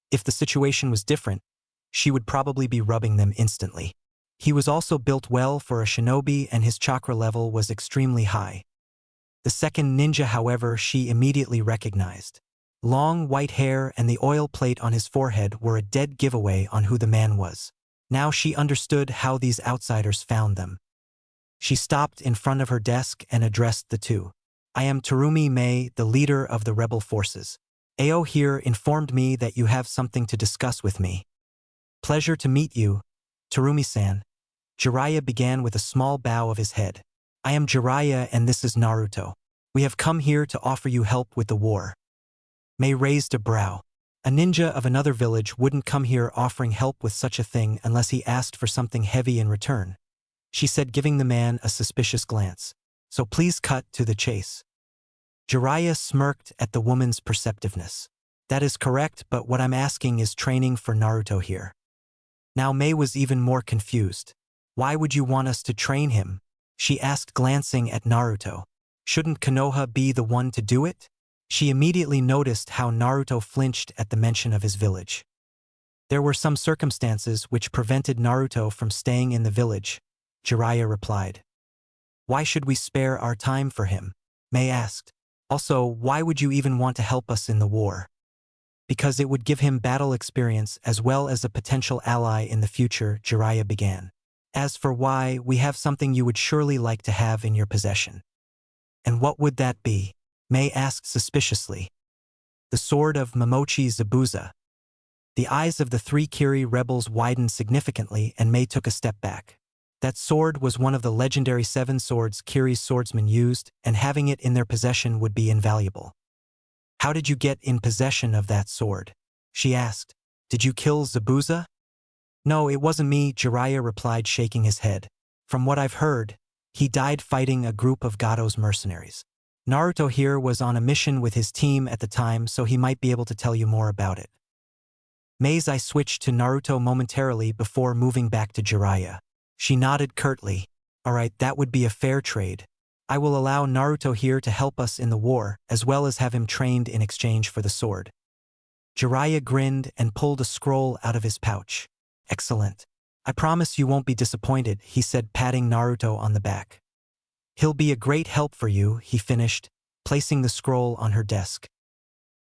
if the situation was different, she would probably be rubbing them instantly. He was also built well for a shinobi, and his chakra level was extremely high. The second ninja, however, she immediately recognized. Long white hair and the oil plate on his forehead were a dead giveaway on who the man was. Now she understood how these outsiders found them. She stopped in front of her desk and addressed the 2. "I am Terumi Mei, the leader of the rebel forces. Ao here informed me that you have something to discuss with me." "Pleasure to meet you, Terumi-san." Jiraiya began with a small bow of his head. "I am Jiraiya and this is Naruto. We have come here to offer you help with the war." Mei raised a brow. A ninja of another village wouldn't come here offering help with such a thing unless he asked for something heavy in return, she said, giving the man a suspicious glance. "So please cut to the chase." Jiraiya smirked at the woman's perceptiveness. "That is correct, but what I'm asking is training for Naruto here." Now Mei was even more confused. "Why would you want us to train him?" she asked, glancing at Naruto. "Shouldn't Konoha be the one to do it?" She immediately noticed how Naruto flinched at the mention of his village. "There were some circumstances which prevented Naruto from staying in the village," Jiraiya replied. "Why should we spare our time for him?" Mei asked. "Also, why would you even want to help us in the war?" "Because it would give him battle experience as well as a potential ally in the future," Jiraiya began. "As for why, we have something you would surely like to have in your possession." And what would that be? Mei asked suspiciously. The sword of Momochi Zabuza. The eyes of the three Kiri rebels widened significantly and Mei took a step back. That sword was one of the legendary 7 swords Kiri's swordsmen used, and having it in their possession would be invaluable. How did you get in possession of that sword? She asked. Did you kill Zabuza? No, it wasn't me, Jiraiya replied, shaking his head. From what I've heard, he died fighting a group of Gato's mercenaries. Naruto here was on a mission with his team at the time, so he might be able to tell you more about it. Mei's eye switched to Naruto momentarily before moving back to Jiraiya. She nodded curtly. Alright, that would be a fair trade. I will allow Naruto here to help us in the war, as well as have him trained in exchange for the sword. Jiraiya grinned and pulled a scroll out of his pouch. Excellent. I promise you won't be disappointed, he said, patting Naruto on the back. He'll be a great help for you, he finished, placing the scroll on her desk.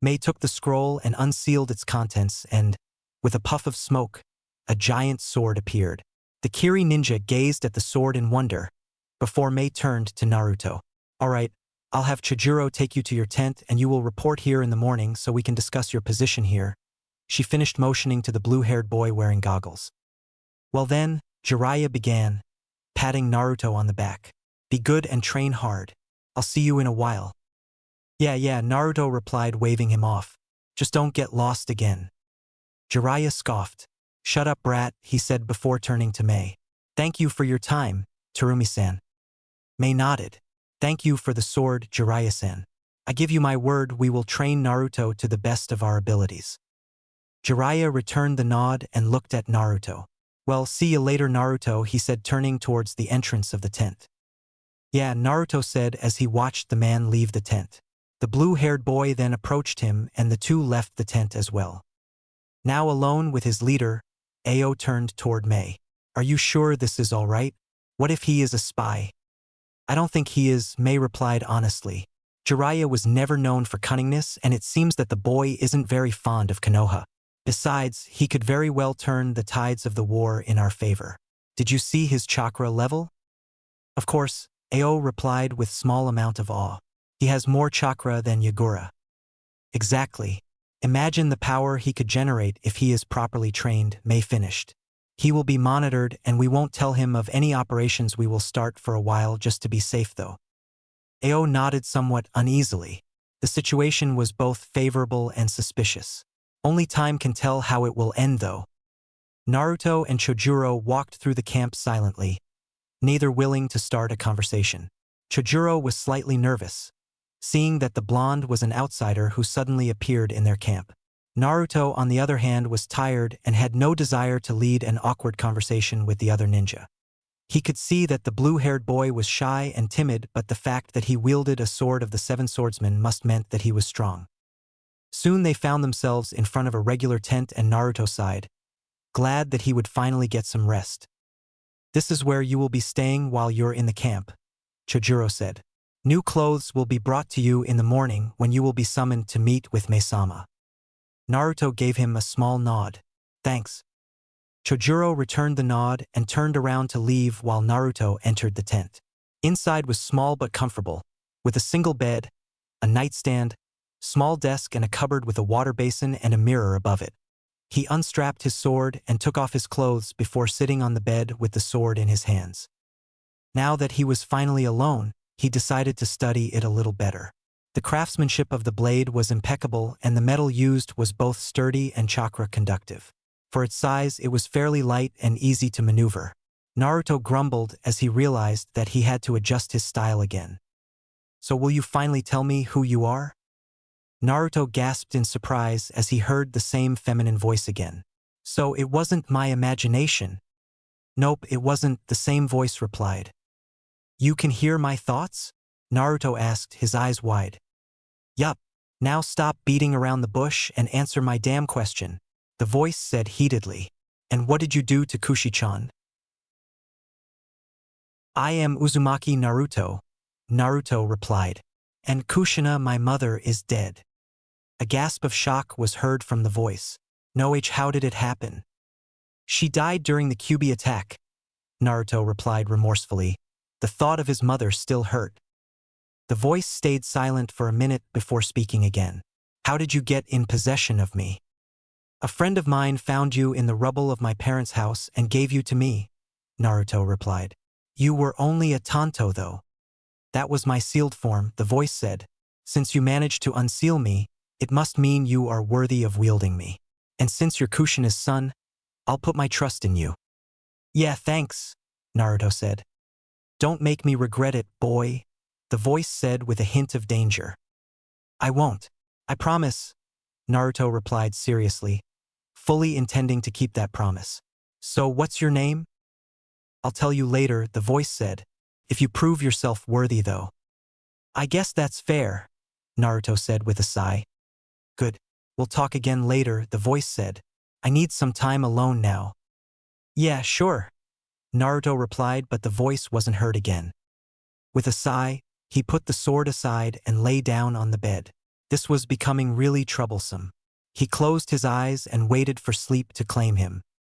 Mei took the scroll and unsealed its contents and, with a puff of smoke, a giant sword appeared. The Kiri ninja gazed at the sword in wonder, before Mei turned to Naruto. Alright, I'll have Chojuro take you to your tent and you will report here in the morning so we can discuss your position here. She finished motioning to the blue-haired boy wearing goggles. Well then, Jiraiya began, patting Naruto on the back. Be good and train hard. I'll see you in a while. Yeah, Naruto replied, waving him off. Just don't get lost again. Jiraiya scoffed. Shut up, brat, he said before turning to Mei. Thank you for your time, Terumi-san. Mei nodded. Thank you for the sword, Jiraiya-san. I give you my word we will train Naruto to the best of our abilities. Jiraiya returned the nod and looked at Naruto. Well, see you later, Naruto, he said, turning towards the entrance of the tent. Yeah, Naruto said as he watched the man leave the tent. The blue-haired boy then approached him and the two left the tent as well. Now alone with his leader, Ao turned toward Mei. Are you sure this is all right? What if he is a spy? I don't think he is, Mei replied honestly. Jiraiya was never known for cunningness and it seems that the boy isn't very fond of Konoha. Besides, he could very well turn the tides of the war in our favor. Did you see his chakra level? Of course, Ao replied with small amount of awe. He has more chakra than Yagura. Exactly. Imagine the power he could generate if he is properly trained, Mei finished. He will be monitored and we won't tell him of any operations we will start for a while just to be safe though. Ao nodded somewhat uneasily. The situation was both favorable and suspicious. Only time can tell how it will end though. Naruto and Chojuro walked through the camp silently, neither willing to start a conversation. Chojuro was slightly nervous, seeing that the blonde was an outsider who suddenly appeared in their camp. Naruto, on the other hand, was tired and had no desire to lead an awkward conversation with the other ninja. He could see that the blue-haired boy was shy and timid, but the fact that he wielded a sword of the 7 swordsmen must meant that he was strong. Soon they found themselves in front of a regular tent and Naruto sighed, glad that he would finally get some rest. This is where you will be staying while you're in the camp, Chojuro said. New clothes will be brought to you in the morning when you will be summoned to meet with Mei-sama. Naruto gave him a small nod. Thanks. Chojuro returned the nod and turned around to leave while Naruto entered the tent. Inside was small but comfortable, with a single bed, a nightstand, small desk and a cupboard with a water basin and a mirror above it. He unstrapped his sword and took off his clothes before sitting on the bed with the sword in his hands. Now that he was finally alone, he decided to study it a little better. The craftsmanship of the blade was impeccable and the metal used was both sturdy and chakra conductive. For its size, it was fairly light and easy to maneuver. Naruto grumbled as he realized that he had to adjust his style again. So will you finally tell me who you are? Naruto gasped in surprise as he heard the same feminine voice again. So it wasn't my imagination. Nope, it wasn't, the same voice replied. You can hear my thoughts? Naruto asked, his eyes wide. Yup. Now stop beating around the bush and answer my damn question, the voice said heatedly. And what did you do to Kushi-chan? I am Uzumaki Naruto, Naruto replied. And Kushina, my mother, is dead. A gasp of shock was heard from the voice. No, how did it happen? She died during the Kyuubi attack, Naruto replied remorsefully. The thought of his mother still hurt. The voice stayed silent for a minute before speaking again. How did you get in possession of me? A friend of mine found you in the rubble of my parents' house and gave you to me, Naruto replied. You were only a Tanto though. That was my sealed form, the voice said. Since you managed to unseal me, it must mean you are worthy of wielding me. And since you're Kushina's son, I'll put my trust in you. Yeah, thanks, Naruto said. Don't make me regret it, boy, the voice said with a hint of danger. I won't. I promise, Naruto replied seriously, fully intending to keep that promise. So what's your name? I'll tell you later, the voice said, if you prove yourself worthy though. I guess that's fair, Naruto said with a sigh. Good. We'll talk again later, the voice said. I need some time alone now. Yeah, sure, Naruto replied, but the voice wasn't heard again. With a sigh, he put the sword aside and lay down on the bed. This was becoming really troublesome. He closed his eyes and waited for sleep to claim him.